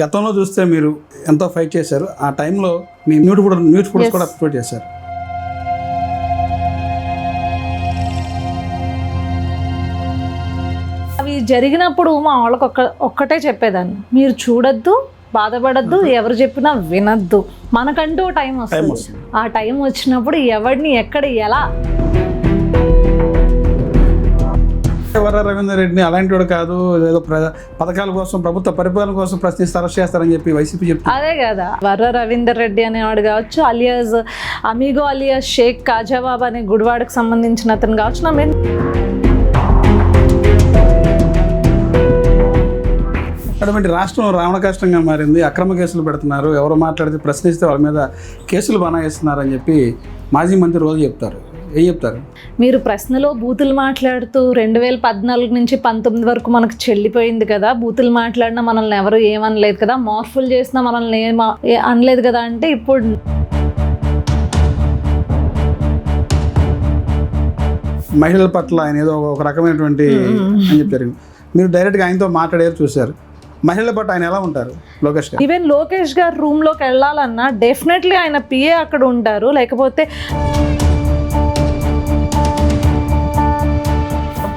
గతంలో చూస్తే మీరు ఎంతో ఫైట్ చేశారు. ఆ టైంలో మీ న్యూడ్ ఫుడ్స్ కూడా అప్లోడ్ చేశారు. అవి జరిగినప్పుడు మా వాళ్ళకి ఒక్కటే చెప్పేదాన్ని, మీరు చూడొద్దు, బాధపడద్దు, ఎవరు చెప్పినా వినద్దు. మనకంటూ టైం వస్తుంది. ఆ టైం వచ్చినప్పుడు ఎవరిని ఎక్కడ ఎలా. వర్ర రవీందర్ రెడ్డిని అలాంటి వాడు కాదు, ఏదో పథకాల కోసం ప్రభుత్వ పరిపాలన కోసం ప్రశ్నిస్తే అరెస్ట్ చేస్తారని చెప్పి వైసీపీ చెప్తుంది. అదే కదా, వర్ర రవీందర్ రెడ్డి అనేవాడు కావచ్చు, అలియాస్ అమీగో అలియాస్ షేక్ కాజాబాబ్ అనే గుడివాడకు సంబంధించిన అతను కావచ్చు. అటువంటి రాష్ట్రం రావణ కష్టంగా మారింది. అక్రమ కేసులు పెడుతున్నారు, ఎవరు మాట్లాడితే ప్రశ్నిస్తే వాళ్ళ మీద కేసులు బనాయిస్తున్నారని చెప్పి మాజీ మంత్రి రోజు చెప్తారు. ఏం చెప్తారు? మీరు ప్రశ్నలో బూతులు మాట్లాడుతూ 2014 నుంచి 19 వరకు మనకు చెల్లిపోయింది కదా, బూతులు మాట్లాడినా మనల్ని ఎవరు ఏమనలేదు కదా, మార్ఫుల్ చేసినా మనల్ని అనలేదు కదా అంటే ఇప్పుడు మహిళల పట్ల ఆయన ఏదో ఒక రకమైనటువంటి అని చెప్పారు. మీరు డైరెక్ట్గా ఆయనతో మాట్లాడారు, చూశారు. మహిళల పట్ల ఆయన ఎలా ఉంటారు లోకేష్ గారు? ఈవెన్ లోకేష్ గారు రూమ్లోకి వెళ్ళాలన్నా డెఫినెట్లీ ఆయన పిఏ అక్కడ ఉంటారు. లేకపోతే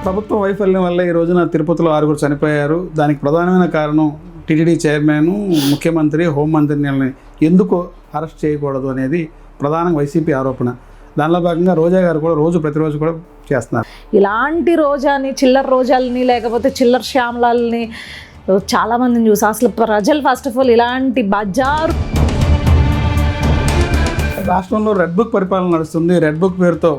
ప్రభుత్వ వైఫల్యం వల్ల ఈ రోజున తిరుపతిలో 6 చనిపోయారు. దానికి ప్రధానమైన కారణం టీటీడీ చైర్మన్, ముఖ్యమంత్రి, హోంమంత్రిని ఎందుకు అరెస్ట్ చేయకూడదు అనేది ప్రధానంగా వైసీపీ ఆరోపణ. దానిలో భాగంగా రోజా గారు కూడా ప్రతిరోజు కూడా చేస్తున్నారు. ఇలాంటి రోజాని, చిల్లర రోజాలని, లేకపోతే చిల్లర శ్యామలాలని చాలామందిని చూసి అసలు ప్రజలు ఫస్ట్ ఆఫ్ ఆల్ ఇలాంటి బజారు. రాష్ట్రంలో రెడ్ బుక్ పరిపాలన నడుస్తుంది. రెడ్ బుక్ పేరుతో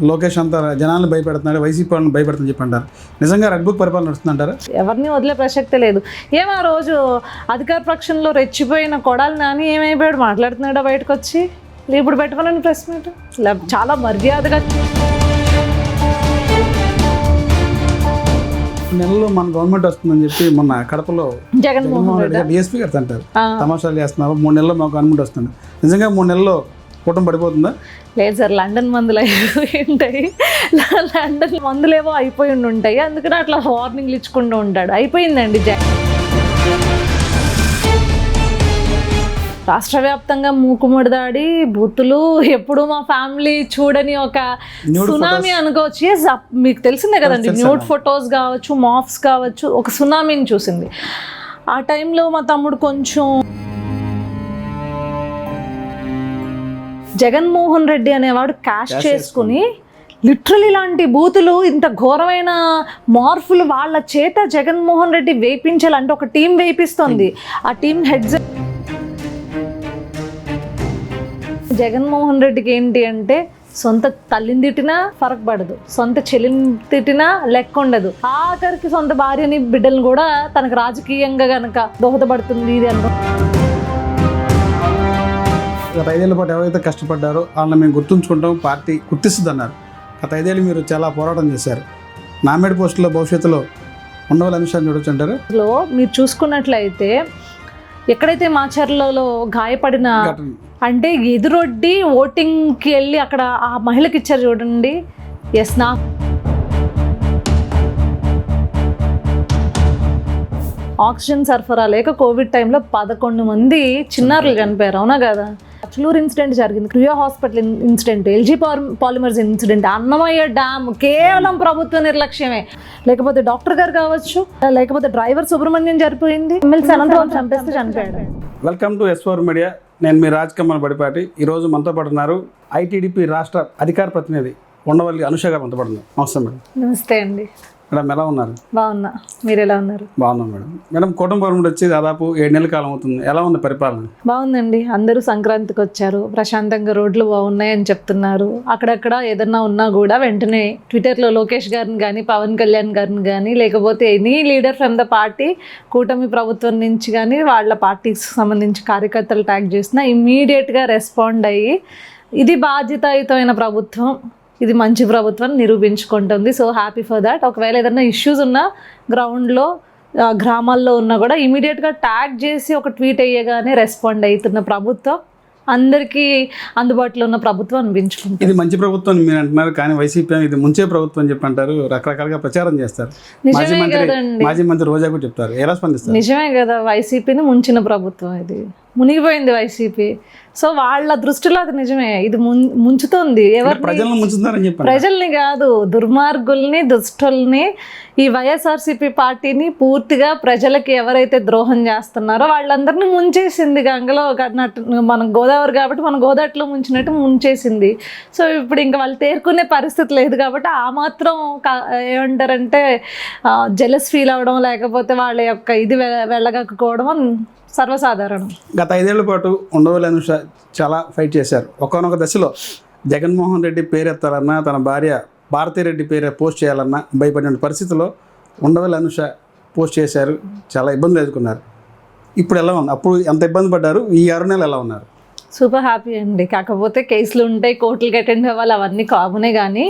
లోకేష్ అంతా జనాలను భయపెడుతున్నాడు, వైసీపీ వాళ్ళని భయపెడుతుందని చెప్పి అంటారు. నిజంగా రెడ్ బుక్ పరిపాలన నడుస్తుందంటారా? ఎవరిని వదిలే ప్రసక్తే లేదు. ఆ రోజు అధికార పక్షంలో రెచ్చిపోయిన కొడాలి నాని ఏమైపోయాడు, మాట్లాడుతున్నాడా బయటకు వచ్చి? ఇప్పుడు పెట్టుకున్నాను ప్రెస్ మీట్ చాలా మర్యాదగా. నెలలో మన గవర్నమెంట్ వస్తుందని చెప్పి మొన్న కడపలో జగన్మోహన్ రెడ్డి డిఎస్పీ గారు అంటారు, తమాషాలు చేస్తున్నారు, 3 నెలల్లో మాకు గవర్నమెంట్ వస్తుంది. నిజంగా 3 నెలల్లో కూటమి పడిపోతుందా? లేదు సార్, లండన్ మందులు అయిపోయి ఉంటాయి. లండన్ మందులేవో అయిపోయి ఉంటాయి, అందుకని అట్లా వార్నింగ్లు ఇచ్చుకుంటూ ఉంటాడు. అయిపోయిందండి. రాష్ట్ర వ్యాప్తంగా మూకుముడి దాడి, బూతులు, ఎప్పుడు మా ఫ్యామిలీ చూడని ఒక సునామీ అనుకోవచ్చు. మీకు తెలిసిందే కదండి, న్యూడ్ ఫొటోస్ కావచ్చు, మాఫ్స్ కావచ్చు, ఒక సునామీని చూసింది. ఆ టైంలో మా తమ్ముడు కొంచెం జగన్మోహన్ రెడ్డి అనేవాడు క్యాష్ చేసుకుని లిటరల్ ఇలాంటి బూతులు, ఇంత ఘోరమైన మార్పులు వాళ్ళ చేత జగన్మోహన్ రెడ్డి వేయించాలంటే ఒక టీం వేయిస్తుంది. ఆ టీం హెడ్స్ జగన్మోహన్ రెడ్డికి ఏంటి అంటే సొంత తల్లిని తిట్టినా ఫరక్ పడదు, సొంత చెల్లిని తిట్టినా లెక్క ఉండదు, ఆఖరికి సొంత భార్యని బిడ్డలను కూడా తనకు రాజకీయంగా కనుక దోహదపడుతుంది ఇది అనుకో. 5 ఏళ్ల పాటు ఎవరైతే కష్టపడ్డారో వాళ్ళని మేము గుర్తుంచుకుంటాం, పార్టీ గుర్తిస్తుంది అన్నారు. గత 5 ఏళ్ళు మీరు చాలా పోరాటం చేశారు. నామినేట్ పోస్టులో భవిష్యత్తులో ఉండవల అంశాన్ని చూడొచ్చు అంటారు. మీరు చూసుకున్నట్లయితే ఎక్కడైతే మాచర్లలో గాయపడిన అంటే ఎదురొడ్డి ఓటింగ్కి వెళ్ళి అక్కడ ఆ మహిళకి ఇచ్చారు చూడండి. ఎస్, నా ఆక్సిజన్ సరఫరా లేక కోవిడ్ టైంలో 11 మంది చిన్నారులు చనిపోయారు, అవునా కదా? అచ్లూరు ఇన్సిడెంట్ జరిగింది, Creo hospital incident, LG polymers incident, Annamayya dam, కేవలం ప్రభుత్వ నిర్లక్ష్యమే. లేకపోతే డాక్టర్ గారు కావచ్చు, లేకపోతే డ్రైవర్ సుబ్రహ్మణ్యం జరిపోయింది, ఎమ్మెల్సీ అనంతరావు చంపేస్తే చనిపోయాడు. Welcome to S4 media. నేను మీ రాజకమల్ బడిపాటి. ఈరోజు మనతో పాటు ఉన్నారు ఐటీడీపీ రాష్ట్ర అధికార ప్రతినిధి ఉండవల్లి అనుష గారు మనతో పాటు ఉన్నారు. నమస్తే మేడం. నమస్తే అండి. మేడం ఎలా ఉన్నారు? బాగున్నా, మీరు ఎలా ఉన్నారు? బాగున్నాం మేడం. మేడం, కూటమి గవర్నమెంట్ వచ్చి దాదాపు 7 నెలల కాలం అవుతుంది. ఎలా ఉంది పరిపాలన? బాగుందండి. అందరూ సంక్రాంతికి వచ్చారు, ప్రశాంతంగా రోడ్లు బాగున్నాయని చెప్తున్నారు. అక్కడక్కడ ఏదన్నా ఉన్నా కూడా వెంటనే ట్విట్టర్లో లోకేష్ గారిని కానీ, పవన్ కళ్యాణ్ గారిని కానీ, లేకపోతే any leader from the party, కూటమి ప్రభుత్వం నుంచి కానీ వాళ్ళ పార్టీకి సంబంధించి కార్యకర్తలు ట్యాగ్ చేసినా ఇమ్మీడియట్గా రెస్పాండ్ అయ్యి ఇది బాధ్యతాయుతమైన ప్రభుత్వం, ఇది మంచి ప్రభుత్వం నిరూపించుకుంటుంది. So happy for that. ఒకవేళ ఏదైనా ఇష్యూస్ ఉన్నా గ్రౌండ్లో గ్రామాల్లో ఉన్నా కూడా ఇమీడియట్గా ట్యాగ్ చేసి ఒక ట్వీట్ అయ్యగానే రెస్పాండ్ అవుతున్న ప్రభుత్వం అందరికీ అందుబాటులో ఉన్న ప్రభుత్వం అనిపించుకుంటారు. ఇది మంచి ప్రభుత్వం అని మీరు అంటున్నారు, కానీ వైసీపీ ఇది ముంచే ప్రభుత్వం అని చెప్పి అంటారు, రకరకాలుగా ప్రచారం చేస్తారు. మాజీ మంత్రి రోజా కూడా చెప్తారు. ఎలా స్పందిస్తారు? నిజమే కదా, వైసీపీని ముంచిన ప్రభుత్వం ఇది, మునిగిపోయింది వైసీపీ. సో వాళ్ళ దృష్టిలో అది నిజమే, ఇది ముంచుతోంది. ప్రజలను ముంచుతున్నారని చెప్పి, ప్రజల్ని కాదు, దుర్మార్గుల్ని, దుష్టుల్ని, ఈ వైఎస్ఆర్సీపీ పార్టీని పూర్తిగా ప్రజలకి ఎవరైతే ద్రోహం చేస్తున్నారో వాళ్ళందరినీ ముంచేసింది. గంగలో మనం గోదావరి కాబట్టి మన గోదావరిలో ముంచినట్టు ముంచేసింది. సో ఇప్పుడు ఇంకా వాళ్ళు తేరుకునే పరిస్థితి లేదు కాబట్టి ఆ మాత్రం ఏమంటారంటే జెలస్ ఫీల్ అవ్వడం, లేకపోతే వాళ్ళ యొక్క ఇది వెళ్ళగక్కుకోవడం సర్వసాధారణం. గత 5 ఏళ్ల పాటు ఉండవల్లి అనుష చాలా ఫైట్ చేశారు. ఒకనొక దశలో జగన్మోహన్ రెడ్డి పేరెత్తాలన్నా, తన భార్య భారతీరెడ్డి పేరు పోస్ట్ చేయాలన్నా భయపడిన పరిస్థితిలో ఉండవల్లి అనుష పోస్ట్ చేశారు, చాలా ఇబ్బందులు ఎదుర్కొన్నారు. ఇప్పుడు ఎలా ఉంది? అప్పుడు ఎంత ఇబ్బంది పడ్డారు? ఈ 6 నెలలు ఎలా ఉన్నారు? సూపర్ హ్యాపీ అండి. కాకపోతే కేసులు ఉంటాయి, కోర్టులకి అటెండ్ అవ్వాలి, అవన్నీ కామనే. కానీ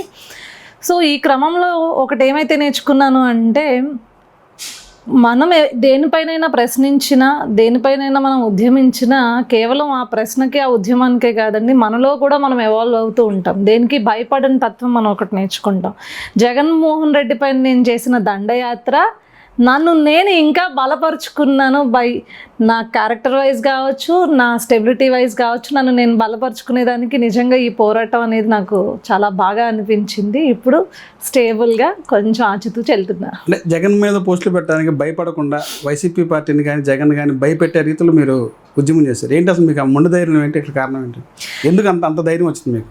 సో ఈ క్రమంలో ఒకటి ఏమైతే నేర్చుకున్నాను అంటే, మనం దేనిపైనైనా ప్రశ్నించినా, దేనిపైనైనా మనం ఉద్యమించినా కేవలం ఆ ప్రశ్నకి, ఆ ఉద్యమానికే కాదండి, మనలో కూడా మనం ఎవాల్వ్ అవుతూ ఉంటాం. దేనికి భయపడని తత్వం మనం ఒకటి నేర్చుకుంటాం. జగన్మోహన్ రెడ్డి పైన నేను చేసిన దండయాత్ర నన్ను నేను ఇంకా బలపరుచుకున్నాను. నా క్యారెక్టర్ వైజ్ కావచ్చు, నా స్టెబిలిటీ వైజ్ కావచ్చు, నన్ను నేను బలపరుచుకునేదానికి నిజంగా ఈ పోరాటం అనేది నాకు చాలా బాగా అనిపించింది. ఇప్పుడు స్టేబుల్గా కొంచెం ఆచితూచి వెళ్తున్నా. అంటే జగన్ మీద పోస్టులు పెట్టడానికి భయపడకుండా వైసీపీ పార్టీని కానీ జగన్ కానీ భయపెట్టే రీతిలో మీరు ఉద్యమం చేశారు. ఏంటి అసలు మీకు ఆ మొండి ధైర్యం ఏంటి? ఇక్కడ కారణం ఏంటి? ఎందుకు అంత ధైర్యం వచ్చింది మీకు?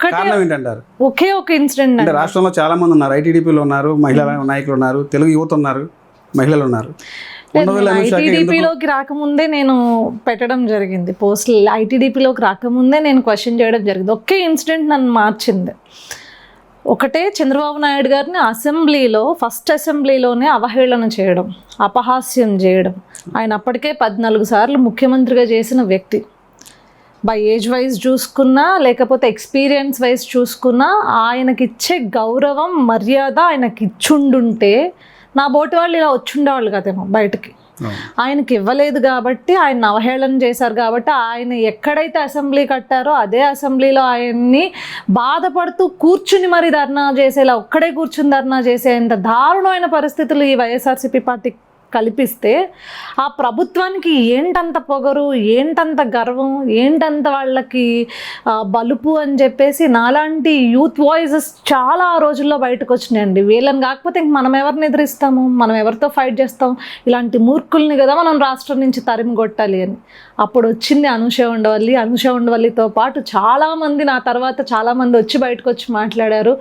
కారణం ఏంటంటారు? ఒకే ఒక ఇన్సిడెంట్. అంటే రాష్ట్రంలో చాలా మంది ఉన్నారు, ఐటీడీపీలో ఉన్నారు, మహిళా నాయకులు ఉన్నారు, తెలుగు యువత ఉన్నారు, మహిళలు ఉన్నారు. ఐటీడీపీలోకి రాకముందే నేను పెట్టడం జరిగింది పోస్టులు. ఐటీడీపీలోకి రాకముందే నేను క్వశ్చన్ చేయడం జరిగింది. ఒకే ఇన్సిడెంట్ నన్ను మార్చింది. ఒకటే, చంద్రబాబు నాయుడు గారిని అసెంబ్లీలో, ఫస్ట్ అసెంబ్లీలోనే అవహేళన చేయడం, అపహాస్యం చేయడం. ఆయన అప్పటికే 14 సార్లు ముఖ్యమంత్రిగా చేసిన వ్యక్తి. బై ఏజ్ వైజ్ చూసుకున్నా, లేకపోతే ఎక్స్పీరియన్స్ వైజ్ చూసుకున్నా, ఆయనకిచ్చే గౌరవం, మర్యాద ఆయనకి ఇచ్చుండుంటే నా బోటి వాళ్ళు ఇలా వచ్చుండేవాళ్ళు కదేమో బయటకి. ఆయనకి ఇవ్వలేదు కాబట్టి, ఆయన అవహేళన చేశారు కాబట్టి, ఆయన ఎక్కడైతే అసెంబ్లీ కట్టారో అదే అసెంబ్లీలో ఆయన్ని బాధపడుతూ కూర్చుని మరి ధర్నా చేసేలా, ఒక్కడే కూర్చుని ధర్నా చేసేంత దారుణమైన పరిస్థితులు ఈ వైఎస్ఆర్సీపీ పార్టీ కల్పిస్తే, ఆ ప్రభుత్వానికి ఏంటంత పొగరు, ఏంటంత గర్వం, ఏంటంత వాళ్ళకి బలుపు అని చెప్పేసి నాలాంటి యూత్ వాయిసెస్ చాలా ఆ రోజుల్లో బయటకు వచ్చినాయండి. వీళ్ళని కాకపోతే ఇంక మనం ఎవరిని ఎదిరిస్తాము, మనం ఎవరితో ఫైట్ చేస్తాం? ఇలాంటి మూర్ఖుల్ని కదా మనం రాష్ట్రం నుంచి తరిమి కొట్టాలి అని. అప్పుడు వచ్చింది అనూష ఉండవల్లి. అనూష ఉండవల్లితో పాటు చాలామంది, నా తర్వాత చాలామంది వచ్చి బయటకు వచ్చి మాట్లాడారు.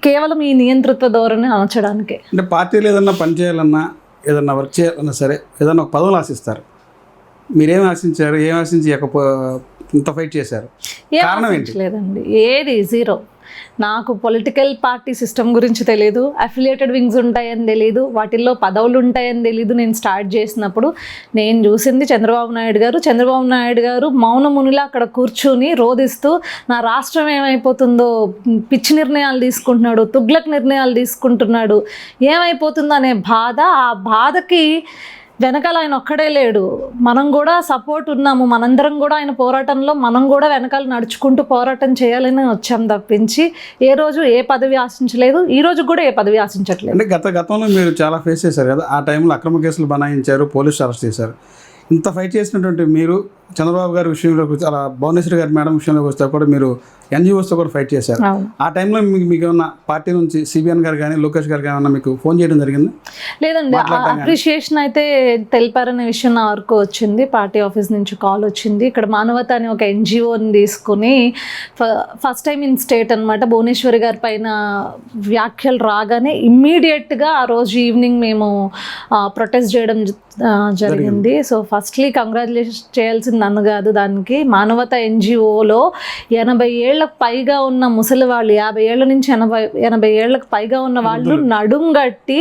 కేవలం ఈ నియంతృత్వ ధోరణి అనచడానికే. అంటే పార్టీలు ఏదన్నా పని చేయాలన్నా, ఏదన్నా వర్క్ చేయాలన్నా సరే, ఏదన్నా ఒక పదవులు ఆశిస్తారు. మీరేం ఆశించారు? ఏం ఆశించి ఇంత ఫైట్ చేశారు? కారణం ఏంటి? లేదండి, ఏది జీరో. నాకు పొలిటికల్ పార్టీ సిస్టమ్ గురించి తెలియదు, అఫిలియేటెడ్ వింగ్స్ ఉంటాయని తెలియదు, వాటిల్లో పదవులు ఉంటాయని తెలియదు. నేను స్టార్ట్ చేసినప్పుడు నేను చూసింది చంద్రబాబు నాయుడు గారు మౌనమునిలా అక్కడ కూర్చుని రోదిస్తూ, నా రాష్ట్రం ఏమైపోతుందో, పిచ్చి నిర్ణయాలు తీసుకుంటున్నాడు, తుగ్లక్ నిర్ణయాలు తీసుకుంటున్నాడు, ఏమైపోతుందో అనే బాధ. ఆ బాధకి వెనకాల ఆయన ఒక్కడే లేడు, మనం కూడా సపోర్ట్ ఉన్నాము. మనందరం కూడా ఆయన పోరాటంలో మనం కూడా వెనకాల నడుచుకుంటూ పోరాటం చేయాలని వచ్చాం తప్పించి ఏ రోజు ఏ పదవి ఆశించలేదు. ఈ రోజు కూడా ఏ పదవి ఆశించట్లేదు. అంటే గతంలో మీరు చాలా ఫేస్ చేశారు కదా, ఆ టైంలో అక్రమ కేసులు బనాయించారు, పోలీసులు అరెస్ట్ చేశారు. ఇంత ఫైట్ చేసినటువంటి మీరు చంద్రబాబు గారి విషయంలోకి, అలా భువనేశ్వరి గారి మేడం విషయంలోకి వస్తే కూడా మీరు ఎన్జిఓస్తో కూడా ఫైట్ చేశారు. ఆ టైంలో మీకు ఏమన్నా పార్టీ నుంచి సిబిఎన్ గారు కానీ లోకేష్ గారు కానీ మీకు ఫోన్ చేయడం జరిగింది? లేదండి, అప్రిషియేషన్ అయితే తెలిపారనే విషయం నా వరకు వచ్చింది. పార్టీ ఆఫీస్ నుంచి కాల్ వచ్చింది. ఇక్కడ మానవత అని ఒక ఎన్జిఓని తీసుకుని ఫస్ట్ టైం ఇన్ స్టేట్ అనమాట, భువనేశ్వరి గారి పైన వ్యాఖ్యలు రాగానే ఇమ్మీడియట్గా ఆ రోజు ఈవినింగ్ మేము ప్రొటెస్ట్ చేయడం జరిగింది. సో ఫస్ట్లీ కంగ్రాచులేషన్ చేయాల్సింది నన్ను కాదు, దానికి మానవత ఎన్జిఓలో 80 ఏళ్లకు పైగా ఉన్న ముసలి వాళ్ళు, 50 ఏళ్ల నుంచి 80 ఏళ్లకు పైగా ఉన్న వాళ్ళు నడుంగట్టి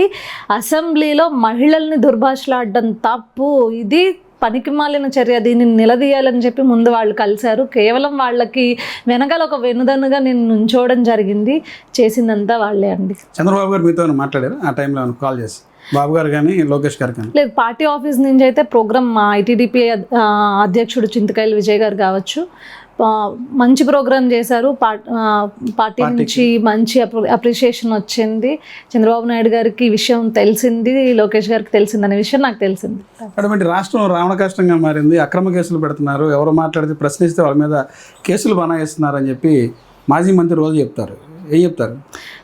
అసెంబ్లీలో మహిళల్ని దుర్భాషలాడడం తప్పు, ఇది పనికిమాలిన చర్య, దీన్ని నిలదీయాలని చెప్పి ముందు వాళ్ళు కలిశారు. కేవలం వాళ్ళకి వెనకాల ఒక వెనుదన్నుగా నేను నుంచోవడం జరిగింది. చేసిందంతా వాళ్ళే అండి. చంద్రబాబు గారు మీతో మాట్లాడారు ఆ టైంలో కాల్ చేసి? బాబు గారు కానీ లోకేష్ గారు కానీ. లేదు, పార్టీ ఆఫీస్ నుంచి అయితే ప్రోగ్రామ్ మా ఐటీడీపీ అధ్యక్షుడు చింతకాయల విజయ్ గారు కావచ్చు, మంచి ప్రోగ్రామ్ చేశారు. పార్టీ నుంచి మంచి అప్రిషియేషన్ వచ్చింది. చంద్రబాబు నాయుడు గారికి ఈ విషయం తెలిసింది, లోకేష్ గారికి తెలిసింది అనే విషయం నాకు తెలిసింది. అటువంటి రాష్ట్రం రావణ కష్టంగా మారింది. అక్రమ కేసులు పెడుతున్నారు, ఎవరు మాట్లాడితే ప్రశ్నిస్తే వాళ్ళ మీద కేసులు బనాయిస్తున్నారు అని చెప్పి మాజీ మంత్రి రోజు చెప్తారు. ఏం చెప్తారు?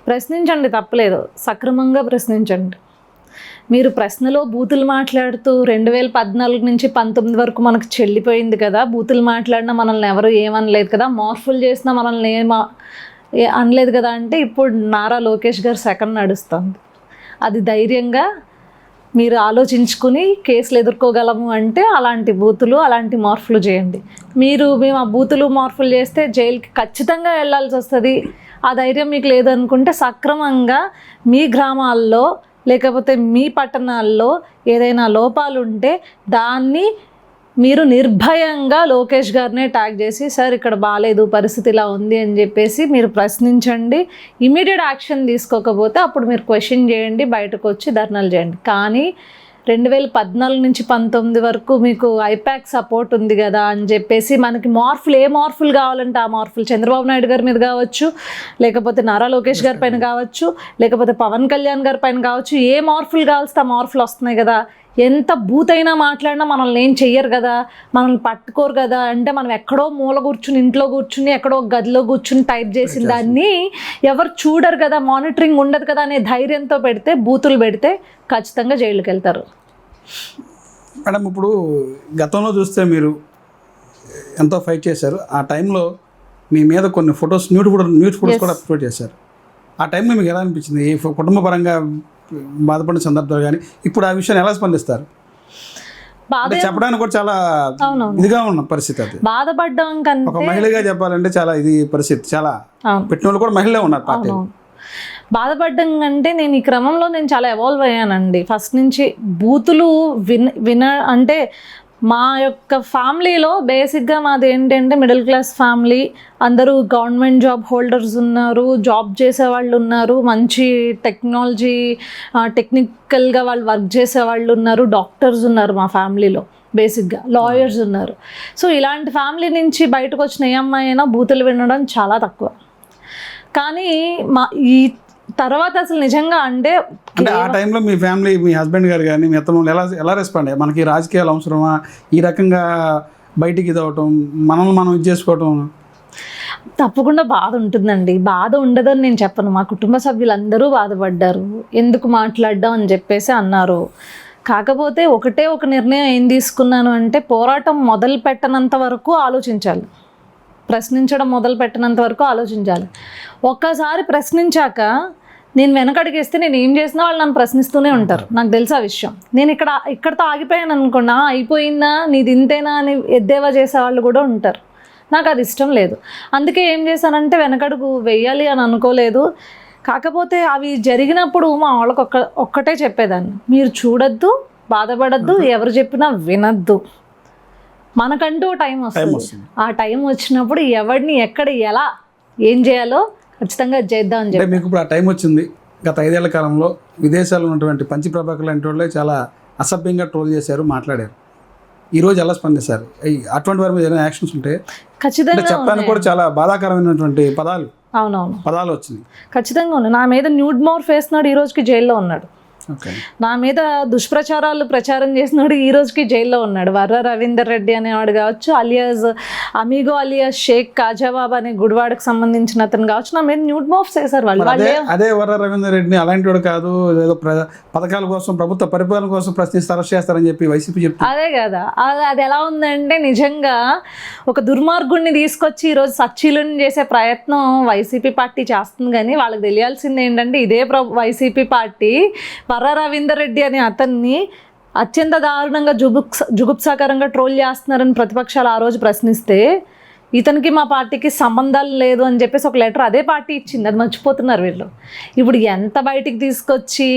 ప్రశ్నించండి, తప్పలేదు, సక్రమంగా ప్రశ్నించండి. మీరు ప్రశ్నలో బూతులు మాట్లాడుతూ 2014 నుంచి 19 వరకు మనకు చెల్లిపోయింది కదా, బూతులు మాట్లాడినా మనల్ని ఎవరు ఏమనలేదు కదా, మార్ఫుల్ చేసినా మనల్ని అనలేదు కదా అంటే ఇప్పుడు నారా లోకేష్ గారు సెకండ్ నడుస్తుంది. అది ధైర్యంగా మీరు ఆలోచించుకుని కేసులు ఎదుర్కోగలము అంటే అలాంటి బూతులు, అలాంటి మార్పులు చేయండి. మేము ఆ బూతులు మార్పులు చేస్తే జైలుకి ఖచ్చితంగా వెళ్ళాల్సి వస్తుంది, ఆ ధైర్యం మీకు లేదనుకుంటే సక్రమంగా మీ గ్రామాల్లో లేకపోతే మీ పట్టణాల్లో ఏదైనా లోపాలు ఉంటే దాన్ని మీరు నిర్భయంగా లోకేష్ గారినే ట్యాగ్ చేసి, సార్ ఇక్కడ బాగాలేదు, పరిస్థితి ఇలా ఉంది అని చెప్పేసి మీరు ప్రశ్నించండి. ఇమీడియట్ యాక్షన్ తీసుకోకపోతే అప్పుడు మీరు క్వశ్చన్ చేయండి, బయటకు వచ్చి ధర్నాలు చేయండి. కానీ 2014 నుంచి 19 వరకు మీకు ఐపాక్ సపోర్ట్ ఉంది కదా అని చెప్పేసి మనకి ఏ మార్పులు కావాలంటే ఆ మార్పులు చంద్రబాబు నాయుడు గారి మీద కావచ్చు, లేకపోతే నారా లోకేష్ గారి పైన కావచ్చు, లేకపోతే పవన్ కళ్యాణ్ గారి పైన కావచ్చు, ఏ మార్పులు కావాల్సి ఆ మార్పులు వస్తున్నాయి కదా. ఎంత బూతైనా మాట్లాడినా మనల్ని ఏం చెయ్యరు కదా, మనల్ని పట్టుకోరు కదా. అంటే మనం ఎక్కడో మూల కూర్చుని, ఇంట్లో కూర్చుని, ఎక్కడో గదిలో కూర్చుని టైప్ చేసిన దాన్ని ఎవరు చూడరు కదా, మానిటరింగ్ ఉండదు కదా అనే ధైర్యంతో పెడితే, బూతులు పెడితే ఖచ్చితంగా జైలుకి వెళ్తారు. మేడం, ఇప్పుడు గతంలో చూస్తే మీరు ఎంతో ఫైట్ చేశారు. ఆ టైంలో మీ మీద కొన్ని ఫొటోస్ న్యూడ్ ఫొటోస్ కూడా అప్లోడ్ చేశారు. ఆ టైంలో మీకు ఎలా అనిపించింది? కుటుంబ పరంగా బాధపడిన సందర్భాలు కానీ ఇప్పుడు ఆ విషయాన్ని ఎలా స్పందిస్తారు? చెప్పడానికి కూడా చాలా ఇదిగా ఉన్న పరిస్థితి. అది బాధపడ్డం కన్నా ఒక మహిళగా చెప్పాలంటే చాలా ఇది పరిస్థితి. చాలా పెట్టిన వాళ్ళు కూడా మహిళలే ఉన్నారు పార్టీ. బాధపడ్డం అంటే నేను ఈ క్రమంలో చాలా ఎవాల్వ్ అయ్యానండి. ఫస్ట్ నుంచి బూతులు అంటే మా యొక్క ఫ్యామిలీలో బేసిక్గా మాది ఏంటంటే మిడిల్ క్లాస్ ఫ్యామిలీ, అందరూ గవర్నమెంట్ జాబ్ హోల్డర్స్ ఉన్నారు, జాబ్ చేసేవాళ్ళు ఉన్నారు, మంచి టెక్నికల్గా వాళ్ళు వర్క్ చేసేవాళ్ళు ఉన్నారు, డాక్టర్స్ ఉన్నారు మా ఫ్యామిలీలో, బేసిక్గా లాయర్స్ ఉన్నారు. సో ఇలాంటి ఫ్యామిలీ నుంచి బయటకు వచ్చిన ఏ అమ్మాయి అయినా బూతులు వినడం చాలా తక్కువ. కానీ ఈ తర్వాత అసలు నిజంగా అంటే ఆ టైంలో మీ ఫ్యామిలీ, మీ హస్బెండ్ గారు కానీ మీ అత్తమ్మ ఎలా రెస్పాండ్ అయ్యారు? మనకి రాజకీయాలు అవసరమా, ఈ రకంగా బయటికి ఇది అవటం, మనల్ని మనం ఇది చేసుకోవటం? తప్పకుండా బాధ ఉంటుందండి, బాధ ఉండదని నేను చెప్పను. మా కుటుంబ సభ్యులందరూ బాధపడ్డారు, ఎందుకు మాట్లాడ్డాం అని చెప్పేసి అన్నారు. కాకపోతే ఒక నిర్ణయం ఏం తీసుకున్నాను అంటే, పోరాటం మొదలు పెట్టనంత వరకు ఆలోచించాలి, ప్రశ్నించడం మొదలు పెట్టినంత వరకు ఆలోచించాలి. ఒక్కసారి ప్రశ్నించాక నేను వెనకడిగేస్తే నేను ఏం చేసినా వాళ్ళు నన్ను ప్రశ్నిస్తూనే ఉంటారు. నాకు తెలుసు ఆ విషయం. నేను ఇక్కడతో ఆగిపోయాను అనుకున్నా, అయిపోయిందా, నీది ఇంతేనా అని ఎద్దేవా చేసేవాళ్ళు కూడా ఉంటారు. నాకు అది ఇష్టం లేదు. అందుకే ఏం చేశానంటే వెనకడుగు వెయ్యాలి అని అనుకోలేదు. కాకపోతే అవి జరిగినప్పుడు మా వాళ్ళకి ఒక్కటే చెప్పేదాన్ని, మీరు చూడొద్దు, బాధపడద్దు, ఎవరు చెప్పినా వినద్దు. మనకంటూ టైం వస్తుంది, ఆ టైం వచ్చినప్పుడు ఎవరిని ఎక్కడ ఎలా ఏం చేయాలో ఖచ్చితంగా చేద్దాం అని చెప్పి. మీకు ఇప్పుడు ఆ టైం వచ్చింది. గత 5 ఏళ్ల కాలంలో విదేశాల్లో ఉన్నటువంటి పంచి ప్రభాకర్ లాంటి వాళ్ళే చాలా అసభ్యంగా ట్రోల్ చేశారు, మాట్లాడారు. ఈరోజు ఎలా స్పందిస్తారు? అటువంటి వారి మీద ఏదైనా యాక్షన్స్ ఉంటే ఖచ్చితంగా చెప్పడానికి కూడా చాలా బాధాకరమైనటువంటి పదాలు వచ్చినాయి. ఖచ్చితంగా ఉన్నాయి. నా మీద న్యూడ్ మార్ఫ్ వేస్తున్నాడు, ఈ రోజుకి జైల్లో ఉన్నాడు. నా మీద దుష్ప్రచారాలు ప్రచారం చేసినాడు, ఈ రోజుకి జైల్లో ఉన్నాడు. వర్ర రవీందర్ రెడ్డి అనేవాడు కావచ్చు, అలియాస్ అమీగో అలియాస్ షేక్ కాజాబాబా అనే గుడివాడకు సంబంధించిన అతను కావచ్చు, నా మీద న్యూడ్ మార్ఫ్స్ వేశారు వాళ్ళు. అదే వర్ర రవీందర్ రెడ్డిని అలాంటి వాడు కాదు, ఏదో పథకాల కోసం, ప్రభుత్వ పరిపాలన కోసం ప్రశ్నిస్తే అరెస్ట్ చేస్తారని చెప్పి వైసీపీ చెప్తారు. అదే కదా, అది ఎలా ఉందంటే నిజంగా ఒక దుర్మార్గుడిని తీసుకొచ్చి ఈరోజు సచ్చీలను చేసే ప్రయత్నం వైసీపీ పార్టీ చేస్తుంది. కానీ వాళ్ళకి తెలియాల్సింది ఏంటంటే ఇదే వైసీపీ పార్టీ వర్ర రవీందర్ రెడ్డి అనే అతన్ని అత్యంత దారుణంగా జుగుప్సాకరంగా ట్రోల్ చేస్తున్నారని ప్రతిపక్షాలు ఆ రోజు ప్రశ్నిస్తే ఇతనికి మా పార్టీకి సంబంధాలు లేదు అని చెప్పేసి ఒక లెటర్ అదే పార్టీ ఇచ్చింది, అది మర్చిపోతున్నారు వీళ్ళు. ఇప్పుడు ఎంత బయటికి తీసుకొచ్చి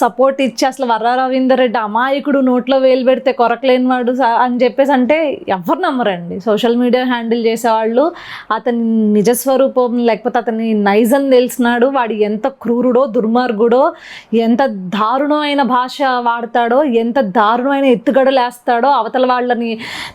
సపోర్ట్ ఇచ్చి అసలు వర్రా రవీందర్ రెడ్డి అమాయకుడు, నోట్లో వేలు పెడితే కొరకలేనివాడు అని చెప్పేసి అంటే ఎవరు నమ్మరండి. సోషల్ మీడియా హ్యాండిల్ చేసేవాళ్ళు అతని నిజస్వరూపం లేకపోతే అతని నైజం తెలిసినాడు, వాడు ఎంత క్రూరుడో దుర్మార్గుడో, ఎంత దారుణమైన భాష వాడతాడో, ఎంత దారుణమైన ఎత్తుగడలు వేస్తాడో, అవతల వాళ్ళని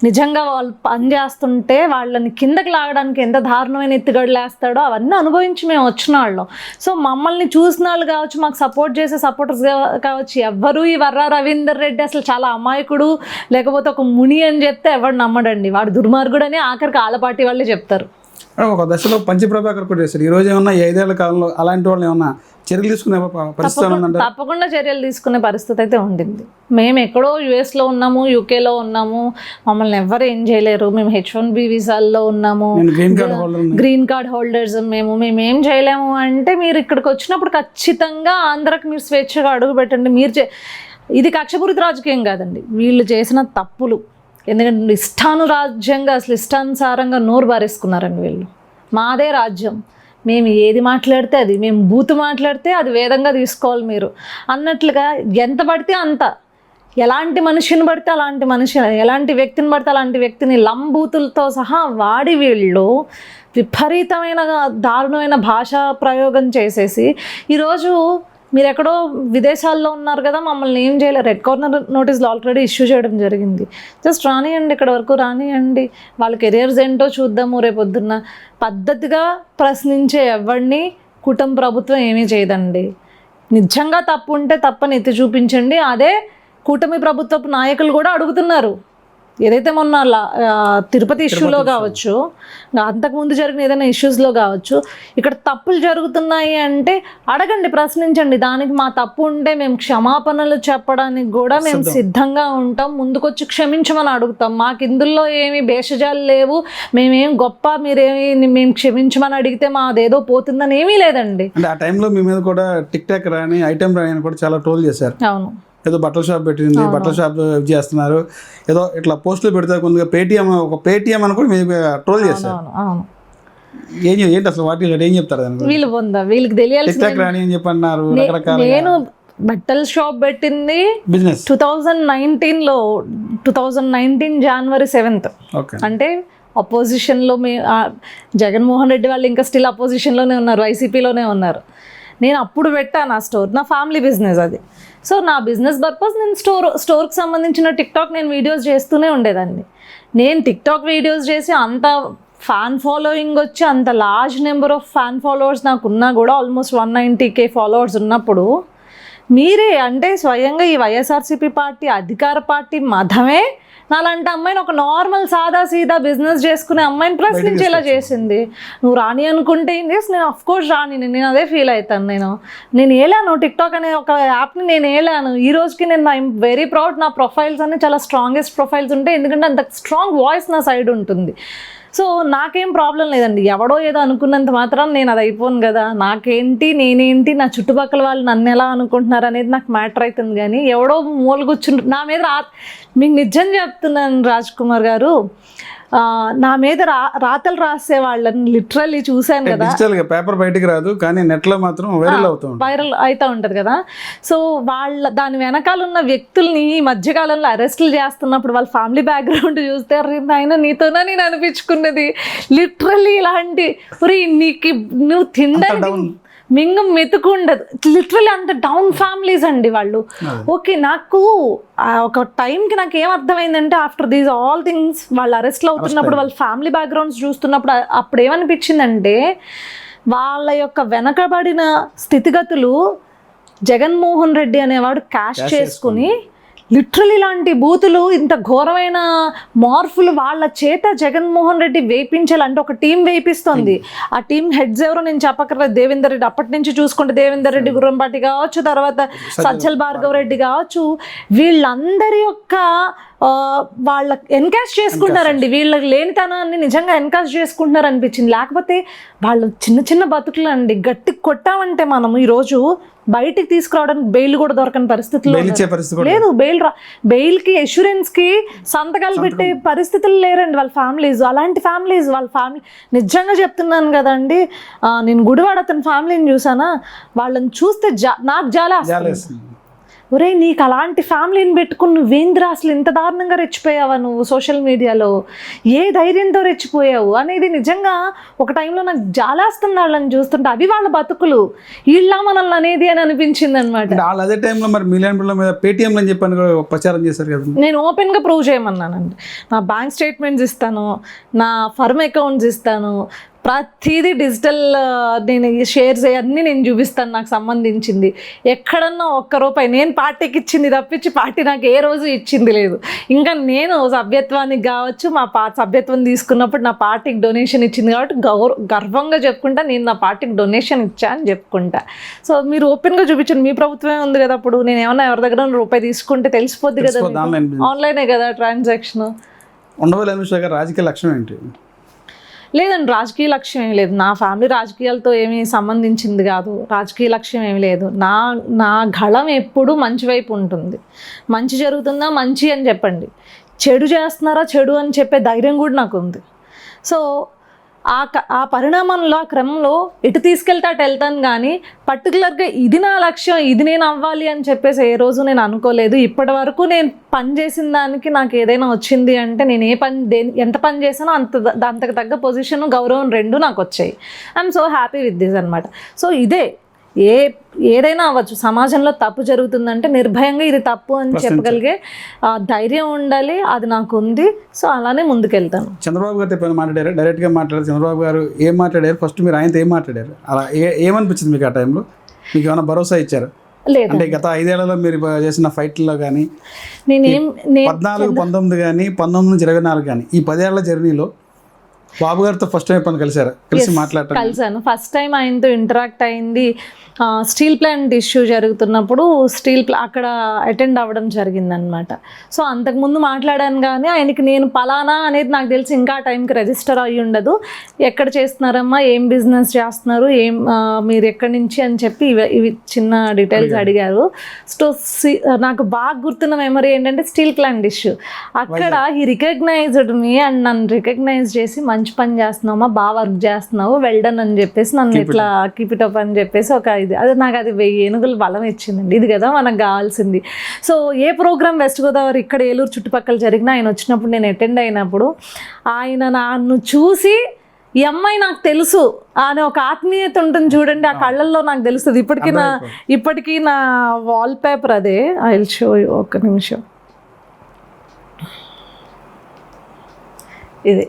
నిజంగా వాళ్ళు పనిచేస్తుంటే వాళ్ళని కిందకి లాగడానికి ఎంత దారుణమైన ఎత్తుగడలు వేస్తాడో అవన్నీ అనుభవించి మేము వచ్చిన వాళ్ళం. సో మమ్మల్ని చూసిన వాళ్ళు కావచ్చు, మాకు సపోర్ట్ చేసే సపోర్టర్స్ కావచ్చు, ఎవ్వరు ఈ వర్రా రవీందర్ రెడ్డి అసలు చాలా అమాయకుడు లేకపోతే ఒక ముని అని చెప్తే ఎవరు నమ్మడండి. వాడు దుర్మార్గుడు అని ఆఖరికి ఆల పార్టీ వాళ్ళే చెప్తారు. ఒక దశలో పంచి ప్రభాకర్ కూడా చేశారు. ఈ రోజు ఏమన్నా 5 ఏళ్ల కాలంలో అలాంటి వాళ్ళు ఏమన్నా చర్యలు తీసుకునే పరిస్థితి ఉందంటే? తప్పకుండా చర్యలు తీసుకునే పరిస్థితి అయితే ఉండింది. మేము ఎక్కడో యుఎస్లో ఉన్నాము, యూకేలో ఉన్నాము, మమ్మల్ని ఎవరు ఏం చేయలేరు. మేము H1B వీసాల్లో ఉన్నాము, గ్రీన్ కార్డ్ హోల్డర్స్, మేము ఏం చేయలేము అంటే మీరు ఇక్కడికి వచ్చినప్పుడు ఖచ్చితంగా ఆంధ్రాకి మీరు స్వేచ్ఛగా అడుగు పెట్టండి. ఇది కక్షపూరిత రాజకీయం కాదండి, వీళ్ళు చేసిన తప్పులు. ఎందుకంటే ఇష్టానురాజ్యంగా అసలు ఇష్టానుసారంగా నోరు బారేసుకున్నారండి వీళ్ళు. మాదే రాజ్యం, మేము ఏది మాట్లాడితే అది, మేము బూతు మాట్లాడితే అది వేదంగా తీసుకోవాలి మీరు అన్నట్లుగా ఎంత పడితే అంత, ఎలాంటి మనిషిని పడితే అలాంటి మనిషి, ఎలాంటి వ్యక్తిని పడితే అలాంటి వ్యక్తిని లంబూతులతో సహా వాడి వీళ్ళు విపరీతమైన దారుణమైన భాషా ప్రయోగం చేసేసి ఈరోజు మీరు ఎక్కడో విదేశాల్లో ఉన్నారు కదా, మమ్మల్ని ఏం చేయలేరు. రెడ్ కార్నర్ నోటీసులు ఆల్రెడీ ఇష్యూ చేయడం జరిగింది. జస్ట్ రానియండి, ఇక్కడ వరకు రానియండి, వాళ్ళ కెరియర్స్ ఏంటో చూద్దాము. రేపొద్దున్న పద్ధతిగా ప్రశ్నించే ఎవరిని కుటుంబ ప్రభుత్వం ఏమీ చేయదండి. నిజంగా తప్పు ఉంటే తప్పని ఎత్తి చూపించండి. అదే కూటమి ప్రభుత్వపు నాయకులు కూడా అడుగుతున్నారు. ఏదైతే మొన్న తిరుపతి ఇష్యూలో కావచ్చు, అంతకుముందు జరిగిన ఏదైనా ఇష్యూస్లో కావచ్చు, ఇక్కడ తప్పులు జరుగుతున్నాయి అంటే అడగండి, ప్రశ్నించండి. దానికి మా తప్పు ఉంటే మేము క్షమాపణలు చెప్పడానికి కూడా మేము సిద్ధంగా ఉంటాం. ముందుకొచ్చి క్షమించమని అడుగుతాం. మాకు ఇందులో ఏమి భేషజాలు లేవు, మేమేం గొప్ప, మేము క్షమించమని అడిగితే మాదేదో పోతుందని ఏమీ లేదండి. అంటే ఆ టైంలో మీ మీద కూడా టిక్ టాక్ రాని, ఐటెం రాని అని కూడా చాలా ట్రోల్ చేశారు. అవును, ఏదో బట్టల షాప్ పెట్టింది, బట్టల షాప్ చేస్తున్నారు, ఏదో ఇట్లా పోస్టులు పెడితే కొంత పేటీఎం అని కూడా మీరు ట్రోల్ చేశారు. ఏంటి అసలు వాటి ఏం చెప్తారు? వీళ్ళు వీళ్ళకి తెలియాల్సి రాని అని చెప్పి అన్నారు. నేను బట్టల షాప్ పెట్టింది బిజినెస్ 2019 January 7th. అంటే అపోజిషన్లో జగన్మోహన్ రెడ్డి వాళ్ళు ఇంకా స్టిల్ అపోజిషన్లోనే ఉన్నారు, వైసీపీలోనే ఉన్నారు. నేను అప్పుడు పెట్టాను ఆ స్టోర్, నా ఫ్యామిలీ బిజినెస్ అది. సో నా బిజినెస్ పర్పస్ నేను స్టోర్కి సంబంధించిన టిక్టాక్ నేను వీడియోస్ చేస్తూనే ఉండేదాన్ని. నేను టిక్టాక్ వీడియోస్ చేసి అంత ఫ్యాన్ ఫాలోయింగ్ వచ్చి అంత large number of fan followers నాకు ఉన్నా కూడా, ఆల్మోస్ట్ 190K ఫాలోవర్స్ ఉన్నప్పుడు మీరే అంటే స్వయంగా ఈ వైఎస్ఆర్సీపీ పార్టీ అధికార పార్టీ మధమే నాలాంటి అమ్మాయిని, ఒక నార్మల్ సాదా సీదా బిజినెస్ చేసుకునే అమ్మాయిని ప్రశ్నించేలా చేసింది. నువ్వు రాని అనుకుంటే నేను అఫ్కోర్స్ రాని, నేను అదే ఫీల్ అవుతాను. నేను వేలాను టిక్టాక్ అనే ఒక యాప్ని, నేను వేలాను. ఈ రోజుకి నేను ఐఎమ్ వెరీ ప్రౌడ్. నా ప్రొఫైల్స్ అన్నీ చాలా స్ట్రాంగెస్ట్ ప్రొఫైల్స్ ఉంటాయి, ఎందుకంటే అంత స్ట్రాంగ్ వాయిస్ నా సైడ్ ఉంటుంది. సో నాకేం ప్రాబ్లం లేదండి. ఎవడో ఏదో అనుకున్నంత మాత్రం నేను అది అయిపోను కదా. నాకేంటి, నేనేంటి, నా చుట్టుపక్కల వాళ్ళు నన్ను ఎలా అనుకుంటున్నారు అనేది నాకు మ్యాటర్ అవుతుంది. కానీ ఎవడో మూల కూర్చుంటు నా మీద మీకు నిజం చెప్తున్నాను రాజ్ కుమార్ గారు, నా మీద రాతలు రాసే వాళ్ళని లిటరల్లీ చూశాను కదా. పేపర్ బయటికి రాదు కానీ నెట్లో మాత్రం వైరల్ అవుతూ ఉంటుంది కదా. సో దాని వెనకాల ఉన్న వ్యక్తుల్ని ఈ మధ్యకాలంలో అరెస్టులు చేస్తున్నప్పుడు వాళ్ళ ఫ్యామిలీ బ్యాక్గ్రౌండ్ చూస్తే ఆయన నీతోనే నేను అనిపించుకున్నది లిటరల్లీ ఇలాంటి నీకు నువ్వు తినడానికి మింగం మెతుకుండదు. లిటరల్లీ అంత డౌన్ ఫ్యామిలీస్ అండి వాళ్ళు. ఓకే, నాకు ఒక టైంకి నాకు ఏం అర్థమైందంటే ఆఫ్టర్ దీస్ ఆల్ థింగ్స్ వాళ్ళు అరెస్ట్లు అవుతున్నప్పుడు వాళ్ళ ఫ్యామిలీ బ్యాక్గ్రౌండ్స్ చూస్తున్నప్పుడు అప్పుడు ఏమనిపించిందంటే వాళ్ళ యొక్క వెనకబడిన స్థితిగతులు జగన్మోహన్ రెడ్డి అనేవాడు క్యాష్ చేసుకుని లిటరల్ ఇలాంటి బూతులు, ఇంత ఘోరమైన మార్పులు వాళ్ళ చేత జగన్మోహన్ రెడ్డి వేయించాలంటే ఒక టీం వేయిస్తుంది. ఆ టీం హెడ్స్ ఎవరో నేను చెప్పక్కర్లేదు. దేవేందర్ రెడ్డి, అప్పటి నుంచి చూసుకుంటే దేవేందర్ రెడ్డి గుర్రంపాటి కావచ్చు, తర్వాత సజ్జల భార్గవ రెడ్డి కావచ్చు, వీళ్ళందరి యొక్క వాళ్ళ ఎన్కాష్ చేసుకుంటున్నారండి, వీళ్ళకి లేనితనాన్ని నిజంగా ఎన్కాష్ చేసుకుంటున్నారు అనిపించింది. లేకపోతే వాళ్ళు చిన్న చిన్న బతుకులు అండి, గట్టి కొట్టామంటే మనం ఈరోజు బయటికి తీసుకురావడానికి బెయిల్ కూడా దొరకని పరిస్థితుల్లో లేదు. బెయిల్కి అష్యూరెన్స్కి సంతకాలు పెట్టే పరిస్థితులు లేరండి వాళ్ళ ఫ్యామిలీస్. అలాంటి ఫ్యామిలీస్ వాళ్ళ ఫ్యామిలీ నిజంగా చెప్తున్నాను కదండి, నేను గుడివాడ అతని ఫ్యామిలీని చూసానా, వాళ్ళని చూస్తే నాకు జాలేస్తుంది. ఒరే నీకు అలాంటి ఫ్యామిలీని పెట్టుకుని నువ్వేంద్రా అసలు ఇంత దారుణంగా రెచ్చిపోయావా నువ్వు సోషల్ మీడియాలో, ఏ ధైర్యంతో రెచ్చిపోయావు అనేది నిజంగా ఒక టైంలో నాకు జాలేస్తుంది వాళ్ళని చూస్తుంటే. అవి వాళ్ళ బతుకులు, వీళ్ళ మనల్ని అనేది అని అనిపించింది అనమాట. అదే టైంలో మరి మిలియన్ బిళ్ళ మీద పేటిఎం అని చెప్పని ప్రచారం చేశారు కదా. నేను ఓపెన్గా ప్రూవ్ చేయమన్నానండి, నా బ్యాంక్ స్టేట్మెంట్స్ ఇస్తాను, నా ఫర్మ్ అకౌంట్స్ ఇస్తాను, ప్రతిదీ డిజిటల్ నేను షేర్స్ అన్నీ నేను చూపిస్తాను నాకు సంబంధించింది. ఎక్కడన్నా ఒక్క రూపాయి నేను పార్టీకి ఇచ్చింది తప్పించి పార్టీ నాకు ఏ రోజు ఇచ్చింది లేదు. ఇంకా నేను సభ్యత్వానికి కావచ్చు, మా సభ్యత్వం తీసుకున్నప్పుడు నా పార్టీకి డొనేషన్ ఇచ్చింది కాబట్టి గర్వంగా చెప్పుకుంటా నేను నా పార్టీకి డొనేషన్ ఇచ్చా అని చెప్పుకుంటా. సో మీరు ఓపెన్గా చూపించండి, మీ ప్రభుత్వమే ఉంది కదా, అప్పుడు నేను ఏమన్నా ఎవరి దగ్గర రూపాయి తీసుకుంటే తెలిసిపోద్ది కదా, ఆన్లైనే కదా ట్రాన్సాక్షన్. ఉండవల్లి అనుష గారు రాజకీయ లక్ష్యం ఏంటి? లేదండి, రాజకీయ లక్ష్యం ఏమి లేదు, నా ఫ్యామిలీ రాజకీయాలతో ఏమీ సంబంధించింది కాదు, రాజకీయ లక్ష్యం ఏమి లేదు. నా గళం ఎప్పుడూ మంచి వైపు ఉంటుంది. మంచి జరుగుతుందా మంచి అని చెప్పండి, చెడు చేస్తున్నారా చెడు అని చెప్పే ధైర్యం కూడా నాకు ఉంది. సో ఆ పరిణామంలో ఆ క్రమంలో ఎటు తీసుకెళ్తే అటు వెళ్తాను, కానీ పర్టికులర్గా ఇది నా లక్ష్యం, ఇది నేను అవ్వాలి అని చెప్పేసి ఏ రోజు నేను అనుకోలేదు. ఇప్పటి వరకు నేను పని చేసిన దానికి నాకు ఏదైనా వచ్చింది అంటే నేను ఎంత పని చేసానో అంతకు తగ్గ పొజిషన్ గౌరవం రెండు నాకు వచ్చాయి. I'm so happy with this అనమాట. సో ఇదే ఏదైనా అవ్వచ్చు, సమాజంలో తప్పు జరుగుతుందంటే నిర్భయంగా ఇది తప్పు అని చెప్పగలిగే ధైర్యం ఉండాలి, అది నాకు ఉంది. సో అలానే ముందుకెళ్తాను. చంద్రబాబు గారితో ఎప్పుడైనా మాట్లాడారు? డైరెక్ట్గా మాట్లాడారు చంద్రబాబు గారు, ఏం మాట్లాడారు? ఫస్ట్ మీరు ఆయనతో ఏం మాట్లాడారు? అలా ఏమనిపించింది మీకు ఆ టైంలో? మీకు ఏమైనా భరోసా ఇచ్చారు? లేదు, అంటే గత 5 ఏళ్లలో మీరు చేసిన ఫైట్లలో కానీ, 14, 19 కానీ, 19 నుంచి 24 కానీ, ఈ 10 ఏళ్ల జర్నీలో బాబు గారితో ఫస్ట్ టైం ఎప్పుడు కలిసి మాట్లాడతారు? కలిసాను. ఫస్ట్ టైం ఆయనతో ఇంటరాక్ట్ అయింది స్టీల్ ప్లాంట్ ఇష్యూ జరుగుతున్నప్పుడు, అక్కడ అటెండ్ అవ్వడం జరిగిందనమాట. సో అంతకుముందు మాట్లాడాను కానీ ఆయనకి నేను పలానా అనేది నాకు తెలిసి ఇంకా ఆ టైంకి రిజిస్టర్ అయ్యి ఉండదు. ఎక్కడ చేస్తున్నారమ్మా, ఏం బిజినెస్ చేస్తున్నారు, మీరు ఎక్కడి నుంచి అని చెప్పి ఇవి చిన్న డీటెయిల్స్ అడిగారు. సో నాకు బాగా గుర్తున్న మెమరీ ఏంటంటే స్టీల్ ప్లాంట్ ఇష్యూ. అక్కడ ఈ రికగ్నైజ్డ్ మీ అండ్ నన్ను రికగ్నైజ్ చేసి మంచి పని చేస్తున్నావమ్మా, బాగా వర్క్ చేస్తున్నావు, వెల్డన్ అని చెప్పేసి నన్ను ఇట్లా కీప్ ఇట్ అప్ అని చెప్పేసి అది నాకు 1000 ఏనుగులు బలం ఇచ్చిందండి. ఇది కదా మనకు కావాల్సింది. సో ఏ ప్రోగ్రామ్ వెస్ట్ గోదావరి ఇక్కడ ఏలూరు చుట్టుపక్కల జరిగినా ఆయన వచ్చినప్పుడు నేను అటెండ్ అయినప్పుడు ఆయన నన్ను చూసి ఈ అమ్మాయి నాకు తెలుసు అనే ఒక ఆత్మీయత ఉంటుంది చూడండి, ఆ కళ్ళల్లో నాకు తెలుస్తుంది. ఇప్పటికీ నా వాల్ పేపర్ అదే. ఐ విల్ షో యు, ఒక్క నిమిషం. ఇది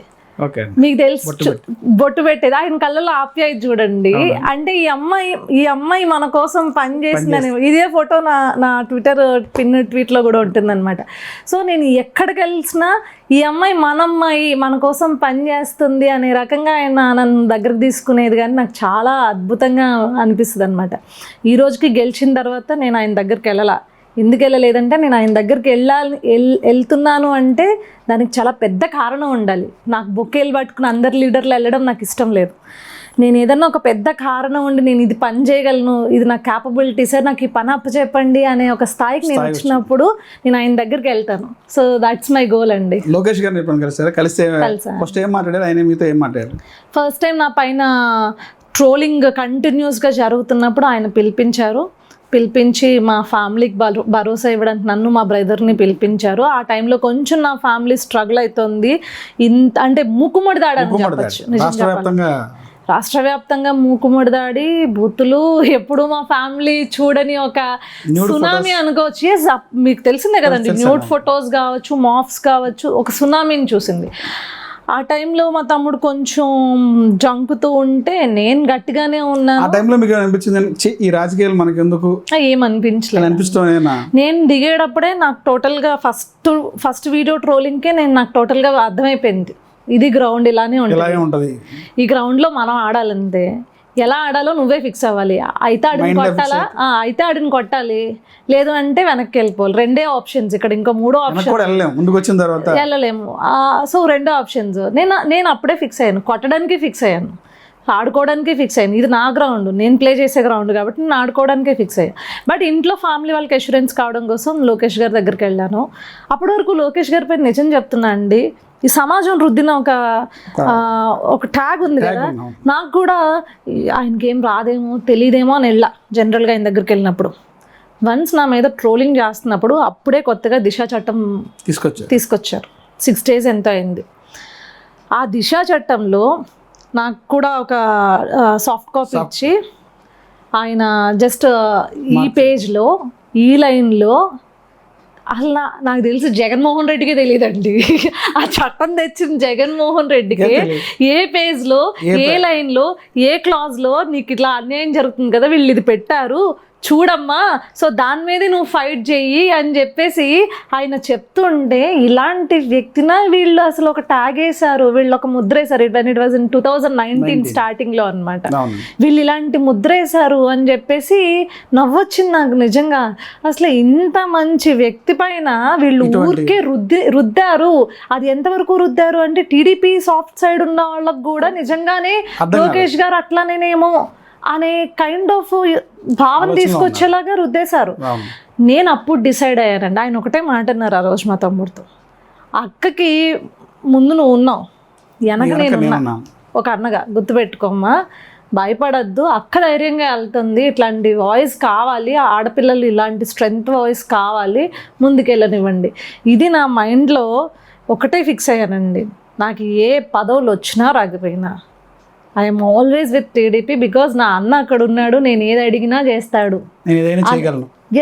మీకు తెలుసు బొట్టు పెట్టేది, ఆయన కళ్ళలో ఆప్యాయత చూడండి. అంటే ఈ అమ్మాయి మన కోసం పని చేసిందని ఇదే ఫోటో నా ట్విట్టర్ పిన్ ట్వీట్లో కూడా ఉంటుందన్నమాట. సో నేను ఎక్కడికి వెళ్ళినా ఈ అమ్మాయి మన కోసం పని చేస్తుంది అనే రకంగా ఆయన నన్ను దగ్గరకు తీసుకునేది, కానీ నాకు చాలా అద్భుతంగా అనిపిస్తుంది అనమాట. ఈ రోజుకి గెలిచిన తర్వాత నేను ఆయన దగ్గరికి వెళ్ళాల. ఎందుకు వెళ్ళలేదంటే నేను ఆయన దగ్గరికి వెళ్తున్నాను అంటే దానికి చాలా పెద్ద కారణం ఉండాలి. నాకు బొకేలు పట్టుకుని అందరు లీడర్లు వెళ్ళడం నాకు ఇష్టం లేదు. నేను ఏదన్నా ఒక పెద్ద కారణం ఉండి నేను ఇది పని చేయగలను, ఇది నా క్యాపబిలిటీ, సార్ నాకు ఈ పని అప్పచెప్పండి అనే ఒక స్థాయికి నేను వచ్చినప్పుడు నేను ఆయన దగ్గరికి వెళ్తాను. సో దట్స్ మై గోల్ అండి. లోకేష్ గారిని ఫస్ట్ ఏం మాట్లాడారు, ఆయన మీతో ఏం మాట్లాడారు? ఫస్ట్ టైం నా పైన ట్రోలింగ్ కంటిన్యూస్గా జరుగుతున్నప్పుడు ఆయన పిలిపించి మా ఫ్యామిలీకి భరోసా ఇవ్వడానికి నన్ను మా బ్రదర్ని పిలిపించారు. ఆ టైంలో కొంచెం నా ఫ్యామిలీ స్ట్రగుల్ అవుతుంది, అంటే మూకుమ్మడి దాడి అని చెప్పచ్చు. రాష్ట్ర వ్యాప్తంగా మూకుమ్మడి దాడి, బూతులు, ఎప్పుడు మా ఫ్యామిలీ చూడని ఒక సునామీ అనుకోవచ్చు. మీకు తెలిసిందే కదండి, న్యూడ్ ఫొటోస్ కావచ్చు, మాఫ్స్ కావచ్చు, ఒక సునామీని చూసింది. ఆ టైంలో మా తమ్ముడు కొంచెం జంకుతూ ఉంటే నేను గట్టిగానే ఉన్నాను. ఆ టైంలో మీకు అనిపించింది ఈ రాజకీయాలు మనకి ఎందుకు? ఏమనిపించలేదు. నేను దిగేటప్పుడే నాకు టోటల్గా ఫస్ట్ వీడియో ట్రోలింగ్కే నాకు టోటల్గా అర్థమైపోయింది, ఇది గ్రౌండ్ ఇలానే ఉంటుంది, ఈ గ్రౌండ్లో మనం ఆడాలంతే, ఎలా ఆడాలో నువ్వే ఫిక్స్ అవ్వాలి. అయితే ఆడిని కొట్టాలా, అయితే ఆడిని కొట్టాలి, లేదు అంటే వెనక్కి వెళ్ళిపోవాలి. రెండే ఆప్షన్స్ ఇక్కడ, ఇంకా మూడో ఆప్షన్ ముందుకు వచ్చిన తర్వాత వెళ్ళలేము. సో రెండో ఆప్షన్స్ నేను అప్పుడే ఫిక్స్ అయ్యాను, కొట్టడానికి ఫిక్స్ అయ్యాను, ఆడుకోవడానికే ఫిక్స్ అయ్యాను. ఇది నా గ్రౌండ్, నేను ప్లే చేసే గ్రౌండ్ కాబట్టి నేను ఆడుకోవడానికే ఫిక్స్ అయ్యాను. బట్ ఇంట్లో ఫ్యామిలీ వాళ్ళకి అష్యూరెన్స్ కావడం కోసం లోకేష్ గారి దగ్గరికి వెళ్ళాను. అప్పటి వరకు లోకేష్ గారి పైన నిజం చెప్తున్నా అండి, ఈ సమాజం రుద్దిన ఒక ట్యాగ్ ఉంది కదా, నాకు కూడా ఆయనకి ఏం రాదేమో తెలియదేమో అని వెళ్ళా జనరల్గా ఆయన దగ్గరికి వెళ్ళినప్పుడు. వన్స్ నా మీద ట్రోలింగ్ చేస్తున్నప్పుడు అప్పుడే కొత్తగా దిశ చట్టం తీసుకొచ్చారు. 6 days ఎంతో అయింది. ఆ దిశ చట్టంలో నాకు కూడా ఒక సాఫ్ట్ కాపీ ఇచ్చి ఆయన జస్ట్ ఈ పేజ్లో ఈ లైన్లో, అసలు నాకు తెలిసి జగన్మోహన్ రెడ్డికే తెలియదండి. ఆ చట్టం తెచ్చిన జగన్మోహన్ రెడ్డికి ఏ పేజ్లో ఏ లైన్లో ఏ క్లాజ్లో నీకు ఇట్లా అన్యాయం జరుగుతుంది కదా, వీళ్ళు ఇది పెట్టారు చూడమ్మా, సో దాని మీద నువ్వు ఫైట్ చెయ్యి అని చెప్పేసి ఆయన చెప్తుంటే, ఇలాంటి వ్యక్తిన వీళ్ళు అసలు ఒక ట్యాగ్ వేశారు, వీళ్ళు ఒక ముద్ర వేశారు. ఇట్ వాజ్ ఇన్ 2019 స్టార్టింగ్లో అనమాట. వీళ్ళు ఇలాంటి ముద్ర వేశారు అని చెప్పేసి నవ్వొచ్చింది నాకు నిజంగా. అసలు ఇంత మంచి వ్యక్తి పైన వీళ్ళు ఊరికే రుద్దారు. అది ఎంతవరకు రుద్దారు అంటే టీడీపీ సాఫ్ట్ సైడ్ ఉన్న వాళ్ళకు కూడా నిజంగానే లోకేష్ గారు అట్లానేనేమో అనే కైండ్ ఆఫ్ భావన తీసుకొచ్చేలాగా రుద్దేశారు. నేను అప్పుడు డిసైడ్ అయ్యానండి. ఆయన ఒకటే మాట అన్నారు ఆ రోజు మా తమ్ముడితో, అక్కకి ముందు నువ్వు ఉన్నావు, వెనక నేనున్నా, ఒక అన్నగా గుర్తుపెట్టుకోమ్మా, భయపడద్దు, అక్క ధైర్యంగా వెళ్తుంది, ఇట్లాంటి వాయిస్ కావాలి, ఆడపిల్లలు ఇలాంటి స్ట్రెంగ్త్ వాయిస్ కావాలి, ముందుకెళ్ళనివ్వండి. ఇది నా మైండ్లో ఒకటే ఫిక్స్ అయ్యానండి. నాకు ఏ పదవులు వచ్చినా రాకపోయినా I'm always with TDP, because నా అన్న అక్కడ ఉన్నాడు, నేను ఏది అడిగినా చేస్తాడు.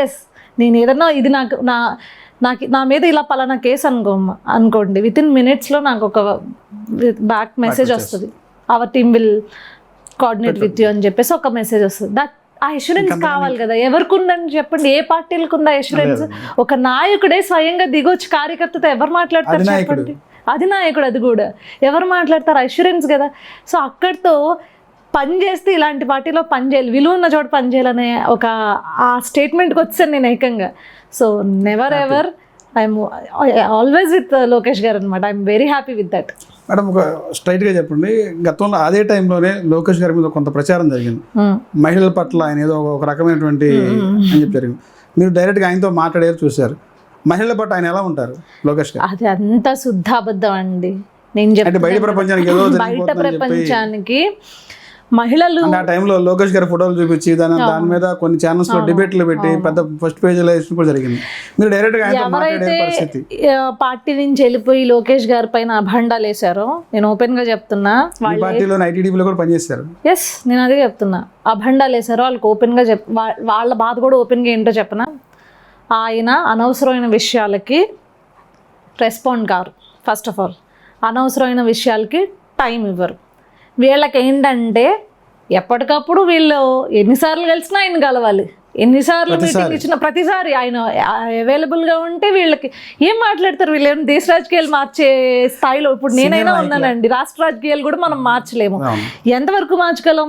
ఎస్, నేను ఏదన్నా ఇది నాకు నా మీద ఇలా పలానా కేసు అనుకోండి, విత్ ఇన్ మినిట్స్లో నాకు ఒక బ్యాక్ మెసేజ్ వస్తుంది, our team will coordinate with you అని చెప్పేసి ఒక మెసేజ్ వస్తుంది. దట్ ఆ అష్యూరెన్స్ కావాలి కదా, ఎవరికి ఉందని చెప్పండి, ఏ పార్టీలకు ఉందా అష్యూరెన్స్? ఒక నాయకుడే స్వయంగా దిగొచ్చి కార్యకర్తతో ఎవరు మాట్లాడతారు చెప్పండి? అది నాయకుడు, అది కూడా ఎవరు మాట్లాడతారు? అష్యూరెన్స్ కదా. సో అక్కడితో పని చేస్తే ఇలాంటి పార్టీలో పని చేయాలి, విలువ ఉన్న చోట పని చేయాలనే ఒక ఆ స్టేట్మెంట్కి వచ్చాను నేను ఏకంగా. So never ever I'm always with Lokesh గారు అనమాట. I'm very happy with that. Madam, ఒక స్ట్రైట్గా చెప్పండి, గతంలో అదే టైంలోనే లోకేష్ గారి మీద కొంత ప్రచారం జరిగింది, మహిళల పట్ల ఆయన ఏదో ఒక రకమైనటువంటి అని చెప్పి జరిగింది. మీరు డైరెక్ట్గా ఆయనతో మాట్లాడేది చూశారు. మహిళల పట్ల ఆయన ఎలా ఉంటారు లోకేష్ గారు? అది అంతా శుద్ధాబద్ధం అండి. నేను చెప్పి బయట ప్రపంచానికి మహిళలు ఆ టైంలో లోకేష్ గారి ఫోటోలు చూపించి దాని మీద కొన్ని ఛానల్స్ లో డిబేట్లు పెట్టి పెద్ద ఫస్ట్ పేజ్ కూడా జరిగింది. మీరు డైరెక్ట్ గా ఎవరైతే పార్టీ నుంచి వెళ్ళిపోయి లోకేష్ గారి పైన అభండాలు వేశారో, నేను ఓపెన్ గా చెప్తున్నా, పార్టీలో ఐటీడీపీలో కూడా పనిచేస్తారు. ఎస్, నేను అదే చెప్తున్నా, అభండాలు వేశారో వాళ్ళకి ఓపెన్ గా వాళ్ళ బాధ కూడా ఓపెన్ గా ఏంటో చెప్పనా, ఆయన అనవసరమైన విషయాలకి respond car. First of all అనవసరమైన విషయాలకి టైం ఇవ్వరు. వీళ్ళకి ఏంటంటే ఎప్పటికప్పుడు వీళ్ళు ఎన్నిసార్లు కలిసినా ఆయన కలవాలి, ఎన్నిసార్లు మీటింగ్ ఇచ్చిన ప్రతిసారి ఆయన అవైలబుల్గా ఉంటే వీళ్ళకి ఏం మాట్లాడతారు? వీళ్ళు ఏం దేశ రాజకీయాలు మార్చే స్థాయిలో ఇప్పుడు నేనైనా ఉన్నానండి. రాష్ట్ర రాజకీయాలు కూడా మనం మార్చలేము. ఎంతవరకు మార్చగలం?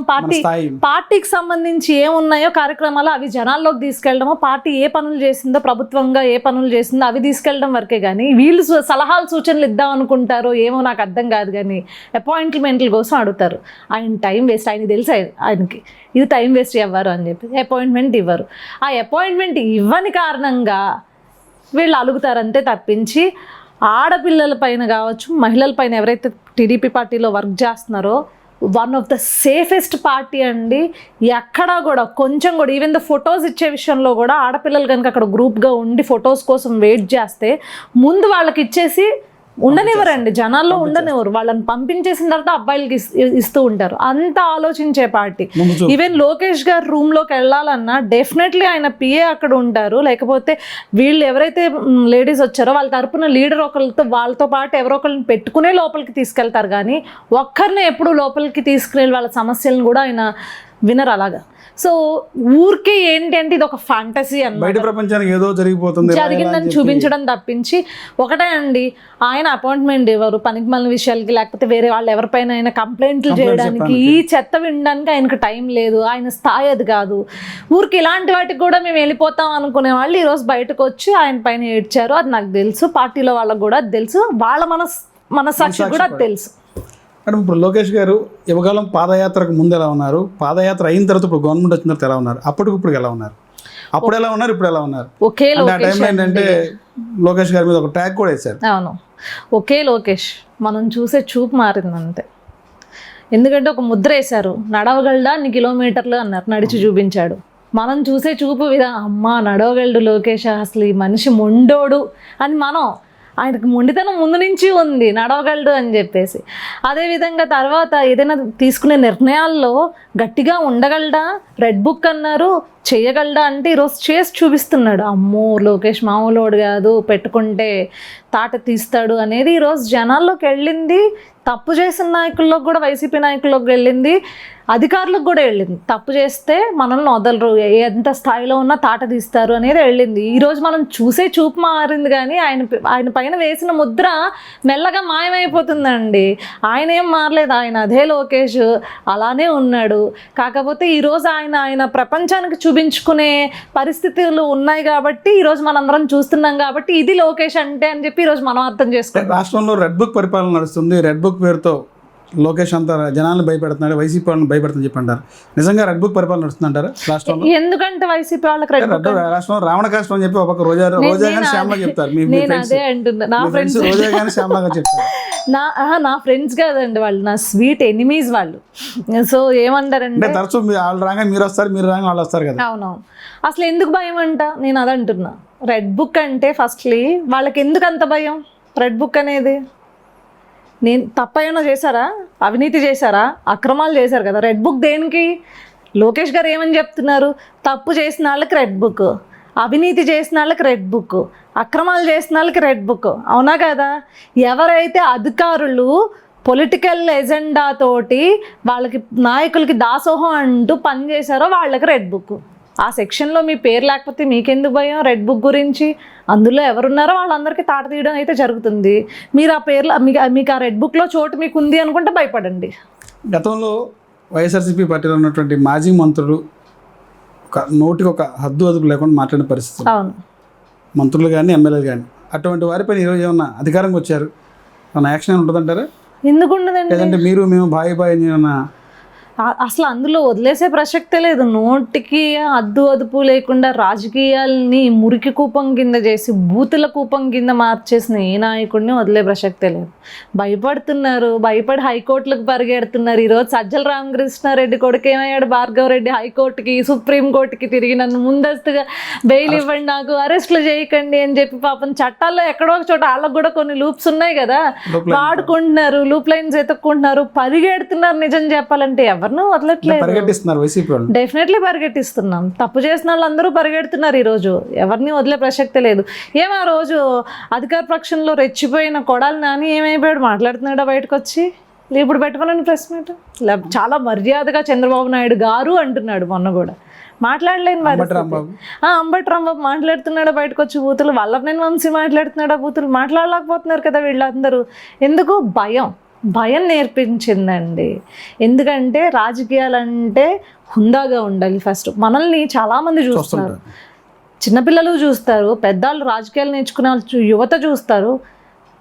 పార్టీకి సంబంధించి ఏమున్నాయో కార్యక్రమాలు అవి జనాల్లోకి తీసుకెళ్ళడము, పార్టీ ఏ పనులు చేసిందో, ప్రభుత్వంగా ఏ పనులు చేసిందో అవి తీసుకెళ్ళడం వరకే. కానీ వీళ్ళు సలహాలు సూచనలు ఇద్దాం అనుకుంటారో ఏమో నాకు అర్థం కాదు. కానీ అపాయింట్మెంట్ల కోసం అడుగుతారు. ఆయన టైం వేస్ట్, ఆయనకి తెలుసు ఆయనకి ఇది టైం వేస్ట్ ఇవ్వరు అని చెప్పి అపాయింట్మెంట్ ఇవ్వరు. ఆ అపాయింట్మెంట్ ఇవ్వని కారణంగా వీళ్ళు అలుగుతారంతే తప్పించి ఆడపిల్లల పైన కావచ్చు, మహిళల పైన ఎవరైతే టీడీపీ పార్టీలో వర్క్ చేస్తున్నారో one of the safest party అండి. ఎక్కడా కూడా కొంచెం కూడా ఈవెన్ ద ఫొటోస్ ఇచ్చే విషయంలో కూడా ఆడపిల్లలు కనుక అక్కడ గ్రూప్గా ఉండి ఫొటోస్ కోసం వెయిట్ చేస్తే ముందు వాళ్ళకి ఇచ్చేసి ఉండనివ్వరండి, జనాల్లో ఉండనివ్వరు. వాళ్ళని పంపించేసిన తర్వాత అబ్బాయిలకి ఇస్తూ ఉంటారు. అంత ఆలోచించే పార్టీ. ఈవెన్ లోకేష్ గారు రూమ్లోకి వెళ్ళాలన్నా డెఫినెట్లీ ఆయన పిఏ అక్కడ ఉంటారు, లేకపోతే వీళ్ళు ఎవరైతే లేడీస్ వచ్చారో వాళ్ళ తరపున లీడర్ వాళ్ళతో పాటు ఎవరో ఒకరిని పెట్టుకునే లోపలికి తీసుకెళ్తారు. కానీ ఒక్కరిని ఎప్పుడు లోపలికి తీసుకుని వాళ్ళ సమస్యలను కూడా ఆయన వినరు అలాగా. సో ఊరికే ఏంటి అంటే ఇది ఒక ఫ్యాంటసీ అన్నమాట, బయట ప్రపంచానికి ఏదో జరిగిపోతుంది జరిగిందని చూపించడం తప్పించి. ఒకటే అండి, ఆయన అపాయింట్మెంట్ ఇవ్వరు పనికి మాలిన విషయాలకి, లేకపోతే వేరే వాళ్ళు ఎవరిపైన అయినా కంప్లైంట్లు చేయడానికి, ఈ చెత్త వినడానికి ఆయనకు టైం లేదు, ఆయన స్థాయి అది కాదు. ఊరికి ఇలాంటి వాటికి కూడా మేము వెళ్ళిపోతాం అనుకునే వాళ్ళు ఈరోజు బయటకు వచ్చి ఆయన పైన ఏడ్చారు. అది నాకు తెలుసు, పార్టీలో వాళ్ళకు కూడా అది తెలుసు, వాళ్ళ మనస్సాక్షి కూడా అది తెలుసు. అంటే ఇప్పుడు లోకేష్ గారు యువకాలం పాదయాత్రకు ముందు ఎలా ఉన్నారు, పాదయాత్ర అయిన తర్వాత ఇప్పుడు గవర్నమెంట్ వచ్చిన తర్వాత ఎలా ఉన్నారు, అప్పటికిప్పుడు ఎలా ఉన్నారు, అప్పుడు ఎలా ఉన్నారు, ఇప్పుడు ఎలా ఉన్నారు? ఒకే అంటే ఆ టైంలో ఏంటంటే లోకేష్ గారి మీద ఒక ట్యాగ్ కూడా వేశారు. అవును, ఒకే లోకేష్. మనం చూసే చూపు మారింది అంతే. ఎందుకంటే ఒక ముద్ర వేశారు, నడవగలడా అన్ని కిలోమీటర్లు అన్నారు, నడిచి చూపించాడు. మనం చూసే చూపు అమ్మా నడవగలడు లోకేష్, అసలు ఈ మనిషి మొండోడు అని. ఆయనకు మొండితనం ముందు నుంచి ఉంది, నడవగలడు అని చెప్పేసి. అదేవిధంగా తర్వాత ఏదైనా తీసుకునే నిర్ణయాల్లో గట్టిగా ఉండగలడా, రెడ్ బుక్ అన్నారు, చేయగలడా అంటే ఈరోజు చేసి చూపిస్తున్నాడు. అమ్మో లోకేష్ మామూలోడు కాదు, పెట్టుకుంటే తాట తీస్తాడు అనేది ఈరోజు జనాల్లోకి వెళ్ళింది. తప్పు చేసిన నాయకుల్లోకి కూడా, వైసీపీ నాయకుల్లోకి వెళ్ళింది, అధికారులకు కూడా వెళ్ళింది. తప్పు చేస్తే మనల్ని వదలరు, ఎంత స్థాయిలో ఉన్నా తాట తీస్తారు అనేది వెళ్ళింది. ఈరోజు మనం చూసే చూపు మారింది, కానీ ఆయన పైన వేసిన ముద్ర మెల్లగా మాయమైపోతుందండి. ఆయన ఏం మారలేదు, ఆయన అదే లోకేష్ అలానే ఉన్నాడు. కాకపోతే ఈరోజు ఆయన ప్రపంచానికి చూపించుకునే పరిస్థితులు ఉన్నాయి కాబట్టి ఈరోజు మనందరం చూస్తున్నాం కాబట్టి ఇది లోకేష్ అంటే అని చెప్పి ఈరోజు మనం అర్థం చేసుకోవాలి. రాష్ట్రంలో రెడ్ బుక్ పరిపాలన నడుస్తుంది. రెడ్ బుక్ పేరుతో లోకేష్ అంతా జనాలను భయపెడుతున్నాడు, వైసీపీ వాళ్ళని భయపెడుతుంది చెప్పి అంటారు. నిజంగా రెడ్ బుక్ పరిపాలన నడుస్తుందంటారా రాష్ట్రంలో? ఎందుకంటే వైసీపీ వాళ్ళకి రెడ్ బుక్ రాష్ట్రంలో రావణ కాష్టం అని చెప్పి ఒక రోజా కానీ శ్యామలా చెప్తారు. అదే అంటున్నా, నా ఫ్రెండ్స్ రోజా కానీ శ్యామలా చెప్తారు. నా ఫ్రెండ్స్ కాదండి వాళ్ళు, నా స్వీట్ ఎనిమీస్ వాళ్ళు. సో ఏమంటారంటే తరచూ వాళ్ళు రాగా మీరు వస్తారు, మీరు రాగా వాళ్ళు వస్తారు కదా. అవునవును. అసలు ఎందుకు భయం అంట, నేను అదంటున్నా. రెడ్ బుక్ అంటే ఫస్ట్లీ వాళ్ళకి ఎందుకు అంత భయం? రెడ్ బుక్ అనేది నేను తప్పైనా చేశారా, అవినీతి చేశారా, అక్రమాలు చేశారు కదా. రెడ్ బుక్ దేనికి? లోకేష్ గారు ఏమని చెప్తున్నారు? తప్పు చేసిన వాళ్ళకి రెడ్ బుక్, అవినీతి చేసిన వాళ్ళకి రెడ్ బుక్, అక్రమాలు చేసిన వాళ్ళకి రెడ్ బుక్, అవునా కదా? ఎవరైతే అధికారులు పొలిటికల్ ఎజెండా తోటి వాళ్ళకి నాయకులకి దాసోహం అంటూ పనిచేశారో వాళ్ళకి రెడ్ బుక్. ఆ సెక్షన్లో మీ పేరు లేకపోతే మీకెందుకు భయం రెడ్ బుక్ గురించి? అందులో ఎవరున్నారో వాళ్ళందరికీ తాట తీయడం అయితే జరుగుతుంది. మీరు ఆ పేర్లు మీకు ఆ రెడ్ బుక్లో చోటు మీకు ఉంది అనుకుంటే భయపడండి. గతంలో వైఎస్ఆర్సీపీ పార్టీలో ఉన్నటువంటి మాజీ మంత్రులు నోటికి ఒక హద్దు అదుపు లేకుండా మాట్లాడిన పరిస్థితి. అవును, మంత్రులు కానీ ఎమ్మెల్యేలు కానీ. అటువంటి వారిపైన ఈరోజు ఏమన్నా అధికారంగా వచ్చారు, ఏమన్నా యాక్షన్ ఉంటుందంటారా? ఎందుకు ఉండదండి? లేదంటే మేము బాయ్ ఏమన్నా అసలు అందులో వదిలేసే ప్రసక్తే లేదు. నోటికి అదుపు లేకుండా రాజకీయాల్ని మురికి కూపం కింద చేసి బూతుల కూపం కింద మార్చేసిన ఏ నాయకుడిని వదిలే ప్రసక్తే లేదు. భయపడి హైకోర్టులకు పరిగెడుతున్నారు. ఈరోజు సజ్జల రామకృష్ణారెడ్డి కొడుకు ఏమయ్యాడు, భార్గవ్ రెడ్డి హైకోర్టుకి సుప్రీంకోర్టుకి తిరిగి నన్ను ముందస్తుగా బెయిల్ ఇవ్వండి, నాకు అరెస్టులు చేయకండి అని చెప్పి పాపం చట్టాల్లో ఎక్కడో ఒక చోట వాళ్ళకు కూడా కొన్ని లూప్స్ ఉన్నాయి కదా, వాడుకుంటున్నారు, లూప్ లైన్స్ ఎత్తుక్కుంటున్నారు, పరిగెడుతున్నారు. నిజం చెప్పాలంటే ఎవరినూ వదలట్లేదు. డెఫినెట్లీ పరిగెట్టిస్తున్నాం. తప్పు చేసిన వాళ్ళందరూ పరిగెడుతున్నారు. ఈరోజు ఎవరిని వదిలే ప్రసక్తే లేదు. ఆ రోజు అధికార పక్షంలో రెచ్చిపోయిన కొడాలి నాని ఏమైపోయాడు, మాట్లాడుతున్నాడా బయటకు వచ్చి? ఇప్పుడు పెట్టుకున్నాను ప్రెస్ మీట్. చాలా మర్యాదగా చంద్రబాబు నాయుడు గారు అంటున్నాడు. మొన్న కూడా మాట్లాడలేని అంబటి రాంబాబు మాట్లాడుతున్నాడా బయటకు వచ్చి బూతులు? వల్లభనేని వంశీ మాట్లాడుతున్నాడా బూతులు? మాట్లాడలేకపోతున్నారు కదా వీళ్ళందరూ. ఎందుకు? భయం నేర్పించిందండి. ఎందుకంటే రాజకీయాలంటే హుందాగా ఉండాలి. ఫస్ట్ మనల్ని చాలామంది చూస్తున్నారు, చిన్నపిల్లలు చూస్తారు, పెద్దవాళ్ళు రాజకీయాలు నేర్చుకునే యువత చూస్తారు.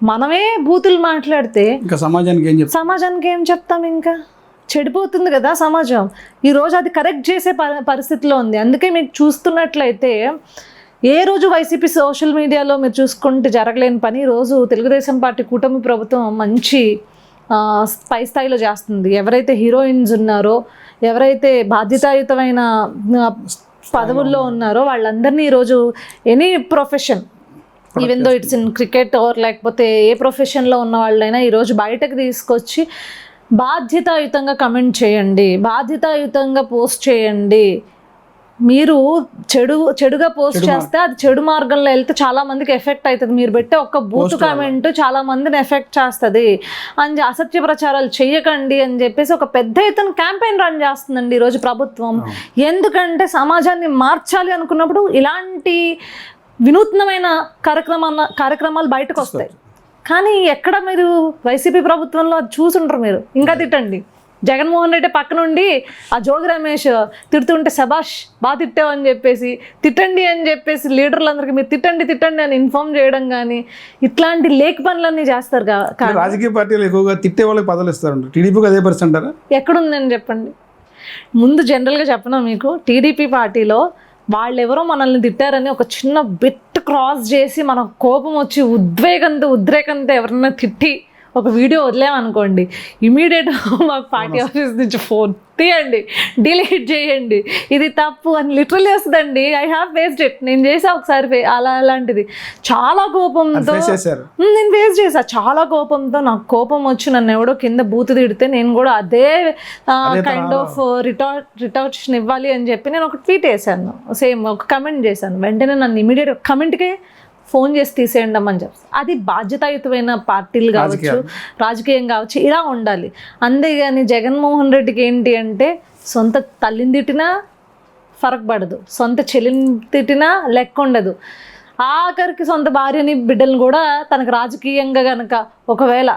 మనమే బూతులు మాట్లాడితే సమాజానికి ఏం చెప్తాం? ఇంకా చెడిపోతుంది కదా సమాజం. ఈరోజు అది కరెక్ట్ చేసే పరిస్థితిలో ఉంది. అందుకే మీకు చూస్తున్నట్లయితే ఏ రోజు వైసీపీ సోషల్ మీడియాలో మీరు చూసుకుంటే జరగలేని పని ఈరోజు తెలుగుదేశం పార్టీ కూటమి ప్రభుత్వం మంచి పై స్థాయిలో చేస్తుంది. ఎవరైతే హీరోయిన్స్ ఉన్నారో, ఎవరైతే బాధ్యతాయుతమైన పదవుల్లో ఉన్నారో వాళ్ళందరినీ ఈరోజు any profession, even though it's in cricket or లేకపోతే ఏ ప్రొఫెషన్లో ఉన్న వాళ్ళైనా ఈరోజు బయటకు తీసుకొచ్చి బాధ్యతాయుతంగా కమెంట్ చేయండి, బాధ్యతాయుతంగా పోస్ట్ చేయండి, మీరు చెడుగా పోస్ట్ చేస్తే అది చెడు మార్గంలో వెళ్తే చాలా మందికి ఎఫెక్ట్ అవుతుంది. మీరు పెట్టే ఒక్క బూత్ కామెంట్ చాలా మందిని ఎఫెక్ట్ చేస్తుంది అని అసత్య ప్రచారాలు చెయ్యకండి అని చెప్పేసి ఒక పెద్ద ఎత్తున క్యాంపెయిన్ రన్ చేస్తుందండి ఈరోజు ప్రభుత్వం. ఎందుకంటే సమాజాన్ని మార్చాలి అనుకున్నప్పుడు ఇలాంటి వినూత్నమైన కార్యక్రమాలు బయటకు వస్తాయి. కానీ ఎక్కడ మీరు వైసీపీ ప్రభుత్వంలో అది చూసుంటారు. మీరు ఇంకా తిట్టండి. జగన్మోహన్ రెడ్డి పక్క నుండి ఆ జోగి రమేష్ తిడుతుంటే శబాష్ బాగా తిట్టావు అని చెప్పేసి తిట్టండి అని చెప్పేసి లీడర్లందరికీ మీరు తిట్టండి అని ఇన్ఫార్మ్ చేయడం కానీ ఇట్లాంటి లేఖ పనులన్నీ చేస్తారు. రాజకీయ పార్టీలు ఎక్కువగా తిట్టే వాళ్ళకి పదవులు ఇస్తారు. టీడీపీకి అదే పరిస్థితి అంటారా? ఎక్కడుందని చెప్పండి. ముందు జనరల్గా చెప్పనా మీకు, టీడీపీ పార్టీలో వాళ్ళెవరో మనల్ని తిట్టారని ఒక చిన్న బిట్ క్రాస్ చేసి మనకు కోపం వచ్చి ఉద్రేకంతో ఎవరన్నా తిట్టి ఒక వీడియో వదిలేమనుకోండి, ఇమీడియట్ మాకు పార్టీ ఆఫీస్ నుంచి ఫోన్ తీయండి, డిలీట్ చేయండి, ఇది తప్పు అని లిటరల్లీ వస్తుందండి. I have faced it. నేను చేసా ఒకసారి అలాంటిది. చాలా కోపంతో నేను ఫేస్ చేసా. చాలా కోపంతో నాకు కోపం వచ్చి నన్ను ఎవడో కింద బూతు తిడితే నేను కూడా అదే కైండ్ ఆఫ్ రిటార్షన్ ఇవ్వాలి అని చెప్పి నేను ఒక ట్వీట్ వేసాను, సేమ్ ఒక కమెంట్ చేశాను. వెంటనే నన్ను ఇమీడియట్ కమెంట్కే ఫోన్ చేసి తీసేయండి అని చెప్పి. అది బాధ్యతాయుతమైన పార్టీలు కావచ్చు, రాజకీయం కావచ్చు, ఇలా ఉండాలి. అంతేగాని జగన్మోహన్ రెడ్డికి ఏంటి అంటే సొంత తల్లిని తిట్టినా ఫరక్ పడదు, సొంత చెల్లిని తిట్టినా లెక్క ఉండదు, ఆఖరికి సొంత భార్యని బిడ్డలను కూడా తనకు రాజకీయంగా కనుక ఒకవేళ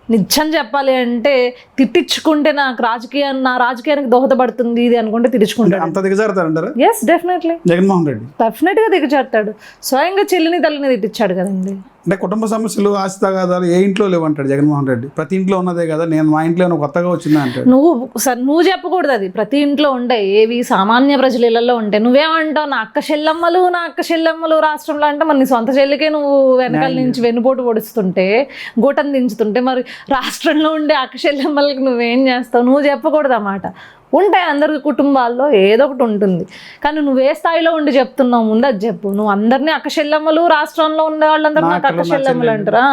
నిజం చెప్పాలి అంటే తిట్టించుకుంటే నా రాజకీయానికి దోహదపడుతుంది ఇది అనుకుంటే తిట్టించుకుంటాడు. ఎస్, డెఫినెట్లీ జగన్మోహన్ రెడ్డి డెఫినెట్గా దిగజారుతాడు. స్వయంగా చెల్లిని తల్లిని తిట్టించాడు కదండి. అంటే కుటుంబ సమస్యలు, ఆస్తి తగాదాలు ఏ ఇంట్లో లేవంటాడు జగన్మోహన్ రెడ్డి. ప్రతి ఇంట్లో ఉన్నదే కదా, నేను మా ఇంట్లో కొత్తగా వచ్చిందా అంటాడు. నువ్వు చెప్పకూడదు, అది ప్రతి ఇంట్లో ఉంటాయి. ఏవి సామాన్య ప్రజల ఇళ్లలో ఉంటాయి. నువ్వేమంటావు, నా అక్క చెల్లెమ్మలు రాష్ట్రంలో అంటే మరి నీ సొంత చెల్లికే నువ్వు వెనకాల నుంచి వెన్నుపోటు పొడుస్తుంటే, గూటను దించుతుంటే మరి రాష్ట్రంలో ఉండే అక్క చెల్లెమ్మలకి నువ్వేం చేస్తావు? నువ్వు చెప్పకూడదు అన్నమాట. ఉంటాయి అందరి కుటుంబాల్లో ఏదో ఒకటి ఉంటుంది. కానీ నువ్వు ఏ స్థాయిలో ఉండి చెప్తున్నావు ముందు అది చెప్పు. నువ్వు అందరినీ అక్కచెల్లెమ్మలు, రాష్ట్రంలో ఉండే వాళ్ళందరూ నాకు అక్కచెల్లెమ్మలు అంటారా?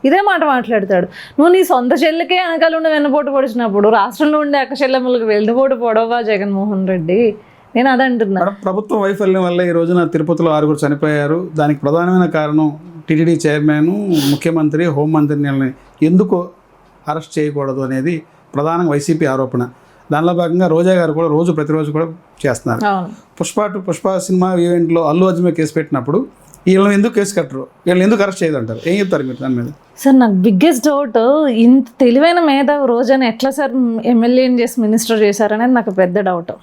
ఇదే మాట మాట్లాడతాడు. నువ్వు నీ సొంత చెల్లికే వెనకాల ఉండి వెన్నుపోటు పొడిచినప్పుడు రాష్ట్రంలో ఉండే అక్కచెల్లెమ్మలకు వెన్నుపోటు పొడవా జగన్మోహన్ రెడ్డి? నేను అదే అంటున్నా. ప్రభుత్వం వైఫల్యం వల్ల ఈ రోజున తిరుపతిలో 6 చనిపోయారు. దానికి ప్రధానమైన కారణం టీటీడీ చైర్మన్, ముఖ్యమంత్రి, హోంమంత్రిని ఎందుకు అరెస్ట్ చేయకూడదు అనేది ప్రధానంగా వైసీపీ ఆరోపణ. దానిలో భాగంగా రోజా గారు కూడా ప్రతిరోజు కూడా చేస్తున్నారు. పుష్ప సినిమా ఈవెంట్లో అల్లు అర్జున్ కేసు పెట్టినప్పుడు వీళ్ళని ఎందుకు కేసు కట్టరు, వీళ్ళని ఎందుకు అరెస్ట్ చేయదంటారు? ఏం చెప్తారు మీరు దాని మీద? సార్, నాకు బిగ్గెస్ట్ డౌట్, ఇంత తెలివైన మేధావి రోజాని ఎట్లా సార్ ఎమ్మెల్యేని చేసి మినిస్టర్ చేశారనేది నాకు పెద్ద డౌట్.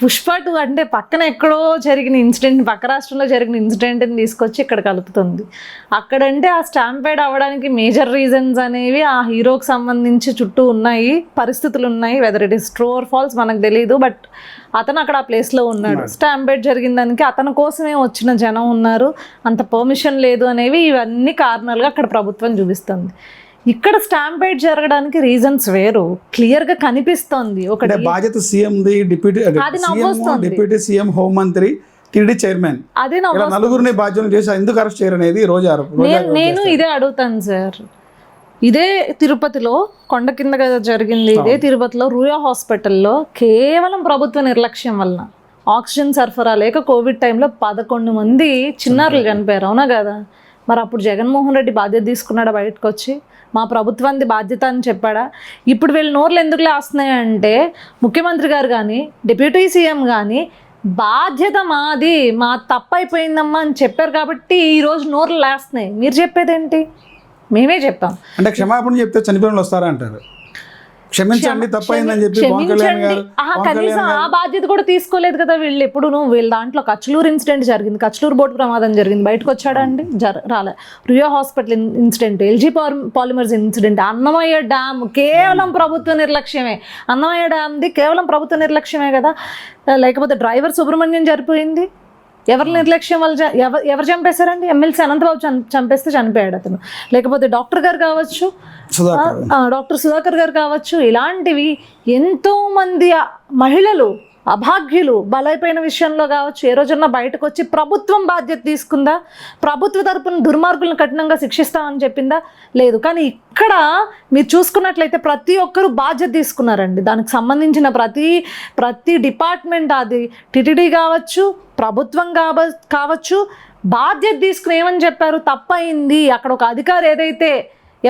పుష్ప 2 అంటే పక్కన ఎక్కడో జరిగిన ఇన్సిడెంట్, పక్క రాష్ట్రంలో జరిగిన ఇన్సిడెంట్ని తీసుకొచ్చి ఇక్కడ కలుపుతుంది. అక్కడంటే ఆ స్టాంపేడ్ అవ్వడానికి మేజర్ రీజన్స్ అనేవి ఆ హీరోకి సంబంధించి చుట్టూ ఉన్నాయి, పరిస్థితులు ఉన్నాయి. Whether it is true or false మనకు తెలియదు. బట్ అతను అక్కడ ఆ ప్లేస్లో ఉన్నాడు. స్టాంపేడ్ జరిగిన దానికి అతని కోసమే వచ్చిన జనం ఉన్నారు, అంత పర్మిషన్ లేదు అనేవి ఇవన్నీ కారణాలుగా అక్కడ ప్రభుత్వం చూపిస్తుంది. ఇక్కడ స్టాంపేడ్ జరగడానికి రీజన్స్ వేరు, క్లియర్ గా కనిపిస్తోంది. ఒకటి బాధ్యత సీఎం, డిప్యూటీ సీఎం, హోంమంత్రి, టీడీ చైర్మన్, అదే నలుగురిని బాధ్యతలు చేసి ఎందుకు అరెస్ట్ చేయరనేది రోజా. నేను ఇదే అడుగుతాను సార్. ఇదే తిరుపతిలో కొండ కింద జరిగింది. ఇదే తిరుపతిలో రూయా హాస్పిటల్లో కేవలం ప్రభుత్వ నిర్లక్ష్యం వలన ఆక్సిజన్ సరఫరా లేక కోవిడ్ టైంలో 11 మంది చిన్నారులు చనిపోయారు. అవునా కదా? మరి అప్పుడు జగన్మోహన్ రెడ్డి బాధ్యత తీసుకున్నాడా? బయటకు వచ్చి మా ప్రభుత్వానికి బాధ్యత అని చెప్పాడా? ఇప్పుడు వీళ్ళు నోర్లు ఎందుకు లేస్తున్నాయంటే ముఖ్యమంత్రి గారు కానీ డిప్యూటీ సీఎం కానీ బాధ్యత మాది, మా తప్పు అయిపోయిందమ్మా అని చెప్పారు కాబట్టి ఈరోజు నోర్లు లేస్తున్నాయి. మీరు చెప్పేదేంటి? మేమే చెప్పాం అంటే క్షమాపణ చెప్తే చనిపోయిన వాళ్ళు వస్తారా అంటారు. క్షమించండి తప్పైందని చెప్పి కనీసం ఆ బాధ్యత కూడా తీసుకోలేదు కదా వీళ్ళు. ఎప్పుడు వీళ్ళ దాంట్లో కచ్చలూరు ఇన్సిడెంట్ జరిగింది, కచ్చలూరు బోటు ప్రమాదం జరిగింది, బయటకు వచ్చాడా అండి? రాలే. Ruia hospital incident, LG polymers incident, Annamayya dam కేవలం ప్రభుత్వ నిర్లక్ష్యమే. అన్నమయ్య డ్యామ్ది కేవలం ప్రభుత్వ నిర్లక్ష్యమే కదా. లేకపోతే డ్రైవర్ సుబ్రహ్మణ్యం చనిపోయింది ఎవరి నిర్లక్ష్యం వల్ల? ఎవరు చంపేశారండి? ఎమ్మెల్సీ అనంతబాబు చంపేస్తే చనిపోయాడు అతను. లేకపోతే డాక్టర్ గారు కావచ్చు, డాక్టర్ సుధాకర్ గారు కావచ్చు. ఇలాంటివి ఎంతోమంది మహిళలు అభాగ్యులు బలైపోయిన విషయంలో కావచ్చు ఏ రోజన్నా బయటకు వచ్చి ప్రభుత్వం బాధ్యత తీసుకుందా? ప్రభుత్వ తరపున దుర్మార్గులను కఠినంగా శిక్షిస్తామని చెప్పిందా? లేదు. కానీ ఇక్కడ మీరు చూసుకున్నట్లయితే ప్రతి ఒక్కరూ బాధ్యత తీసుకున్నారండి. దానికి సంబంధించిన ప్రతి డిపార్ట్మెంట్, అది టిటిడి కావచ్చు, ప్రభుత్వం కావచ్చు, బాధ్యత తీసుకుని ఏమని చెప్పారు? తప్పయింది, అక్కడ ఒక అధికారి ఏదైతే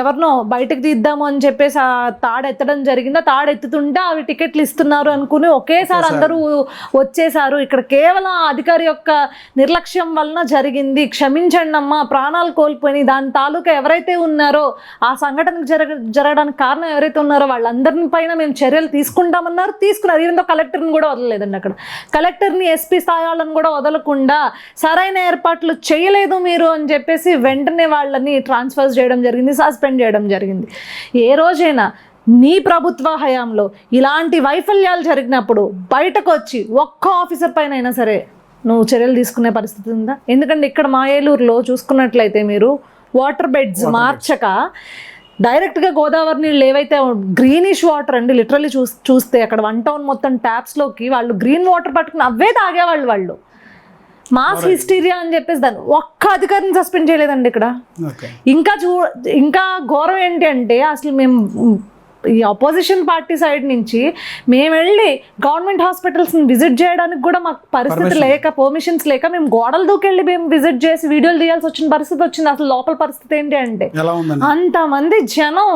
ఎవరినో బయటకు తీద్దాము అని చెప్పేసి ఆ తాడెత్తడం జరిగిందో, తాడెత్తుతుంటే అవి టికెట్లు ఇస్తున్నారు అనుకుని ఒకేసారి అందరూ వచ్చేసారు. ఇక్కడ కేవలం ఆ అధికారి యొక్క నిర్లక్ష్యం వలన జరిగింది, క్షమించండి అమ్మా, ప్రాణాలు కోల్పోయి దాని తాలూకా ఎవరైతే ఉన్నారో, ఆ సంఘటనకు జరగడానికి కారణం ఎవరైతే ఉన్నారో వాళ్ళందరిని పైన మేము చర్యలు తీసుకున్నారు. ఈవెన్ దో కలెక్టర్ని కూడా వదలలేదండి. అక్కడ కలెక్టర్ని, ఎస్పీ స్థాయి వాళ్ళని కూడా వదలకుండా సరైన ఏర్పాట్లు చేయలేదు మీరు అని చెప్పేసి వెంటనే వాళ్ళని ట్రాన్స్ఫర్ చేయడం జరిగింది, సస్పెండ్ చేయడం జరిగింది. ఏ రోజైనా నీ ప్రభుత్వ హయాంలో ఇలాంటి వైఫల్యాలు జరిగినప్పుడు బయటకు వచ్చి ఒక్క ఆఫీసర్ పైన అయినా సరే నువ్వు చర్యలు తీసుకునే పరిస్థితి ఉందా? ఎందుకంటే ఇక్కడ మా ఏలూరులో చూసుకున్నట్లయితే మీరు వాటర్ బెడ్స్ మార్చక డైరెక్ట్గా గోదావరి నీళ్ళు ఏవైతే గ్రీనిష్ వాటర్ అండి, లిటరల్లీ చూస్తే అక్కడ 1 టౌన్ మొత్తం ట్యాప్స్లోకి వాళ్ళు గ్రీన్ వాటర్ పట్టుకుని అవే తాగేవాళ్ళు. వాళ్ళు మాస్ హిస్టీరియా అని చెప్పేసి దాన్ని ఒక్క అధికారిని సస్పెండ్ చేయలేదండి ఇక్కడ. ఇంకా ఘోరం ఏంటి అంటే అసలు మేము ఈ అపోజిషన్ పార్టీ సైడ్ నుంచి మేము వెళ్ళి గవర్నమెంట్ హాస్పిటల్స్ని విజిట్ చేయడానికి కూడా మాకు పరిస్థితి లేక, పర్మిషన్స్ లేక మేము గోడలు దూకెళ్ళి మేము విజిట్ చేసి వీడియోలు తీయాల్సి వచ్చిన పరిస్థితి వచ్చింది. అసలు లోపల పరిస్థితి ఏంటి అంటే అంతమంది జనం,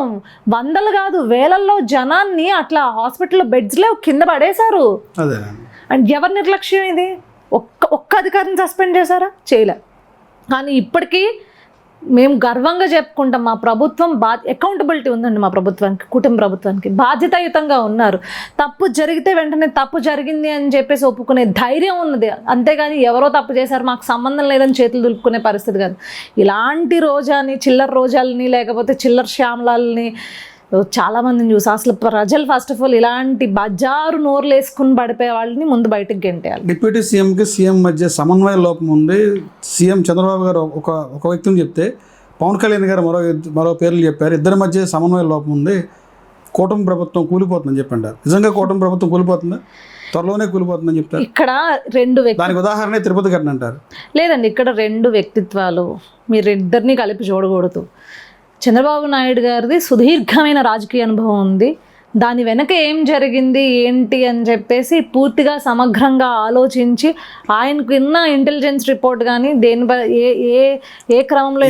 వందలు కాదు వేలల్లో జనాన్ని అట్లా హాస్పిటల్లో బెడ్స్లో కింద పడేశారు. అండ్ ఎవరి నిర్లక్ష్యం ఇది? ఒక్క అధికారిని సస్పెండ్ చేశారా? చేయలే. కానీ ఇప్పటికీ మేము గర్వంగా చెప్పుకుంటాం మా ప్రభుత్వం అకౌంటబిలిటీ ఉందండి. మా ప్రభుత్వానికి, కుటుంబ ప్రభుత్వానికి బాధ్యతాయుతంగా ఉన్నారు. తప్పు జరిగితే వెంటనే తప్పు జరిగింది అని చెప్పేసి ఒప్పుకునే ధైర్యం ఉన్నది. అంతేగాని ఎవరో తప్పు చేశారు మాకు సంబంధం లేదని చేతులు దులుపుకునే పరిస్థితి కాదు. ఇలాంటి రోజాని, చిల్లర రోజాలని, లేకపోతే చిల్లర శ్యామలాలని చాలామందిని చూసి అసలు ప్రజలు ఫస్ట్ ఆఫ్ ఆల్ ఇలాంటి బజారు నోర్లు వేసుకుని పడిపోయే వాళ్ళని ముందు బయటకు గెంటేయాలి. డిప్యూటీ సీఎంకి సీఎం మధ్య సమన్వయ లోపం ఉంది. సీఎం చంద్రబాబు గారు ఒక వ్యక్తిని చెప్తే పవన్ కళ్యాణ్ గారు మరో పేర్లు చెప్పారు. ఇద్దరి మధ్య సమన్వయ లోపం ఉంది, కూటమి ప్రభుత్వం కూలిపోతుందని చెప్పంటారు. నిజంగా కూటమి ప్రభుత్వం కూలిపోతుందా? త్వరలోనే కూలిపోతుందని చెప్తారు. ఇక్కడ 2 దానికి ఉదాహరణ తిరుపతి ఘటన అంటారు. లేదండి, ఇక్కడ 2 వ్యక్తిత్వాలు మీరు ఇద్దరిని కలిపి చూడకూడదు. చంద్రబాబు నాయుడు గారిది సుదీర్ఘమైన రాజకీయ అనుభవం ఉంది. దాని వెనక ఏం జరిగింది ఏంటి అని చెప్పేసి పూర్తిగా సమగ్రంగా ఆలోచించి ఆయనకు ఉన్న ఇంటెలిజెన్స్ రిపోర్ట్ కానీ ఏ క్రమంలో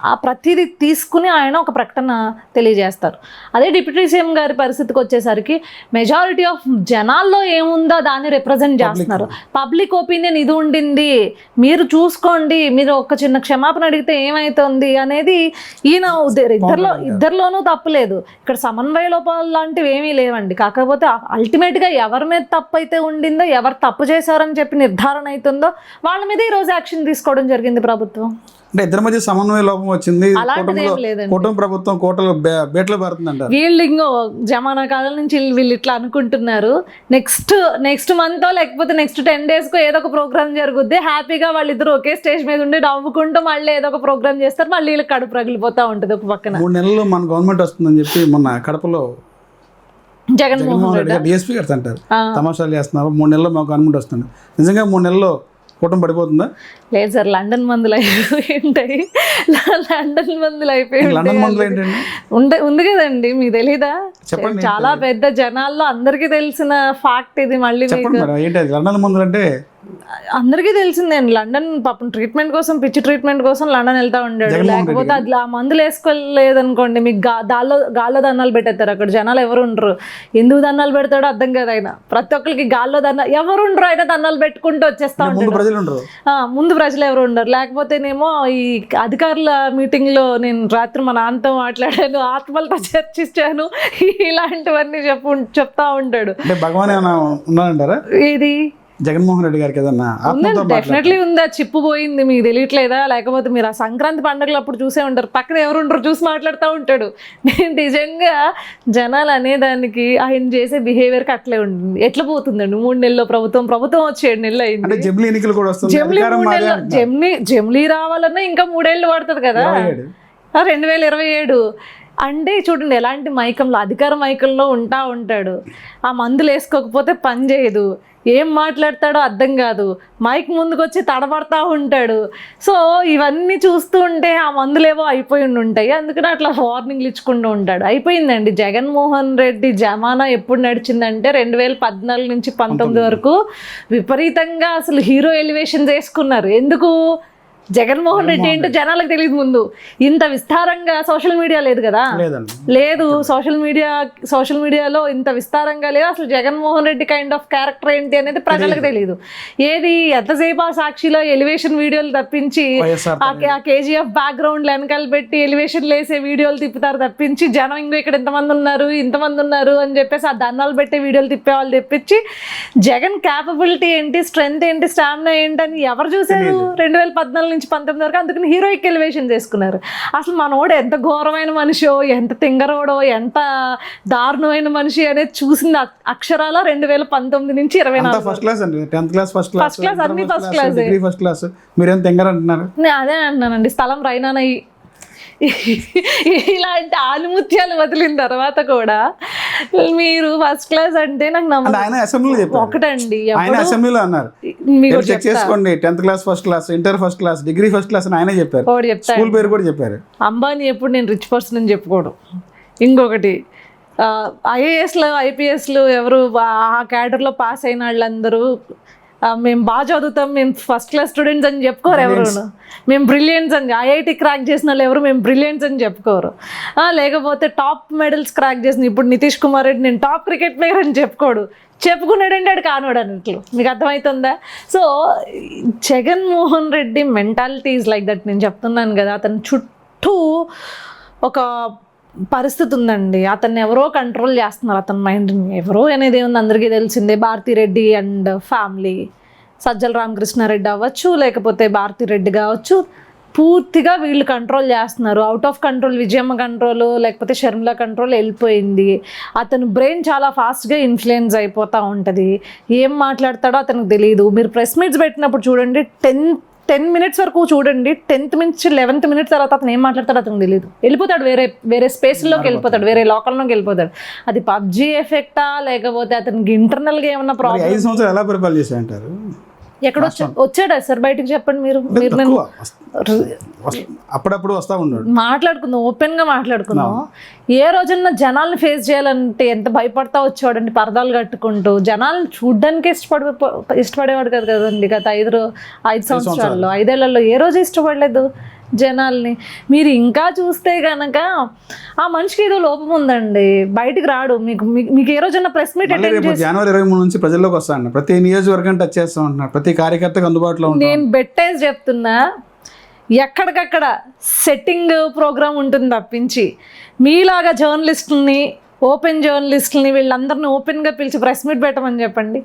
ఆ ప్రతిదీ తీసుకుని ఆయన ఒక ప్రకటన తెలియజేస్తారు. అదే డిప్యూటీ సీఎం గారి పరిస్థితికి వచ్చేసరికి మెజారిటీ ఆఫ్ జనాల్లో ఏముందో దాన్ని రిప్రజెంట్ చేస్తున్నారు. పబ్లిక్ ఒపీనియన్ ఇది ఉండింది, మీరు చూసుకోండి, మీరు ఒక చిన్న క్షమాపణ అడిగితే ఏమవుతుంది అనేది ఈయన ఇద్దరిలోనూ తప్పులేదు. ఇక్కడ సమన్వయ లోపాలు లాంటివి ఏమీ లేవండి. కాకపోతే అల్టిమేట్గా ఎవరి మీద తప్పు అయితే ఉండిందో, ఎవరు తప్పు చేశారని చెప్పి నిర్ధారణ అవుతుందో వాళ్ళ మీద ఈరోజు యాక్షన్ తీసుకోవడం జరిగింది ప్రభుత్వం. అంటే ఇద్దరి మధ్య సమన్వయ లోపం వచ్చింది. కూటమి ప్రభుత్వం కోటలు బేట్లో పడుతుందంట. వీళ్ళు ఇంకో జమానా కాలం నుంచి వీళ్ళు ఇట్లా అనుకుంటున్నారు. నెక్స్ట్ మంత్ లేకపోతే నెక్స్ట్ 10 daysకో ఏదో ఒక ప్రోగ్రామ్ జరుగుద్ది. హ్యాపీగా వాళ్ళిద్దరు ఒకే స్టేజ్ మీద ఉండి నవ్వుకుంటూ మళ్ళీ ఏదో ఒక ప్రోగ్రామ్ చేస్తారు. మళ్ళీ వీళ్ళకి కడుపు రగిలిపోతూ ఉంటుంది ఒక పక్కన. 3 నెలల్లో మన గవర్నమెంట్ వస్తుందని చెప్పి మొన్న కడపలో జగన్మోహన్ రెడ్డి డిఎస్పీ గారు అంటారు తమాషాలు చేస్తున్నారు. 3 నెలల్లో మా గవర్నమెంట్ వస్తుంది. నిజంగా 3 నెలల్లో కూటమి పడిపోతుందా? లేదు సార్, లండన్ మందులు అయిపోయింటాయి. లండన్ మందులు ఉంది కదండి, మీకు తెలీదా? చాలా పెద్ద జనాల్లో అందరికీ తెలిసిన ఫ్యాక్ట్ ఇది. మళ్ళీ లండన్ మందులు అంటే అందరికీ తెలిసిందండి. లండన్ పాపం ట్రీట్మెంట్ కోసం, పిచ్చి ట్రీట్మెంట్ కోసం లండన్ వెళ్తా ఉండాడు. లేకపోతే అది ఆ మందులు వేసుకోలేదనుకోండి, మీకు గాల్లో దండాలు పెట్టేస్తారు. అక్కడ జనాలు ఎవరు ఉండరు. ఎందుకు దండాలు పెడతాడో అర్థం కాదు. ఆయన ప్రతి ఒక్కరికి గాల్లో ఎవరు ఉండరు, ఆయన దండాలు పెట్టుకుంటూ వచ్చేస్తా ఉంటాడు. ముందు ప్రజలు ఎవరు ఉండరు. లేకపోతేనేమో ఈ అధికారుల మీటింగ్లో నేను రాత్రి మా నాన్నతో మాట్లాడాను, ఆత్మలతో చర్చించాను, ఇలాంటివన్నీ చెప్తా ఉంటాడు. ఇది జగన్మోహన్ రెడ్డి గారికి ఏదన్నా డెఫినెట్లీ ఉందా? చిప్పు పోయింది, మీకు తెలియట్లేదా? లేకపోతే మీరు ఆ సంక్రాంతి పండుగలు అప్పుడు చూసే ఉంటారు, పక్కన ఎవరు ఉండరు, చూసి మాట్లాడుతూ ఉంటాడు. నిజంగా జనాలు అనేదానికి ఆయన చేసే బిహేవియర్కి అట్లే ఉంటుంది. ఎట్లా పోతుందండి 3 నెలల్లో ప్రభుత్వం వచ్చి 7 నెలలు అయింది. జమిలీ రావాలన్నా ఇంకా 3 ఏళ్ళు పడుతుంది కదా. 2027 అంటే చూడండి ఎలాంటి మైకంలో, అధికార మైకంలో ఉంటాడు. ఆ మందులు వేసుకోకపోతే పని చేయదు, ఏం మాట్లాడతాడో అర్థం కాదు, మైక్ ముందుకు వచ్చి తడబడతా ఉంటాడు. సో ఇవన్నీ చూస్తూ ఉంటే ఆ మందులేవో అయిపోయి ఉంటాయి, అందుకని అట్లా వార్నింగ్లు ఇచ్చుకుంటూ ఉంటాడు. అయిపోయిందండి. జగన్మోహన్ రెడ్డి జమానా ఎప్పుడు నడిచిందంటే 2014 నుంచి 19 వరకు విపరీతంగా అసలు హీరో ఎలివేషన్ చేసుకున్నారు. ఎందుకు? జగన్మోహన్ రెడ్డి ఏంటో జనాలకు తెలియదు. ముందు ఇంత విస్తారంగా సోషల్ మీడియా లేదు కదా, లేదు సోషల్ మీడియాలో ఇంత విస్తారంగా లేదు అసలు. Jaganmohan Reddy kind of character ఏంటి అనేది ప్రజలకు తెలియదు. ఏది ఎంతసేపు ఆ సాక్షిలో ఎలివేషన్ వీడియోలు తప్పించి ఆ కేజీఎఫ్ బ్యాక్గ్రౌండ్ వెనకాల పెట్టి ఎలివేషన్లు వేసే వీడియోలు తిప్పుతారు తప్పించి, జనం ఇంకో ఇక్కడ ఇంతమంది ఉన్నారు అని చెప్పేసి ఆ దండాలు పెట్టే వీడియోలు తిప్పేవాళ్ళు తెప్పించి జగన్ క్యాపబిలిటీ ఏంటి, స్ట్రెంగ్త్ ఏంటి, స్టామినా ఏంటి అని ఎవరు చూశారు 2014 నుంచి 19 వరకు? అందుకని హీరోయిక్ ఎలివేషన్ చేసుకున్నారు. అసలు మనోడు ఎంత ఘోరమైన మనిషో, ఎంత తింగరోడో, ఎంత దారుణమైన మనిషి అనేది చూసింది అక్షరాల 2019 నుంచి 24 ఫస్ట్ క్లాస్ అండి. 10th క్లాస్ ఫస్ట్ క్లాస్ అన్ని first class, degree first class. మీరేం తింగర అంటున్నారు? అదే అంటున్నానండి. స్థలం రైనానయ్యి ఇలాంటి ఆలుముత్యాలు వదిలిన తర్వాత కూడా మీరు ఫస్ట్ క్లాస్ అంటే నాకు ఆయన అసెంబ్లీలో చెప్పారు. ఒకటండి, ఆయన అసెంబ్లీలో అన్నారు, చెక్ చేసుకోండి 10th class first class, inter first class, degree first class అని ఆయనే చెప్పారు. స్కూల్ పేరు కూడా చెప్పారు. అంబానీ ఎప్పుడు నేను రిచ్ పర్సన్ అని చెప్పుకోవడం. ఇంకొకటి ఐఏఎస్లు ఐపీఎస్లు ఎవరు ఆ క్యాడర్లో పాస్ అయిన వాళ్ళందరూ మేము బాగా చదువుతాం, మేము ఫస్ట్ క్లాస్ స్టూడెంట్స్ అని చెప్పుకోరు ఎవరు. మేము బ్రిలియంట్స్ అని, ఐఐటి క్రాక్ చేసిన వాళ్ళు ఎవరు మేము బ్రిలియంట్స్ అని చెప్పుకోరు. లేకపోతే టాప్ మెడల్స్ క్రాక్ చేసిన ఇప్పుడు నితీష్ కుమార్ రెడ్డి నేను టాప్ క్రికెట్ ప్లేయర్ అని చెప్పుకోడు, చెప్పుకున్నాడంటే ఆడు కానివాడు అన్నట్లు. మీకు అర్థమవుతుందా? So Jaganmohan Reddy mentality is like that. నేను చెప్తున్నాను కదా, అతని చుట్టూ ఒక పరిస్థితి ఉందండి. అతన్ని ఎవరో కంట్రోల్ చేస్తున్నారు, అతని మైండ్ని. ఎవరో అనేది ఏముంది అందరికీ తెలిసిందే. భారతిరెడ్డి అండ్ ఫ్యామిలీ, సజ్జల రామకృష్ణారెడ్డి అవ్వచ్చు, లేకపోతే భారతిరెడ్డి కావచ్చు, పూర్తిగా వీళ్ళు కంట్రోల్ చేస్తున్నారు. Out of control Vijayamma control, లేకపోతే షర్మిల కంట్రోల్ వెళ్ళిపోయింది. అతను బ్రెయిన్ చాలా ఫాస్ట్గా ఇన్ఫ్లుయెన్స్ అయిపోతూ ఉంటుంది. ఏం మాట్లాడతాడో అతనికి తెలియదు. మీరు ప్రెస్ మీట్స్ పెట్టినప్పుడు చూడండి, 10 minutes వరకు చూడండి, 10th నుంచి 11th minute తర్వాత అతను ఏం మాట్లాడతాడో అతనికి తెలియదు. వెళ్ళిపోతాడు, వేరే స్పేస్లోకి వెళ్ళిపోతాడు, వేరే లోకల్లోకి వెళ్ళిపోతాడు. అది పబ్జీ ఎఫెక్టా, లేకపోతే అతనికి ఇంటర్నల్గా ఏమన్నా ప్రాబ్లమ్? 5 సంవత్సరాలు ఎలా పరిపాలన చేశారంటారు? ఎక్కడ వచ్చాడా సార్ బయటకు? చెప్పండి మీరు. అప్పుడప్పుడు వస్తా ఉన్నాడు. మాట్లాడుకుందాం, ఓపెన్గా మాట్లాడుకుందాం. ఏ రోజున జనాల్ని ఫేస్ చేయాలంటే ఎంత భయపడతా వచ్చేవాడండి, పరదాలు కట్టుకుంటూ. జనాలను చూడ్డానికి ఇష్టపడేవాడు కదా కదండి. గత 5 సంవత్సరాల్లో 5 ఏళ్లలో ఏ రోజు ఇష్టపడలేదు జనాల్ని. మీరు ఇంకా చూస్తే కనుక ఆ మనిషికి ఏదో లోపం ఉందండి, బయటికి రాడు. మీకు ఏ రోజున ప్రెస్ మీట్ జనవరి 23 నుంచి ప్రజల్లోకి వస్తాను, ప్రతి నియోజకవర్గం టచ్ చేస్తా ఉంటున్నారు, ప్రతి కార్యకర్తకు అందుబాటులో ఉంటుంది. నేను బెట్టేసి చెప్తున్నా, ఎక్కడికక్కడ సెట్టింగ్ ప్రోగ్రామ్ ఉంటుంది తప్పించి మీలాగా జర్నలిస్టుల్ని, ఓపెన్ జర్నలిస్టుల్ని వీళ్ళందరినీ ఓపెన్గా పిలిచి ప్రెస్ మీట్ పెట్టమని చెప్పండి.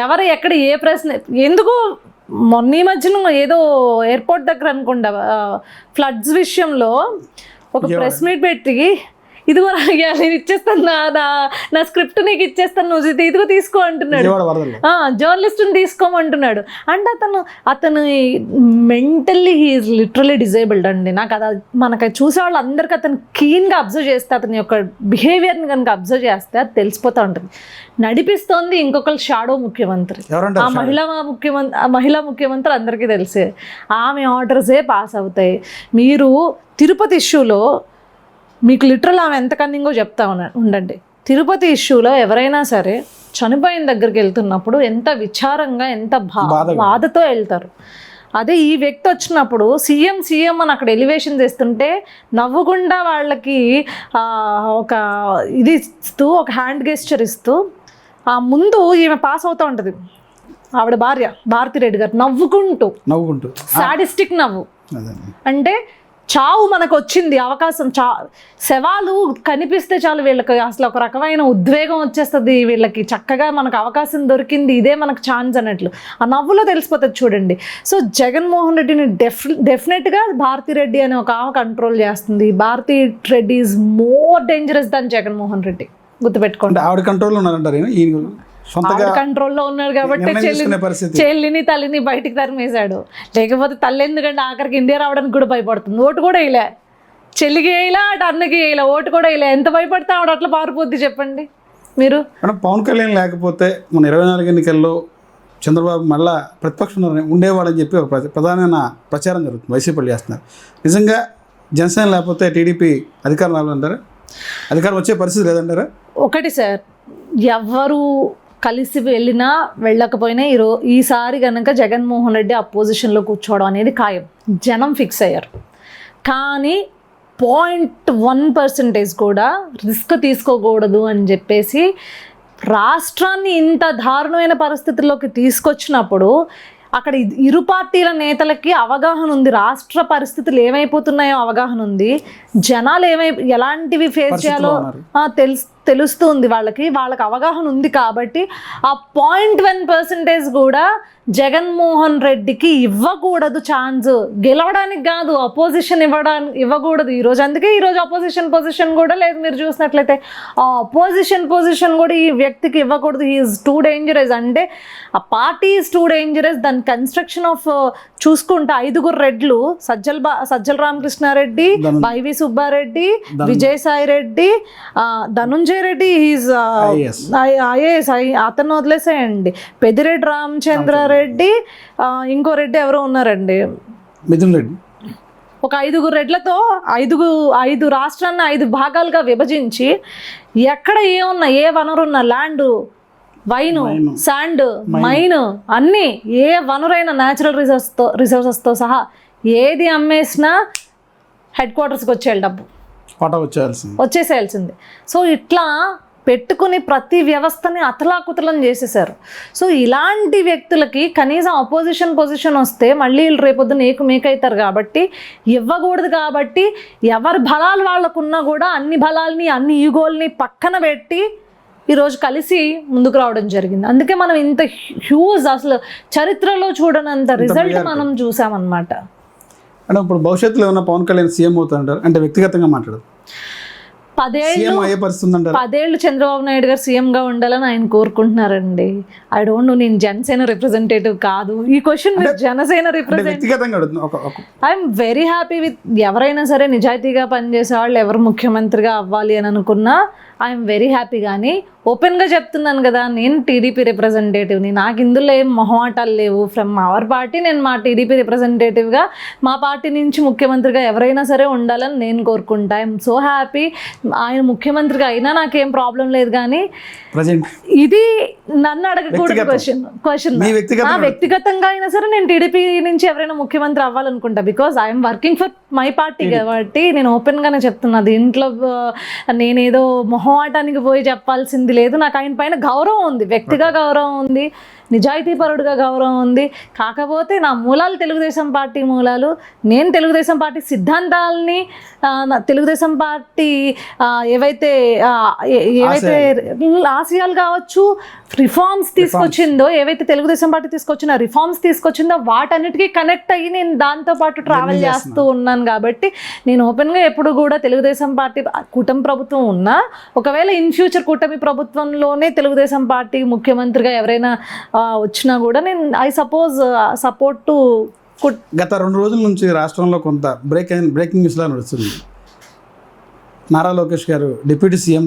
ఎవరు ఎక్కడ ఏ ప్రశ్న ఎందుకు? మొన్న ఈ మధ్యన ఏదో ఎయిర్పోర్ట్ దగ్గర అనుకుంటా ఫ్లడ్స్ విషయంలో ఒక ప్రెస్ మీట్ పెట్టి ఇదిగో నేను ఇచ్చేస్తాను, నా స్క్రిప్ట్ నీకు ఇచ్చేస్తాను, నువ్వు ఇదిగో తీసుకో అంటున్నాడు. జర్నలిస్ట్ని తీసుకోమంటున్నాడు. అంటే అతను మెంటల్లీ హీఈస్ లిటరలీ డిజేబుల్డ్ అండి. నాకు అది మనకు చూసే వాళ్ళు అందరికీ అతను క్లీన్గా అబ్జర్వ్ చేస్తే, అతని యొక్క బిహేవియర్ని కనుక అబ్జర్వ్ చేస్తే అది తెలిసిపోతూ ఉంటుంది. నడిపిస్తోంది ఇంకొకరు షాడో ముఖ్యమంత్రి, ఆ మహిళా ముఖ్యమంత్రి అందరికీ తెలిసే. ఆమె ఆర్డర్సే పాస్ అవుతాయి. మీరు తిరుపతి ఇష్యూలో మీకు లిటరల్ ఆమె ఎంత కన్నింగో చెప్తా ఉండండి. తిరుపతి ఇష్యూలో ఎవరైనా సరే చనిపోయిన దగ్గరికి వెళ్తున్నప్పుడు ఎంత విచారంగా, ఎంత బాధతో వెళ్తారు. అదే ఈ వ్యక్తి వచ్చినప్పుడు సీఎం అని అక్కడ ఎలివేషన్ చేస్తుంటే నవ్వుకుండా వాళ్ళకి ఒక ఇది ఇస్తూ, ఒక హ్యాండ్ గెస్చర్ ఇస్తూ, ముందు ఈమె పాస్ అవుతూ ఉంటుంది ఆవిడ భార్య భారతిరెడ్డి గారు నవ్వుకుంటూ సాడిస్టిక్ నవ్వు. అంటే చావు మనకు వచ్చింది, అవకాశం, శవాలు కనిపిస్తే చాలు వీళ్ళకి అసలు ఒక రకమైన ఉద్వేగం వచ్చేస్తుంది. వీళ్ళకి చక్కగా మనకు అవకాశం దొరికింది, ఇదే మనకు ఛాన్స్ అన్నట్లు ఆ నవ్వులో తెలిసిపోతుంది చూడండి. సో జగన్మోహన్ రెడ్డిని డెఫినెట్గా భారతిరెడ్డి అనే ఒక ఆమె కంట్రోల్ చేస్తుంది. Bharathi Reddy is more dangerous than Jaganmohan Reddy, గుర్తుపెట్టుకోండి. ఆవిడ కంట్రోల్లో ఉన్నారంటారు, కంట్రోల్లో ఉన్నాడు కాబట్టి చెల్లిని తల్లిని బయటికి తరిమేశాడు. లేకపోతే తల్లి ఎందుకంటే ఆఖరికి ఇండియా రావడానికి కూడా భయపడుతుంది, ఓటు కూడా వేయలే. చెల్లికి వేయలా అటు అన్నకి వేయలా ఓటు కూడా వేయలే. ఎంత భయపడితే ఆవిడ అట్లా పారిపోద్ది చెప్పండి మీరు. మేడం పవన్ కళ్యాణ్ లేకపోతే మన 24 ఎన్నికల్లో చంద్రబాబు మళ్ళా ప్రతిపక్షంలో ఉండేవాడని చెప్పి ఒక ప్రధానమైన ప్రచారం జరుగుతుంది, వైసీపీ చేస్తున్నారు. నిజంగా జనసేన లేకపోతే టీడీపీ అధికారం రావాలంటారా? అధికారం వచ్చే పరిస్థితి లేదంటారా? ఒకటి సార్, ఎవరు కలిసి వెళ్ళినా వెళ్ళకపోయినా ఈసారి కనుక జగన్మోహన్ రెడ్డి అపోజిషన్లో కూర్చోవడం అనేది ఖాయం, జనం ఫిక్స్ అయ్యారు. కానీ 0.1% కూడా రిస్క్ తీసుకోకూడదు అని చెప్పేసి రాష్ట్రాన్ని ఇంత దారుణమైన పరిస్థితుల్లోకి తీసుకొచ్చినప్పుడు అక్కడ ఇరు పార్టీల నేతలకి అవగాహన ఉంది, రాష్ట్ర పరిస్థితులు ఏమైపోతున్నాయో అవగాహన ఉంది, జనాలు ఎలాంటివి ఫేస్ చేయాలో తెలుస్తుంది, వాళ్ళకి అవగాహన ఉంది. కాబట్టి ఆ 0.1% కూడా జగన్మోహన్ రెడ్డికి ఇవ్వకూడదు ఛాన్స్, గెలవడానికి కాదు అపోజిషన్ ఇవ్వకూడదు ఈరోజు. అందుకే ఈరోజు అపోజిషన్ పొజిషన్ కూడా లేదు. మీరు చూసినట్లయితే ఆ అపోజిషన్ పొజిషన్ కూడా ఈ వ్యక్తికి ఇవ్వకూడదు. He is too dangerous. అంటే ఆ పార్టీ ఈజ్ టూ డేంజరస్. దాని కన్స్ట్రక్షన్ ఆఫ్ చూసుకుంటే 5 రెడ్లు, సజ్జల రామకృష్ణారెడ్డి, వైవి సుబ్బారెడ్డి, విజయసాయి రెడ్డి, ధనుంజయ రెడ్డి ఈజ్ ఐఏఎస్, అతను వదిలేసేయండి. పెద్దిరెడ్డి రామచంద్రారెడ్డి, ఇంకో రెడ్డి ఎవరో ఉన్నారండి, మిథున్ రెడ్డి. ఒక 5 రెడ్లతో 5 రాష్ట్రాన్ని 5 భాగాలుగా విభజించి ఎక్కడ ఏమున్నా, ఏ వనరున్నా, ల్యాండ్, వైను, శాండ్, మైన్, అన్నీ ఏ వనరైన న్యాచురల్ రిసోర్సెస్తో సహా ఏది అమ్మేసినా హెడ్ క్వార్టర్స్కి వచ్చేయాలి, డబ్బు వచ్చేసేయాల్సింది. సో ఇట్లా పెట్టుకుని ప్రతి వ్యవస్థని అతలాకుతలం చేసేసారు. సో ఇలాంటి వ్యక్తులకి కనీసం అపోజిషన్ పొజిషన్ వస్తే మళ్ళీ వీళ్ళు రేపొద్దున మేకవుతారు కాబట్టి ఇవ్వకూడదు. కాబట్టి ఎవరి బలాలు వాళ్ళకున్నా కూడా అన్ని బలాల్ని, అన్ని ఈగోల్ని పక్కన పెట్టి ఈరోజు కలిసి ముందుకు రావడం జరిగింది. అందుకే మనం ఇంత హ్యూజ్, అసలు చరిత్రలో చూడనంత రిజల్ట్ మనం చూసామన్నమాట. అంటే ఇప్పుడు భవిష్యత్తులో ఉన్న పవన్ కళ్యాణ్ సీఎం అవుతారంటారు? అంటే వ్యక్తిగతంగా మాట్లాడదు, 10 ఏళ్ళు చంద్రబాబు నాయుడు గారు సీఎంగా ఉండాలని ఆయన కోరుకుంటున్నారండి. ఐ డోంట్ నో, నేను జనసేన రిప్రజెంటేటివ్ కాదు. ఈ question Janasena I'm very happy with ఎవరైనా సరే నిజాయితీగా పనిచేసే వాళ్ళు ఎవరు ముఖ్యమంత్రిగా అవ్వాలి అని అనుకున్నా ఐఎమ్ వెరీ హ్యాపీ. కానీ ఓపెన్గా చెప్తున్నాను కదా, నేను టీడీపీ రిప్రజెంటేటివ్ని, నాకు ఇందులో ఏం మొహమాటాలు లేవు. ఫ్రమ్ అవర్ పార్టీ నేను మా టీడీపీ రిప్రజెంటేటివ్గా మా పార్టీ నుంచి ముఖ్యమంత్రిగా ఎవరైనా సరే ఉండాలని నేను కోరుకుంటా. I'm so happy. ఆయన ముఖ్యమంత్రిగా అయినా నాకేం ప్రాబ్లం లేదు. కానీ ఇది నన్ను అడగకూడదు క్వశ్చన్. వ్యక్తిగతంగా అయినా సరే నేను టీడీపీ నుంచి ఎవరైనా ముఖ్యమంత్రి అవ్వాలనుకుంటా. Because I'm working for my party కాబట్టి నేను ఓపెన్గానే చెప్తున్నా. దీంట్లో నేనేదో మొహమాటానికి పోయి చెప్పాల్సింది లేదు. నాకు ఆయన పైన గౌరవం ఉంది, వ్యక్తిగా గౌరవం ఉంది, నిజాయితీపరుడుగా గౌరవం ఉంది. కాకపోతే నా మూలాలు తెలుగుదేశం పార్టీ మూలాలు. నేను తెలుగుదేశం పార్టీ సిద్ధాంతాలని, తెలుగుదేశం పార్టీ ఏవైతే ఆశయాలు కావచ్చు, రిఫార్మ్స్ తీసుకొచ్చిందో, ఏవైతే తెలుగుదేశం పార్టీ తీసుకొచ్చిన రిఫార్మ్స్ తీసుకొచ్చిందో వాటన్నిటికీ కనెక్ట్ అయ్యి నేను దాంతోపాటు ట్రావెల్ చేస్తూ ఉన్నాను. కాబట్టి నేను ఓపెన్గా ఎప్పుడు కూడా తెలుగుదేశం పార్టీ కూటమి ప్రభుత్వం ఉన్నా, ఒకవేళ ఇన్ ఫ్యూచర్ కూటమి ప్రభుత్వంలోనే తెలుగుదేశం పార్టీ ముఖ్యమంత్రిగా ఎవరైనా వచ్చినా కూడా నేను సపోర్ట్ టు. గత 2 రోజుల నుంచి రాష్ట్రంలో కొంత బ్రేకింగ్ న్యూస్లా నడుస్తుంది. నారా లోకేష్ గారు డిప్యూటీ సీఎం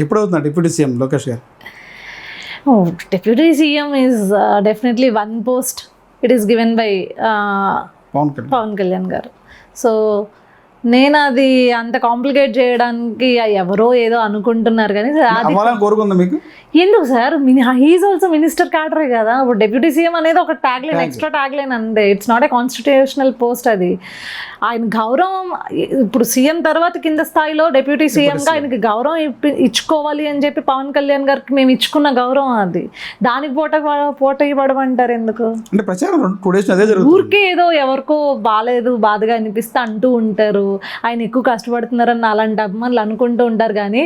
ఎప్పుడవుతున్నారు డిప్యూటీ సీఎం లోకేష్ గారు? Deputy CM is definitely one post. It is given by Pawan Kalyan గారు. సో నేను అది అంత కాంప్లికేట్ చేయడానికి ఎవరో ఏదో అనుకుంటున్నారు. కానీ మీకు ఎందుకు సార్, హీఈస్ ఆల్సో మినిస్టర్ క్యాడరే కదా. ఇప్పుడు డిప్యూటీ సీఎం అనేది ఒక ట్యాగ్లైన్, ఎక్స్ట్రా ట్యాగ్లైన్ అంతే. It's not a constitutional post. అది ఆయన గౌరవం. ఇప్పుడు సీఎం తర్వాత కింద స్థాయిలో డిప్యూటీ సీఎంగా ఆయనకి గౌరవం ఇచ్చుకోవాలి అని చెప్పి పవన్ కళ్యాణ్ గారికి మేము ఇచ్చుకున్న గౌరవం అది. దానికి పోట ఇవ్వడమంటారు ఎందుకు? ఊరికే ఏదో ఎవరికో బాగాలేదు, బాధగా అనిపిస్తే అంటూ ఉంటారు. ఆయన ఎక్కువ కష్టపడుతున్నారని అలాంటి అభిమానులు అనుకుంటూ ఉంటారు. కానీ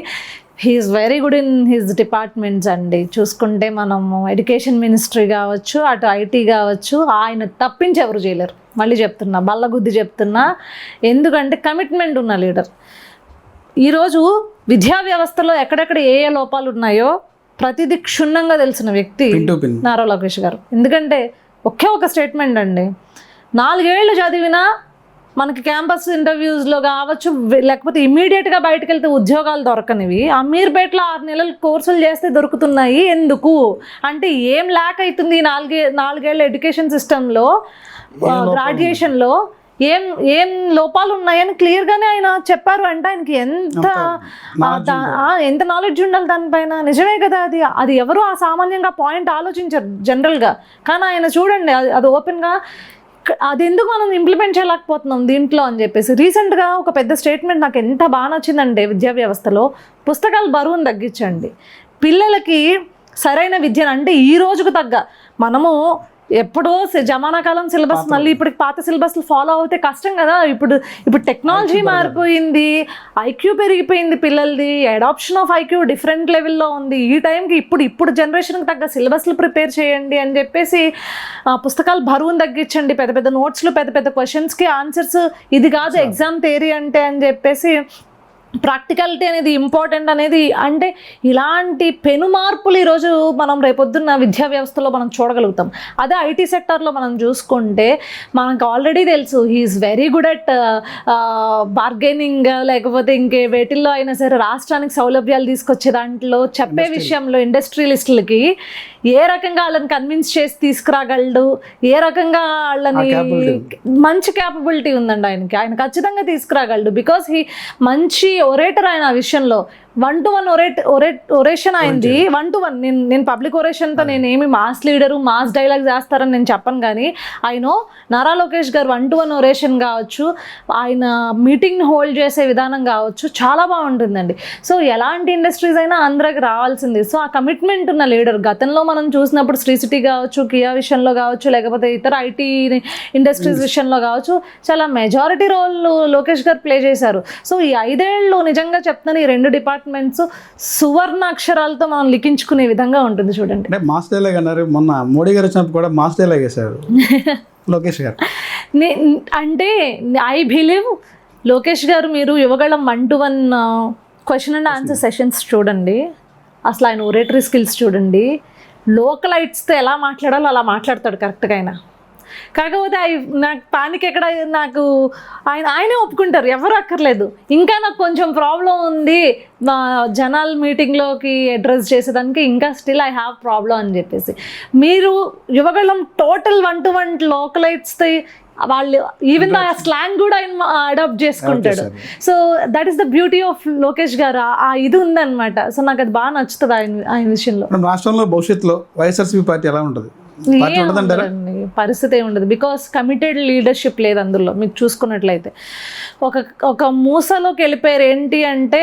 he is very good in his departments అండి. చూసుకుంటే మనము ఎడ్యుకేషన్ మినిస్ట్రీ కావచ్చు, అటు ఐటీ కావచ్చు, ఆయన తప్పించి ఎవరు చేయలేరు. మళ్ళీ చెప్తున్నా, బల్లగుద్ది చెప్తున్నా. ఎందుకంటే కమిట్మెంట్ ఉన్న లీడర్. ఈరోజు విద్యా వ్యవస్థలో ఎక్కడెక్కడ ఏ లోపాలు ఉన్నాయో ప్రతిదీ క్షుణ్ణంగా తెలిసిన వ్యక్తి నారా లోకేష్ గారు. ఎందుకంటే ఒకే ఒక స్టేట్మెంట్ అండి, 4 ఏళ్ళు చదివినా మనకి క్యాంపస్ ఇంటర్వ్యూస్లో కావచ్చు, లేకపోతే ఇమీడియట్గా బయటకు వెళ్తే ఉద్యోగాలు దొరకనివి అమీర్పేటలో 6 నెలల కోర్సులు చేస్తే దొరుకుతున్నాయి. ఎందుకు అంటే ఏం ల్యాక్ అవుతుంది? నాలుగేళ్ల ఎడ్యుకేషన్ సిస్టంలో, గ్రాడ్యుయేషన్లో ఏం లోపాలు ఉన్నాయని క్లియర్గానే ఆయన చెప్పారు. అంటే ఆయనకి ఎంత నాలెడ్జ్ ఉండాలి దానిపైన. నిజమే కదా, అది ఎవరు ఆ సామాన్యంగా పాయింట్ ఆలోచించారు జనరల్గా. కానీ ఆయన చూడండి, అది ఓపెన్గా అది ఎందుకు మనం ఇంప్లిమెంట్ చేయలేకపోతున్నాం దీంట్లో అని చెప్పేసి. రీసెంట్గా ఒక పెద్ద స్టేట్మెంట్ నాకు ఎంత బాగా నచ్చిందంటే, విద్యా వ్యవస్థలో పుస్తకాల బరువును తగ్గించండి, పిల్లలకి సరైన విద్యను, అంటే ఈ రోజుకు తగ్గ మనము ఎప్పుడో జమానా కాలం సిలబస్ మళ్ళీ ఇప్పటికి పాత సిలబస్లు ఫాలో అవుతే కష్టం కదా. ఇప్పుడు టెక్నాలజీ మారిపోయింది, ఐక్యూ పెరిగిపోయింది, పిల్లలది అడాప్షన్ ఆఫ్ ఐక్యూ డిఫరెంట్ లెవెల్లో ఉంది. ఈ టైంకి ఇప్పుడు జనరేషన్కి తగ్గ సిలబస్లు ప్రిపేర్ చేయండి అని చెప్పేసి, పుస్తకాలు బరువును తగ్గించండి, పెద్ద పెద్ద నోట్స్లు, పెద్ద పెద్ద క్వశ్చన్స్కి ఆన్సర్స్, ఇది కాదు ఎగ్జామ్ థియరీ అంటే అని చెప్పేసి, ప్రాక్టికాలిటీ అనేది ఇంపార్టెంట్ అనేది. అంటే ఇలాంటి పెను మార్పులు ఈరోజు మనం రేపొద్దున్న విద్యా వ్యవస్థలో మనం చూడగలుగుతాం. అదే ఐటీ సెక్టార్లో మనం చూసుకుంటే మనకు ఆల్రెడీ తెలుసు, he is very good at bargaining, లేకపోతే ఇంకే వేటిల్లో అయినా సరే రాష్ట్రానికి సౌలభ్యాలు తీసుకొచ్చే దాంట్లో చెప్పే విషయంలో ఇండస్ట్రియలిస్టులకి ఏ రకంగా వాళ్ళని కన్విన్స్ చేసి తీసుకురాగలడు, ఏ రకంగా వాళ్ళని మంచి క్యాపబిలిటీ ఉందండి ఆయనకి. ఆయన ఖచ్చితంగా తీసుకురాగలడు. బికాస్ మంచి ఒరేటర్ ఆయన ఆ విషయంలో. 1-to-1 ఒరేషన్ అయింది. 1-to-1 నేను పబ్లిక్ ఒరేషన్తో నేనేమి మాస్ లీడరు, మాస్ డైలాగ్ చేస్తారని నేను చెప్పను. కానీ ఆయన నారా లోకేష్ గారు 1-to-1 ఒరేషన్ కావచ్చు, ఆయన మీటింగ్ని హోల్డ్ చేసే విధానం కావచ్చు, చాలా బాగుంటుందండి. సో ఎలాంటి ఇండస్ట్రీస్ అయినా ఆంధ్రాకి రావాల్సింది. సో ఆ కమిట్మెంట్ ఉన్న లీడర్. గతంలో మనం చూసినప్పుడు శ్రీ సిటీ కావచ్చు, కియా విషయంలో కావచ్చు, లేకపోతే ఇతర ఐటీ ఇండస్ట్రీస్ విషయంలో కావచ్చు, చాలా మెజారిటీ రోల్ లోకేష్ గారు ప్లే చేశారు. సో ఈ 5 ఏళ్ళు నిజంగా చెప్తున్నాను, ఈ 2 డిపార్ట్మెంట్స్ సువర్ణ అక్షరాలతో మనం లిఖించుకునే విధంగా ఉంటుంది. చూడండి, అంటే మాస్ డైలాగ్ అన్నారు. మొన్న మోడీ గారు వచ్చినప్పుడు కూడా మాస్ డైలాగ్ వేశారు లోకేష్ గారు. అంటే ఐ బిలీవ్ లోకేష్ గారు, మీరు Yuvagalam 1-to-1 question and answer sessions చూడండి, అసలు ఆయన ఒరేటరీ స్కిల్స్ చూడండి, లోకలైట్స్తో ఎలా మాట్లాడాలో అలా మాట్లాడతాడు కరెక్ట్గా ఆయన. కాకపోతే నాకు పానిక్ ఎక్కడ, నాకు ఆయనే ఒప్పుకుంటారు, ఎవరు అక్కర్లేదు. ఇంకా నాకు కొంచెం ప్రాబ్లం ఉంది జనాల మీటింగ్లోకి అడ్రస్ చేసేదానికి, ఇంకా స్టిల్ ఐ హ్యావ్ ప్రాబ్లం అని చెప్పేసి. మీరు యువగళం టోటల్ 1-to-1 లోకలైట్స్తో వాళ్ళు ఈవెన్ ఆ స్లాంగ్ కూడా ఆయన అడాప్ట్ చేసుకుంటాడు. So that is the beauty of Lokesh గారు. ఆ ఇది ఉందన్నమాట. సో నాకు అది బాగా నచ్చుతుంది ఆయన విషయంలో. రాష్ట్రంలో భవిష్యత్తులో వైఎస్ఆర్సీపీ పార్టీ ఎలా ఉంటుంది? పరిస్థితి ఏముండదు. బికాస్ కమిటెడ్ లీడర్షిప్ లేదు అందులో. మీకు చూసుకున్నట్లయితే ఒక మూసలోకి వెళ్ళిపోయారు. ఏంటి అంటే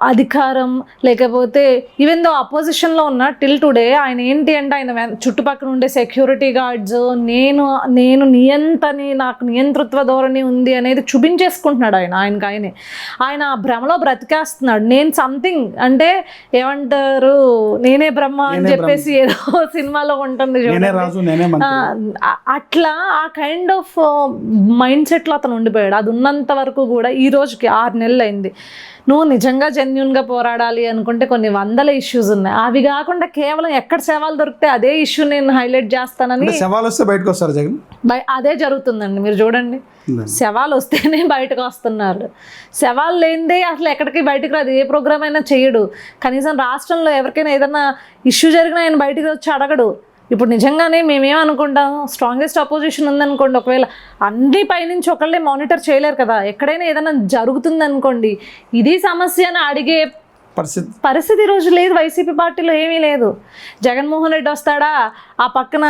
అధికారం, లేకపోతే ఈవెన్ దో అపోజిషన్లో ఉన్న టిల్ టుడే ఆయన ఏంటి అంటే, ఆయన చుట్టుపక్కల ఉండే సెక్యూరిటీ గార్డ్స్, నేను నియంతని, నాకు నియంతృత్వ ధోరణి ఉంది అనేది చూపించేసుకుంటున్నాడు ఆయన భ్రమలో బ్రతికేస్తున్నాడు. నేను సంథింగ్ అంటే ఏమంటారు, నేనే బ్రహ్మ అని చెప్పేసి ఏదో సినిమాలో ఉంటుంది అట్లా. ఆ కైండ్ ఆఫ్ మైండ్ సెట్లో అతను ఉండిపోయాడు. అది ఉన్నంత వరకు కూడా ఈ రోజుకి 6 నెలలు అయింది. నువ్వు నిజంగా జెన్యూన్గా పోరాడాలి అనుకుంటే కొన్ని 100 ఇష్యూస్ ఉన్నాయి. అవి కాకుండా కేవలం ఎక్కడ సవాలు దొరికితే అదే ఇష్యూ నేను హైలైట్ చేస్తానని సవాల్ వస్తే బయటకు వస్తారు జగన్. అదే జరుగుతుందండి. మీరు చూడండి, సవాల్ వస్తేనే బయటకు వస్తున్నారు. సవాల్ లేనిదే అసలు ఎక్కడికి బయటకు రాదు. ఏ ప్రోగ్రామ్ అయినా చేయడు. కనీసం రాష్ట్రంలో ఎవరికైనా ఏదైనా ఇష్యూ జరిగినా ఆయన బయటకు వచ్చి అడగడు. ఇప్పుడు నిజంగానే మేమేమనుకుంటాం, స్ట్రాంగెస్ట్ అపోజిషన్ ఉందనుకోండి, ఒకవేళ అన్ని పైనుంచి ఒకళ్ళే మానిటర్ చేయలేరు కదా. ఎక్కడైనా ఏదైనా జరుగుతుంది అనుకోండి, ఇది సమస్య అని అడిగే పరిస్థితి ఈరోజు లేదు. వైసీపీ పార్టీలో ఏమీ లేదు. జగన్మోహన్ రెడ్డి వస్తాడా, ఆ పక్కన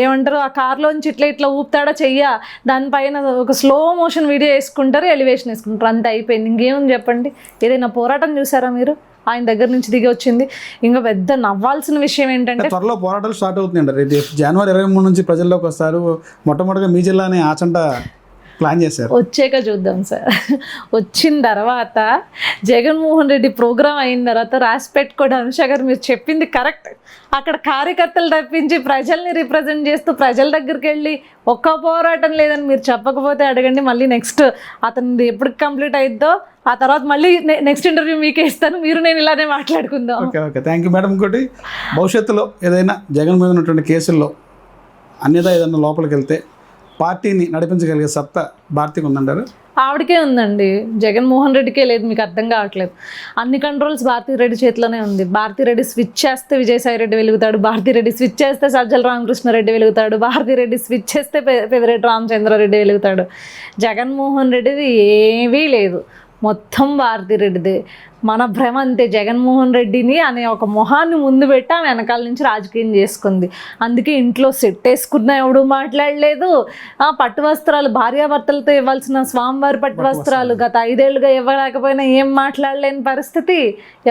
ఏమంటారు, ఆ కార్లోంచి ఇట్లా ఊపుతాడా చెయ్య, దానిపైన ఒక స్లో మోషన్ వీడియో వేసుకుంటారు, ఎలివేషన్ వేసుకుంటారు, అంతే అయిపోయింది. ఇంకేముంది చెప్పండి? ఏదైనా పోరాటం చూసారా మీరు? ఆయన దగ్గర నుంచి దిగి వచ్చింది. ఇంకా పెద్ద నవ్వాల్సిన విషయం ఏంటంటే, త్వరలో పోరాటాలు స్టార్ట్ అవుతున్నాయండి. జనవరి 23 నుంచి ప్రజల్లోకి వస్తారు. మొట్టమొదటిగా మీ జిల్లాని ఆచంట ప్లాన్ చేశారు. వచ్చాక చూద్దాం సార్. వచ్చిన తర్వాత జగన్మోహన్ రెడ్డి ప్రోగ్రామ్ అయిన తర్వాత రాసి పెట్టుకోండి అనుష గారు, మీరు చెప్పింది కరెక్ట్. అక్కడ కార్యకర్తలు తప్పించి ప్రజల్ని రిప్రజెంట్ చేస్తూ ప్రజల దగ్గరికి వెళ్ళి ఒక్క పోరాటం లేదని మీరు చెప్పకపోతే అడగండి. మళ్ళీ నెక్స్ట్ అతనిది ఎప్పుడు కంప్లీట్ అయిద్దో ఆ తర్వాత మళ్ళీ నెక్స్ట్ ఇంటర్వ్యూ మీకే ఇస్తాను. మీరు నేను ఇలానే మాట్లాడుకుందాం. Okay, thank you madam. ఇంకోటి, భవిష్యత్తులో ఏదైనా జగన్ మీద ఉన్నటువంటి కేసుల్లో అన్యదా ఏదైనా లోపలికి వెళ్తే పార్టీని నడిపించగలిగే సత్తా భారతికి ఉందంటారు? ఆవిడకే ఉందండి, జగన్మోహన్ రెడ్డికే లేదు. మీకు అర్థం కావట్లేదు. అన్ని కంట్రోల్స్ భారతిరెడ్డి చేతిలోనే ఉంది. భారతిరెడ్డి స్విచ్ చేస్తే విజయసాయి రెడ్డి వెలుగుతాడు, భారతిరెడ్డి స్విచ్ చేస్తే సజ్జల రామకృష్ణారెడ్డి వెలుగుతాడు, భారతిరెడ్డి స్విచ్ చేస్తే పెదిరెడ్డి రామచంద్రారెడ్డి వెలుగుతాడు. జగన్మోహన్ రెడ్డిది ఏమీ లేదు, మొత్తం భారతిరెడ్డిదే. మన భ్రమ అంతే. జగన్మోహన్ రెడ్డిని అనే ఒక మొహాన్ని ముందు పెట్టి ఆమె వెనకాల నుంచి రాజకీయం చేసుకుంది. అందుకే ఇంట్లో సెట్ వేసుకున్న ఎవడు మాట్లాడలేదు. పట్టు వస్త్రాలు భార్యాభర్తలతో ఇవ్వాల్సిన స్వామివారి పట్టు వస్త్రాలు గత 5 ఏళ్లుగా ఇవ్వలేకపోయినా ఏం మాట్లాడలేని పరిస్థితి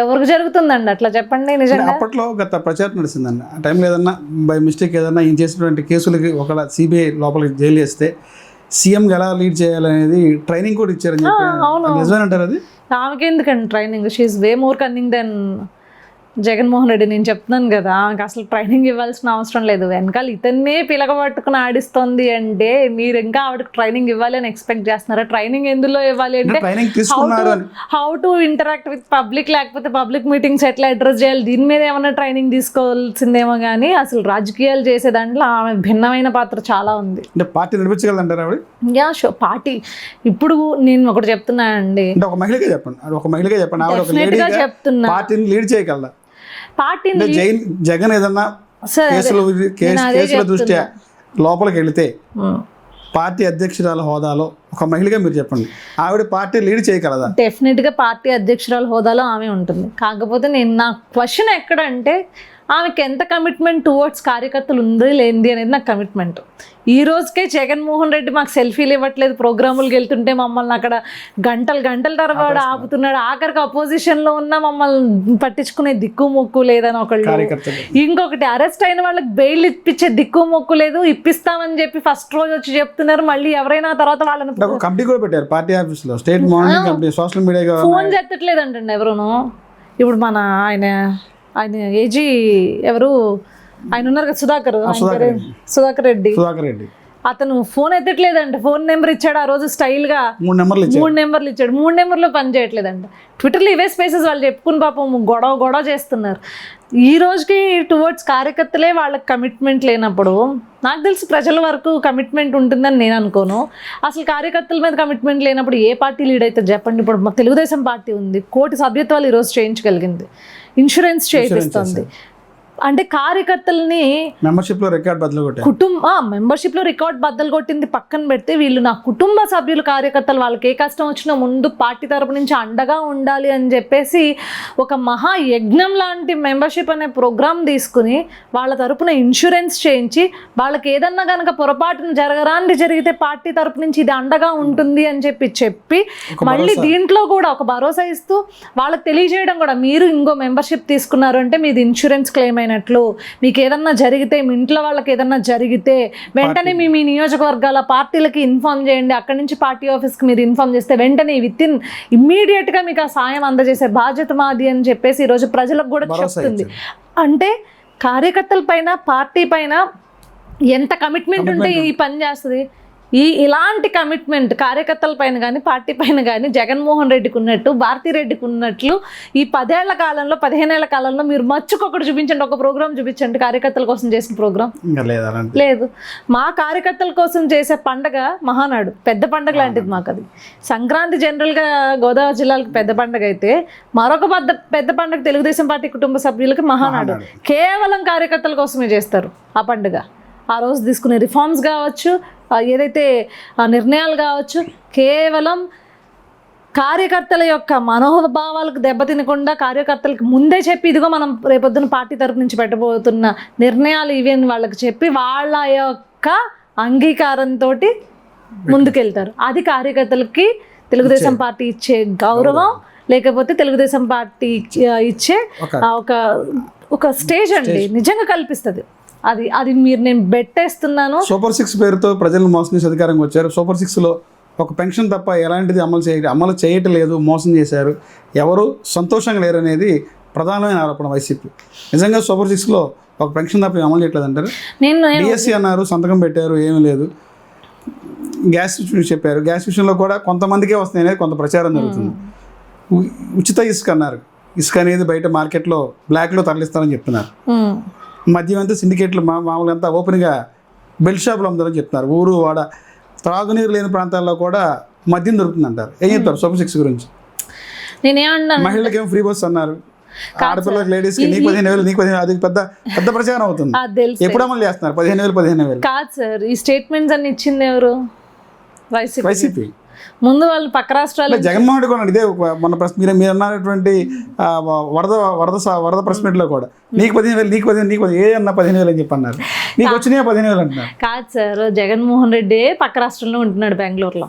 ఎవరికి జరుగుతుందండి? అట్లా చెప్పండి. నిజంగా అప్పట్లో గత ప్రచారం నడిచిందండి. ఆ టైంలో ఏదన్నా బై మిస్టేక్ ఏదన్నా ఈయన చేసినటువంటి కేసులకి ఒకవేళ సిబిఐ లోపలికి జైలు వేస్తే సీఎంగా ఎలా లీడ్ చేయాలనేది ట్రైనింగ్ కూడా ఇచ్చారని చెప్పి నిజమేనంటారు? అది ఆమెకి ఎందుకండి training? She is way more cunning than Jaganmohan Reddy. నేను చెప్తున్నాను కదా, ఆమెకు అసలు ట్రైనింగ్ ఇవ్వాల్సిన అవసరం లేదు. వెనకాల ఇతన్నే పిలగబట్టుకుని ఆడిస్తోంది అంటే మీరు ఇంకా ఆవిడకి ట్రైనింగ్ ఇవ్వాలి అని ఎక్స్పెక్ట్ చేస్తున్నారా? ట్రైనింగ్ ఎందులో ఇవ్వాలి అంటే how to interact with public, లేకపోతే పబ్లిక్ మీటింగ్స్ ఎట్లా అడ్రస్ చేయాలి, దీని మీద ఏమైనా ట్రైనింగ్ తీసుకోవాల్సిందేమో కానీ అసలు రాజకీయాలు చేసే దాంట్లో ఆమె భిన్నమైన పాత్ర చాలా ఉంది. అంటే పార్టీ నడిపించగలంటారా ఆవిడ? Yeah show party. ఇప్పుడు నేను ఒకటి చెప్తున్నానండి, ఒక మహిళగా చెప్పండి, డెఫినెట్గా చెప్తున్నా, పార్టీని లీడ్ చేయగలరా? పార్టీని జగన్ ఏదన్నా కేసుల దృష్ట్యా లోపలికి వెళితే పార్టీ అధ్యక్షురాల హోదాలో ఒక మహిళగా మీరు చెప్పండి, ఆవిడ పార్టీ లీడ్ చేయగలదా? డెఫినెట్గా పార్టీ అధ్యక్షురాల హోదాలో ఆమె ఉంటుంది. కాకపోతే నా క్వశ్చన్ ఎక్కడంటే ఆమెకి ఎంత కమిట్మెంట్ టువర్డ్స్ కార్యకర్తలు ఉంది లేనిది అనేది నాకు కమిట్మెంట్. ఈ రోజుకే జగన్మోహన్ రెడ్డి మాకు సెల్ఫీలు ఇవ్వట్లేదు, ప్రోగ్రాములకు వెళ్తుంటే మమ్మల్ని అక్కడ గంటల తరబడి ఆపుతున్నాడు. ఆఖరికి అపోజిషన్లో ఉన్న మమ్మల్ని పట్టించుకునే దిక్కు మొక్కు లేదని ఒకళ్ళు, ఇంకొకటి అరెస్ట్ అయిన వాళ్ళకి బెయిల్ ఇప్పించే దిక్కు మొక్కు లేదు. ఇప్పిస్తామని చెప్పి ఫస్ట్ రోజు వచ్చి చెప్తున్నారు, మళ్ళీ ఎవరైనా తర్వాత వాళ్ళని కమిటీ కూడా పెట్టారు పార్టీ ఆఫీస్లో, state morning committee, social media phone చేస్తట్లేదంటండి ఎవరును. ఇప్పుడు మన ఆయన ఏజీ ఎవరు ఆయన ఉన్నారు కదా, సుధాకర్ రెడ్డి, అతను ఫోన్ ఎత్తట్లేదంట. ఫోన్ నెంబర్ ఇచ్చాడు ఆ రోజు స్టైల్గా, 3 నెంబర్లు ఇచ్చాడు. 3 నెంబర్లు పని చేయట్లేదంట. ట్విట్టర్లో ఇవే స్పేసెస్ వాళ్ళు చెప్పుకుని పాపం గొడవ చేస్తున్నారు. ఈ రోజుకి టువర్డ్స్ కార్యకర్తలే వాళ్ళకి కమిట్మెంట్ లేనప్పుడు నాకు తెలిసి ప్రజల వరకు కమిట్మెంట్ ఉంటుందని నేను అనుకోను. అసలు కార్యకర్తల మీద కమిట్మెంట్ లేనప్పుడు ఏ పార్టీ లీడ్ అవుతుంది చెప్పండి? ఇప్పుడు మా తెలుగుదేశం పార్టీ ఉంది, 1 కోటి సభ్యత్వాలు ఈరోజు చేయించగలిగింది, ఇన్సూరెన్స్ చేయిస్తుంది. అంటే కార్యకర్తల్ని మెంబర్షిప్లో రికార్డ్ బద్దలు కొట్టారు. మెంబర్షిప్లో రికార్డ్ బద్దలు కొట్టింది పక్కన పెడితే వీళ్ళు నా కుటుంబ సభ్యులు కార్యకర్తలు, వాళ్ళకి ఏ కష్టం వచ్చినా ముందు పార్టీ తరపు నుంచి అండగా ఉండాలి అని చెప్పేసి ఒక మహా యజ్ఞం లాంటి మెంబర్షిప్ అనే ప్రోగ్రామ్ తీసుకుని వాళ్ళ తరపున ఇన్సూరెన్స్ చేయించి వాళ్ళకి ఏదన్నా కనుక పొరపాటున జరిగితే పార్టీ తరపు నుంచి ఇది అండగా ఉంటుంది అని చెప్పి మళ్ళీ దీంట్లో కూడా ఒక భరోసా ఇస్తూ వాళ్ళకి తెలియజేయడం కూడా, మీరు ఇంకో మెంబర్షిప్ తీసుకున్నారు అంటే మీది ఇన్సూరెన్స్ క్లెయిమ్ అయినట్లు, మీకు ఏదన్నా జరిగితే, మీ ఇంట్లో వాళ్ళకి ఏదన్నా జరిగితే వెంటనే మీ నియోజకవర్గాల పార్టీలకి ఇన్ఫార్మ్ చేయండి, అక్కడి నుంచి పార్టీ ఆఫీస్కి మీరు ఇన్ఫార్మ్ చేస్తే వెంటనే ఇమ్మీడియట్గా మీకు ఆ సాయం అందజేసే బాధ్యత మాది అని చెప్పేసి ఈరోజు ప్రజలకు కూడా చెప్తుంది. అంటే కార్యకర్తల పైన, పార్టీ పైన ఎంత కమిట్మెంట్ ఉంటే ఈ పని చేస్తుంది. ఇలాంటి కమిట్మెంట్ కార్యకర్తల పైన కానీ, పార్టీ పైన కానీ జగన్మోహన్ రెడ్డికి ఉన్నట్టు, భారతిరెడ్డికి ఉన్నట్లు ఈ 10 ఏళ్ల కాలంలో, 15 ఏళ్ల కాలంలో మీరు మచ్చుకొకటి చూపించండి, ఒక ప్రోగ్రామ్ చూపించండి కార్యకర్తల కోసం చేసిన ప్రోగ్రామ్ లేదు. మా కార్యకర్తల కోసం చేసే పండగ మహానాడు, పెద్ద పండగ లాంటిది మాకు. అది సంక్రాంతి జనరల్గా గోదావరి జిల్లాలకు పెద్ద పండగ అయితే, మరొక పెద్ద పండగ తెలుగుదేశం పార్టీ కుటుంబ సభ్యులకి మహానాడు. కేవలం కార్యకర్తల కోసమే చేస్తారు ఆ పండుగ. ఆ రోజు తీసుకునే రిఫార్మ్స్ కావచ్చు, ఏదైతే నిర్ణయాలు కావచ్చు, కేవలం కార్యకర్తల యొక్క మనోభావాలకు దెబ్బతినకుండా కార్యకర్తలకు ముందే చెప్పి, ఇదిగో మనం రేపొద్దున పార్టీ తరపు నుంచి పెట్టబోతున్న నిర్ణయాలు ఇవన్నీ వాళ్ళకి చెప్పి వాళ్ళ యొక్క అంగీకారంతో ముందుకెళ్తారు. అది కార్యకర్తలకి తెలుగుదేశం పార్టీ ఇచ్చే గౌరవం, లేకపోతే తెలుగుదేశం పార్టీ ఇచ్చే ఒక స్టేజ్ అండి, నిజంగా కల్పిస్తుంది. అది నేను బెట్టేస్తున్నాను. సూపర్ 6 పేరుతో ప్రజలను మోసం చేసి అధికారంగా వచ్చారు. సూపర్ 6లో ఒక పెన్షన్ తప్ప ఎలాంటిది అమలు చేయటం లేదు, మోసం చేశారు, ఎవరు సంతోషంగా లేరు అనేది ప్రధానమైన ఆరోపణ వైసీపీ. నిజంగా సూపర్ 6లో ఒక పెన్షన్ తప్ప అమలు చేయట్లేదు అంటారు. డిఎస్సి అన్నారు, సంతకం పెట్టారు, ఏమీ లేదు. గ్యాస్ చెప్పారు, గ్యాస్ విషయంలో కూడా కొంతమందికే వస్తాయి అనేది కొంత ప్రచారం జరుగుతుంది. ఉచిత ఇసుక అన్నారు, ఇసుక అనేది బయట మార్కెట్లో బ్లాక్లో తరలిస్తారని చెప్తున్నారు. మద్యం అంతా సిండికేట్లు మామూలుగా అంతా ఓపెన్గా బెల్ట్ షాపులు అమ్ముతారని చెప్తున్నారు. ఊరు వాడ త్రాగునీరు లేని ప్రాంతాల్లో కూడా మద్యం దొరుకుతుందంటారు. ఏం చెప్తారు సూపర్ 6 గురించి? నేనేమన్నా మహిళలకు ఏమో ఫ్రీ బస్ అన్నారు, ఆడపిల్లలకు లేడీస్కి నీకు 15,000 నీకు 15,000, అది పెద్ద ప్రచారం అవుతుంది. ఎప్పుడు అమలు చేస్తున్నారు 15,000? కాదు సార్, ఈ స్టేట్మెంట్స్ అన్ని ఇచ్చింది ఎవరు? వైసీపీ. ముందు వాళ్ళు పక్క రాష్ట్రాలు జగన్మోహన్ రెడ్డి కొన్నాడు. ఇదే మన మీరు అన్నటువంటి వరద ప్రెస్ మీట్లో కూడా నీకు 15,000 నీకు 15,000 ఏ అన్న 15,000 అని చెప్పి అన్నారు. నీకు వచ్చినాయా 15,000 అంటున్నారు. కాదు సార్, జగన్మోహన్ రెడ్డి పక్క రాష్ట్రంలో ఉంటున్నాడు, బెంగళూరులో.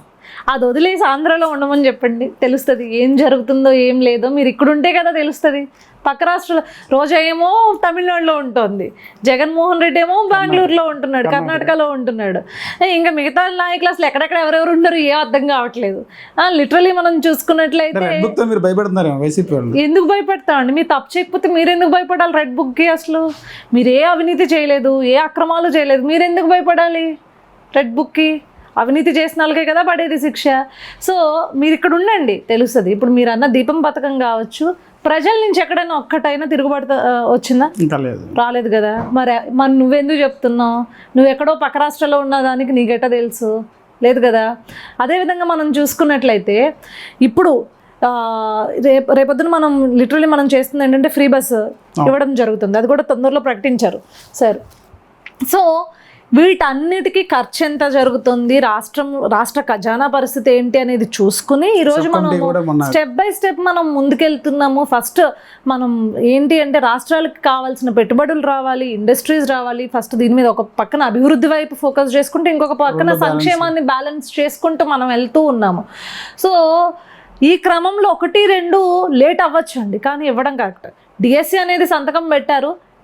అది వదిలేసి ఆంధ్రాలో ఉండమని చెప్పండి, తెలుస్తుంది ఏం జరుగుతుందో ఏం లేదో. మీరు ఇక్కడ ఉంటే కదా తెలుస్తుంది. పక్క రాష్ట్రంలో రోజా ఏమో తమిళనాడులో ఉంటుంది, జగన్మోహన్ రెడ్డి ఏమో బెంగళూరులో ఉంటున్నాడు, కర్ణాటకలో ఉంటున్నాడు. ఇంకా మిగతా నాయకులు అసలు ఎక్కడెక్కడ ఎవరెవరు ఉండరు ఏ అర్థం కావట్లేదు. లిటరలీ మనం చూసుకున్నట్లయితే మీరు భయపడుతున్నారు వైసీపీ వాళ్ళు. ఎందుకు భయపడతామండి? మీరు తప్పు చేయకపోతే మీరు ఎందుకు భయపడాలి? రెడ్ బుక్కి అసలు మీరు ఏ అవినీతి చేయలేదు, ఏ అక్రమాలు చేయలేదు, మీరు ఎందుకు భయపడాలి? రెడ్ బుక్కి అవినీతి చేసిన వాళ్ళకే కదా పడేది శిక్ష. సో మీరు ఇక్కడ ఉండండి, తెలుస్తుంది. ఇప్పుడు మీరు అన్న దీపం పథకం కావచ్చు, ప్రజల నుంచి ఎక్కడైనా ఒక్కటైనా తిరుగుబడి వచ్చిందా? రాలేదు కదా. మరి నువ్వెందుకు చెప్తున్నావు? నువ్వు ఎక్కడో పక్క రాష్ట్రాల్లో ఉన్నదానికి నీకెట్టా తెలుసు? లేదు కదా. అదేవిధంగా మనం చూసుకున్నట్లయితే ఇప్పుడు రేపొద్దున మనం లిటరలీ మనం చేస్తుంది ఏంటంటే ఫ్రీ బస్ ఇవ్వడం జరుగుతుంది. అది కూడా తొందరలో ప్రకటించారు సార్. సో వీటన్నిటికీ ఖర్చు ఎంత జరుగుతుంది, రాష్ట్ర ఖజానా పరిస్థితి ఏంటి అనేది చూసుకుని ఈరోజు మనం స్టెప్ బై స్టెప్ మనం ముందుకెళ్తున్నాము. ఫస్ట్ మనం ఏంటి అంటే రాష్ట్రాలకు కావాల్సిన పెట్టుబడులు రావాలి, ఇండస్ట్రీస్ రావాలి. ఫస్ట్ దీని మీద ఒక పక్కన అభివృద్ధి వైపు ఫోకస్ చేసుకుంటూ ఇంకొక పక్కన సంక్షేమాన్ని బ్యాలెన్స్ చేసుకుంటూ మనం వెళ్తూ ఉన్నాము. సో ఈ క్రమంలో 1-2 లేట్ అవ్వచ్చండి, కానీ ఇవ్వడం కరెక్ట్. డిఎస్సి అనేది సంతకం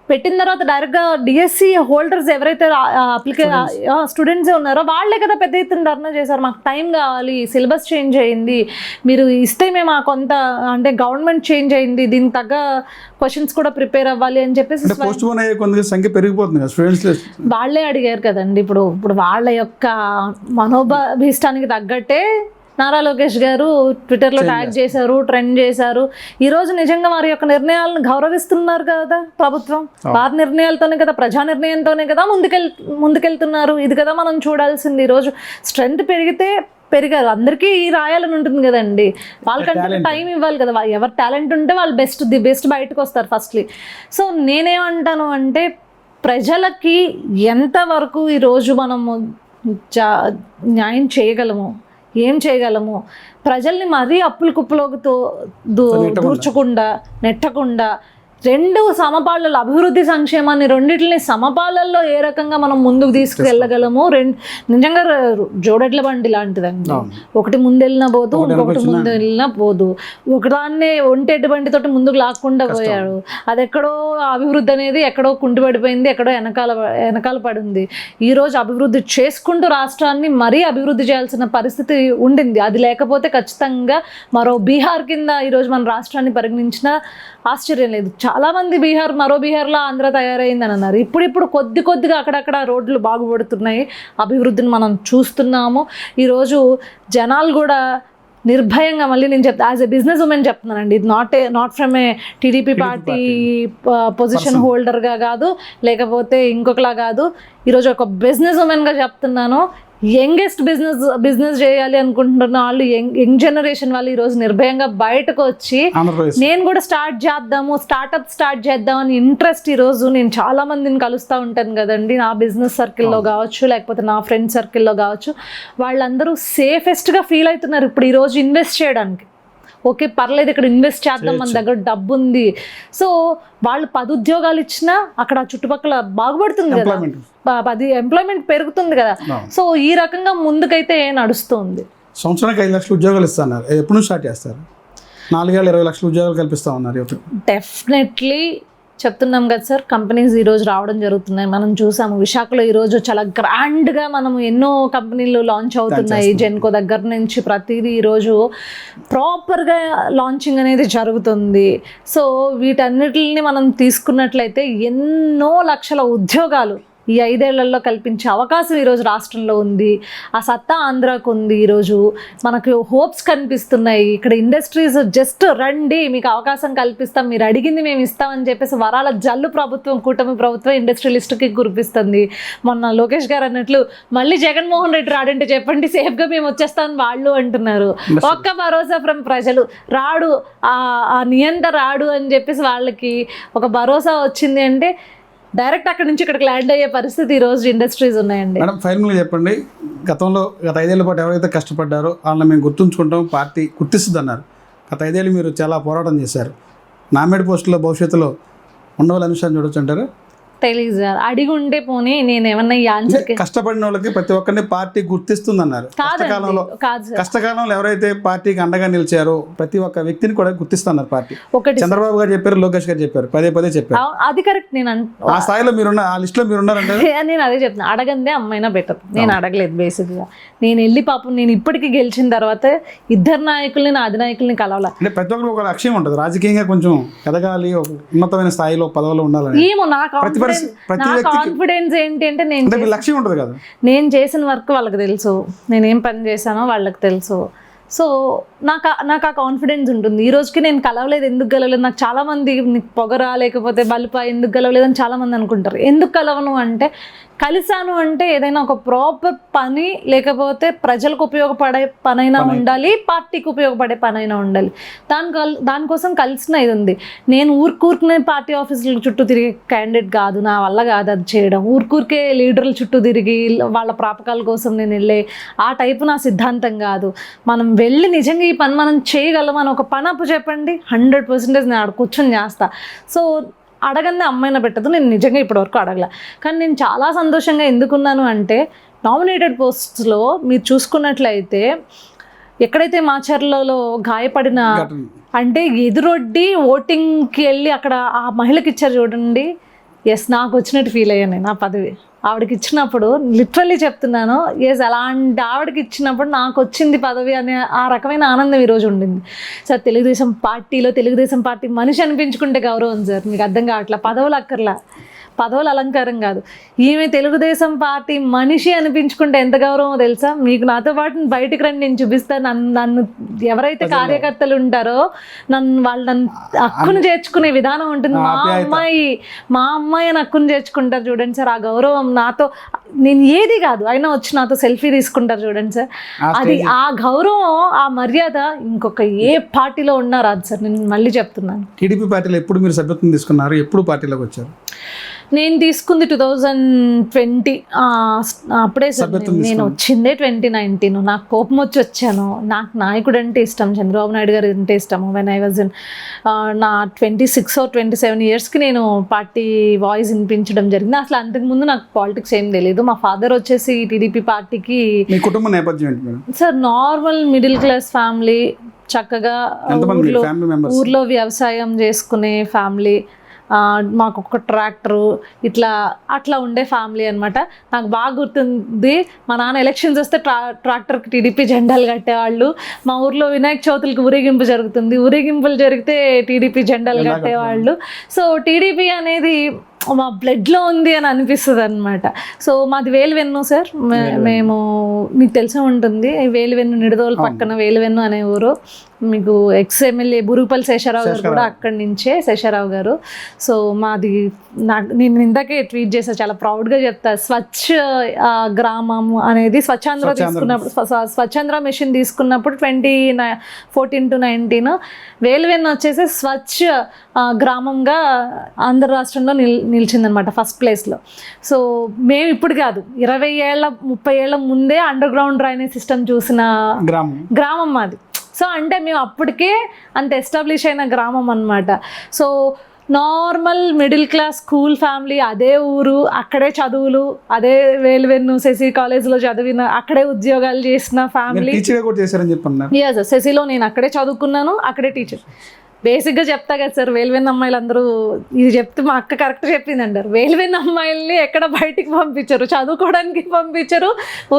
పెట్టిన తర్వాత డైరెక్ట్గా డిఎస్సి హోల్డర్స్ ఎవరైతే స్టూడెంట్సే ఉన్నారో వాళ్ళే కదా పెద్ద ఎత్తున ధర్నా చేశారు. మాకు టైం కావాలి, సిలబస్ చేంజ్ అయింది, మీరు ఇస్తే మేము కొంత అంటే గవర్నమెంట్ చేంజ్ అయింది, దీనికి తగ్గ క్వశ్చన్స్ కూడా ప్రిపేర్ అవ్వాలి అని చెప్పేసి సంఖ్య పెరిగిపోతుంది. వాళ్ళే అడిగారు కదండి. ఇప్పుడు వాళ్ళ యొక్క మనోభీష్టానికి తగ్గట్టే నారా లోకేష్ గారు ట్విట్టర్లో ట్యాగ్ చేశారు, ట్రెండ్ చేశారు. ఈరోజు నిజంగా వారి యొక్క నిర్ణయాలను గౌరవిస్తున్నారు కదా ప్రభుత్వం. వారి నిర్ణయాలతోనే కదా, ప్రజా నిర్ణయంతోనే కదా ముందుకెళ్తున్నారు. ఇది కదా మనం చూడాల్సింది. ఈరోజు స్ట్రెంత్ పెరిగారు, అందరికీ రాయాలని ఉంటుంది కదండి. వాళ్ళకంటే టైం ఇవ్వాలి కదా. ఎవరు టాలెంట్ ఉంటే వాళ్ళు ది బెస్ట్ బయటకు వస్తారు ఫస్ట్లీ. సో నేనేమంటాను అంటే ప్రజలకి ఎంతవరకు ఈరోజు మనము న్యాయం చేయగలము, ఏం చేయగలము, ప్రజల్ని మరీ అప్పుల కుప్పలోకి దూర్చకుండా నెట్టకుండా రెండు సమపాళ్ళలో అభివృద్ధి సంక్షేమాన్ని రెండింటిని సమపాళ్ళల్లో ఏ రకంగా మనం ముందుకు తీసుకువెళ్ళగలము. నిజంగా జోడెడ్ల బండి లాంటిదండి. ఒకటి ముందెళ్ళినా పోదు, ఇంకొకటి ముందు వెళ్ళినా పోదు. ఒకదాన్నే ఒంటెడ్డి బండితోటి ముందుకు లాక్కుండా పోయాడు. అది ఎక్కడో అభివృద్ధి అనేది ఎక్కడో కుంటుపడిపోయింది, ఎక్కడో వెనకాల పడింది. ఈరోజు అభివృద్ధి చేసుకుంటూ రాష్ట్రాన్ని మరీ అభివృద్ధి చేయాల్సిన పరిస్థితి ఉండింది. అది లేకపోతే ఖచ్చితంగా మరో బీహార్ కింద ఈరోజు మన రాష్ట్రాన్ని పరిగణించిన ఆశ్చర్యం లేదు. చాలామంది మరో బీహార్లో ఆంధ్ర తయారైందని అన్నారు. ఇప్పుడు కొద్దిగా అక్కడక్కడ రోడ్లు బాగుపడుతున్నాయి, అభివృద్ధిని మనం చూస్తున్నాము. ఈరోజు జనాలు కూడా నిర్భయంగా, మళ్ళీ నేను యాజ్ ఎ బిజినెస్ ఉమెన్ చెప్తున్నానండి, ఇది not from a TDP party position హోల్డర్గా కాదు, లేకపోతే ఇంకొకలా కాదు. ఈరోజు ఒక బిజినెస్ ఉమెన్గా చెప్తున్నాను. యంగెస్ట్ బిజినెస్ చేయాలి అనుకుంటున్న వాళ్ళు, యంగ్ జనరేషన్ వాళ్ళు ఈరోజు నిర్భయంగా బయటకు వచ్చి నేను కూడా స్టార్ట్ చేద్దామని ఇంట్రెస్ట్. ఈరోజు నేను చాలా మందిని కలుస్తూ ఉంటాను కదండి, నా బిజినెస్ సర్కిల్లో కావచ్చు, లేకపోతే నా ఫ్రెండ్ సర్కిల్లో కావచ్చు. వాళ్ళందరూ సేఫెస్ట్గా ఫీల్ అవుతున్నారు ఇప్పుడు ఈరోజు ఇన్వెస్ట్ చేయడానికి. ఓకే పర్లేదు, ఇక్కడ ఇన్వెస్ట్ చేద్దాం, మన దగ్గర డబ్బు ఉంది. సో వాళ్ళు 10 ఉద్యోగాలు ఇచ్చినా అక్కడ చుట్టుపక్కల బాగుపడుతుంది కదా, 10 ఎంప్లాయ్మెంట్ పెరుగుతుంది కదా. సో ఈ రకంగా ముందుకైతే నడుస్తుంది. సంవత్సరానికి 5 లక్షల ఉద్యోగాలు ఇస్తున్నారు. ఎప్పుడు స్టార్ట్ చేస్తారు? 4 ఏళ్ళ 20 లక్షల ఉద్యోగాలు కల్పిస్తా ఉన్నారు. డెఫినెట్లీ చెప్తున్నాం కదా సార్, కంపెనీస్ ఈరోజు రావడం జరుగుతున్నాయి. మనం చూసాము విశాఖలో ఈరోజు చాలా గ్రాండ్గా మనము ఎన్నో కంపెనీలు లాంచ్ అవుతున్నాయి. జెన్కో దగ్గర నుంచి ప్రతిదీ ఈరోజు ప్రాపర్గా లాంచింగ్ అనేది జరుగుతుంది. సో వీటన్నిటిని మనం తీసుకున్నట్లయితే ఎన్నో లక్షల ఉద్యోగాలు ఈ 5 ఏళ్లలో కల్పించే అవకాశం ఈరోజు రాష్ట్రంలో ఉంది. ఆ సత్తా ఆంధ్రాకు ఉంది. ఈరోజు మనకు హోప్స్ కనిపిస్తున్నాయి. ఇక్కడ ఇండస్ట్రీస్ జస్ట్ రండి, మీకు అవకాశం కల్పిస్తాం, మీరు అడిగింది మేము ఇస్తామని చెప్పేసి వరాల జల్లు ప్రభుత్వం, కూటమి ప్రభుత్వం ఇండస్ట్రియలిస్ట్కి కురిపిస్తుంది. మొన్న లోకేష్ గారు అన్నట్లు మళ్ళీ జగన్మోహన్ రెడ్డి రాడంటే చెప్పండి, సేఫ్గా మేము వచ్చేస్తామని వాళ్ళు అంటున్నారు. ఒక్క భరోసా ఫ్రమ్ ప్రజలు రాడు, ఆ నియంత రాడు అని చెప్పేసి వాళ్ళకి ఒక భరోసా వచ్చింది అంటే డైరెక్ట్ అక్కడ నుంచి ఇక్కడికి ల్యాండ్ అయ్యే పరిస్థితి ఈరోజు ఇండస్ట్రీస్ ఉన్నాయండి. మేడం ఫైనల్గా చెప్పండి, గత 5 ఏళ్ల పాటు ఎవరైతే కష్టపడ్డారో వాళ్ళని మేము గుర్తుంచుకుంటాం, పార్టీ గుర్తిస్తుంది అన్నారు. గత 5 ఏళ్ళు మీరు చాలా పోరాటం చేశారు. నామినేట్ పోస్టులో భవిష్యత్తులో ఉండవాలని విషయాన్ని చూడొచ్చు అంటారు. తెలియదు సార్, అడిగి ఉంటే పోనీ నేను ఏమన్నా ఈ ఆన్సర్కి కష్టపడిన వాళ్ళకి ప్రతి ఒక్కరిని పార్టీ గుర్తిస్తుంది అన్నారు. కష్టకాలంలో ఎవరైతే పార్టీకి అండగా నిలిచారో ప్రతి ఒక్క వ్యక్తిని కూడా గుర్తిస్తున్నారు పార్టీ. ఒకటి చంద్రబాబు గారు చెప్పారు, లోకేష్ గారు చెప్పారు, పదే చెప్పారు. అది కరెక్ట్. నేను ఆ స్థాయిలో మీరున్న, ఆ లిస్ట్ లో మీరున్నారంటే నేను అదే చెప్తున్నా, అడగందే అమ్మైనా బెటర్. నేను అడగలేదు బేసిక్గా. నేను వెళ్ళి పాపం నేను ఇప్పటికీ గెలిచిన తర్వాత ఇద్దరు నాయకుల్ని, నా అధినాయకుల్ని కలవాల. అంటే ప్రతి ఒక్కరికి ఒక లక్ష్యం ఉంటుంది, రాజకీయంగా కొంచెం ఎదగాలి, ఒక ఉన్నతమైన స్థాయిలో పదవిలో ఉండాలని. ఏమో నా కాన్ఫిడెన్స్ ఏంటి అంటే లక్ష్యం ఉంటుంది కదా, నేను చేసిన వర్క్ వాళ్ళకి తెలుసు, నేను ఏం పని చేశానో వాళ్ళకి తెలుసు. సో నాకు ఆ కాన్ఫిడెన్స్ ఉంటుంది. ఈ రోజుకి నేను కలవలేదు, ఎందుకు కలవలేదు, నాకు చాలామంది నీకు పొగరా లేకపోతే బలుపా ఎందుకు కలవలేదు అని చాలామంది అనుకుంటారు. ఎందుకు కలవను అంటే, కలిసాను అంటే ఏదైనా ఒక ప్రాపర్ పని, లేకపోతే ప్రజలకు ఉపయోగపడే పనైనా ఉండాలి, పార్టీకి ఉపయోగపడే పనైనా ఉండాలి. దానికోసం కలిసిన ఇది ఉంది. నేను ఊరుకూరుకునే పార్టీ ఆఫీసుల చుట్టూ తిరిగే క్యాండిడేట్ కాదు, నా వల్ల కాదు అది చేయడం. ఊరుకూరికే లీడర్ల చుట్టూ తిరిగి వాళ్ళ ప్రాపకాల కోసం నేను వెళ్ళే ఆ టైపు నా సిద్ధాంతం కాదు. మనం వెళ్ళి నిజంగా ఈ పని మనం చేయగలం అని ఒక పని అప్పు చెప్పండి, 100% నేను ఆడ కూర్చొని చేస్తా. సో అడగందే అమ్మాయిన పెట్టదు. నేను నిజంగా ఇప్పటివరకు అడగల. కానీ నేను చాలా సంతోషంగా ఎందుకున్నాను అంటే, నామినేటెడ్ పోస్ట్స్లో మీరు చూసుకున్నట్లయితే ఎక్కడైతే మాచర్లలో గాయపడిన అంటే ఎదురొడ్డి ఓటింగ్కి వెళ్ళి అక్కడ ఆ మహిళకి ఇచ్చారు చూడండి, ఎస్ నాకు వచ్చినట్టు ఫీల్ అయ్యాను నేను. ఆ పదవి ఆవిడకి ఇచ్చినప్పుడు లిటరల్లీ చెప్తున్నాను, ఎస్ అలాంటి ఆవిడకి ఇచ్చినప్పుడు నాకు వచ్చింది పదవి అనే ఆ రకమైన ఆనందం ఈరోజు ఉండింది సార్. తెలుగుదేశం పార్టీ మనిషి అనిపించుకుంటే గౌరవం సార్. మీకు అర్థం కావట్లా, పదవులు అక్కర్లా, పదవులు అలంకారం కాదు. ఈమె తెలుగుదేశం పార్టీ మనిషి అనిపించుకుంటే ఎంత గౌరవమో తెలుసా మీకు. నాతో పాటు బయటికి రండి, నేను చూపిస్తాను. నన్ను ఎవరైతే కార్యకర్తలు ఉంటారో వాళ్ళు నన్ను హక్కును చేర్చుకునే విధానం ఉంటుంది. మా అమ్మాయి అని హక్కును చేర్చుకుంటారు చూడండి సార్. ఆ గౌరవం నాతో, నేను ఏది కాదు అయినా వచ్చి నాతో సెల్ఫీ తీసుకుంటారు చూడండి సార్. అది ఆ గౌరవం, ఆ మర్యాద ఇంకొక ఏ పార్టీలో ఉన్నా రాదు సార్. నేను మళ్ళీ చెప్తున్నాను. టీడీపీ పార్టీలో ఎప్పుడు మీరు సభ్యత్వం తీసుకున్నారు, ఎప్పుడు పార్టీలోకి వచ్చారు? నేను తీసుకుంది 2020. అప్పుడే సార్ నేను వచ్చిందే 2019. నాకు కోపం వచ్చాను. నాకు నాయకుడు అంటే ఇష్టం, చంద్రబాబు నాయుడు గారు అంటే ఇష్టము. వెన్ ఐ వాజ్ ఇన్ నా 26 or 27 yearsకి నేను పార్టీ వాయిస్ వినిపించడం జరిగింది. అసలు అంతకుముందు నాకు పాలిటిక్స్ ఏం తెలియదు. మా ఫాదర్ వచ్చేసి టీడీపీ పార్టీకి. మీ కుటుంబ నేపథ్యం ఏంటి sir? Normal middle class family, చక్కగా ఊర్లో వ్యవసాయం చేసుకునే ఫ్యామిలీ. మాకు ఒక ట్రాక్టరు అట్లా ఉండే ఫ్యామిలీ అనమాట. నాకు బాగా గుర్తుంది, మా నాన్న ఎలక్షన్స్ వస్తే ట్రాక్టర్కి టీడీపీ జెండాలు కట్టేవాళ్ళు. మా ఊర్లో వినాయక చవితులకి ఊరేగింపు జరుగుతుంది, ఊరేగింపులు జరిగితే టీడీపీ జెండాలు కట్టేవాళ్ళు. సో టీడీపీ అనేది మా బ్లడ్లో ఉంది అని అనిపిస్తుంది అనమాట. సో మాది వేలువెన్ను సార్. మేము మీకు తెలిసే ఉంటుంది, వేలువెన్ను నిడదోలు పక్కన వేలువెన్ను అనే ఊరు. మీకు ఎమ్మెల్యే బురుగుపల్లి శేషారావు గారు కూడా అక్కడి నుంచే, శేషారావు గారు. సో మాది నేను ఇందాకే ట్వీట్ చేసా, చాలా ప్రౌడ్గా చెప్తా. స్వచ్ఛ గ్రామం అనేది స్వచ్ఛాంధ్ర తీసుకున్నప్పుడు, స్వచ్ఛాంధ్ర మిషన్ తీసుకున్నప్పుడు 2014 to 2019 వేలువెన్ను వచ్చేసి స్వచ్ఛ గ్రామంగా ఆంధ్ర రాష్ట్రంలో నిలిచిందనమాట ఫస్ట్ ప్లేస్లో. సో మేము ఇప్పుడు కాదు, 20 ఏళ్ళ 30 ఏళ్ళ ముందే అండర్ గ్రౌండ్ డ్రైనేజ్ సిస్టమ్ చూసిన గ్రామం మాది. సో అంటే మేము అప్పటికే అంత ఎస్టాబ్లిష్ అయిన గ్రామం అనమాట. So normal middle class school family, అదే ఊరు, అక్కడే చదువులు, అదే వేలువెన్ను శశి కాలేజ్లో చదివిన, అక్కడే ఉద్యోగాలు చేసిన ఫ్యామిలీ. శశిలో నేను అక్కడే చదువుకున్నాను, అక్కడే టీచర్. బేసిక్గా చెప్తా కదా సార్, వేలువెన్న అమ్మాయిలు అందరూ ఇది చెప్తే మా అక్క కరెక్ట్ చెప్పింది అంటారు. వేలువెన్న అమ్మాయిల్ని ఎక్కడ బయటికి పంపించరు, చదువుకోవడానికి పంపించరు,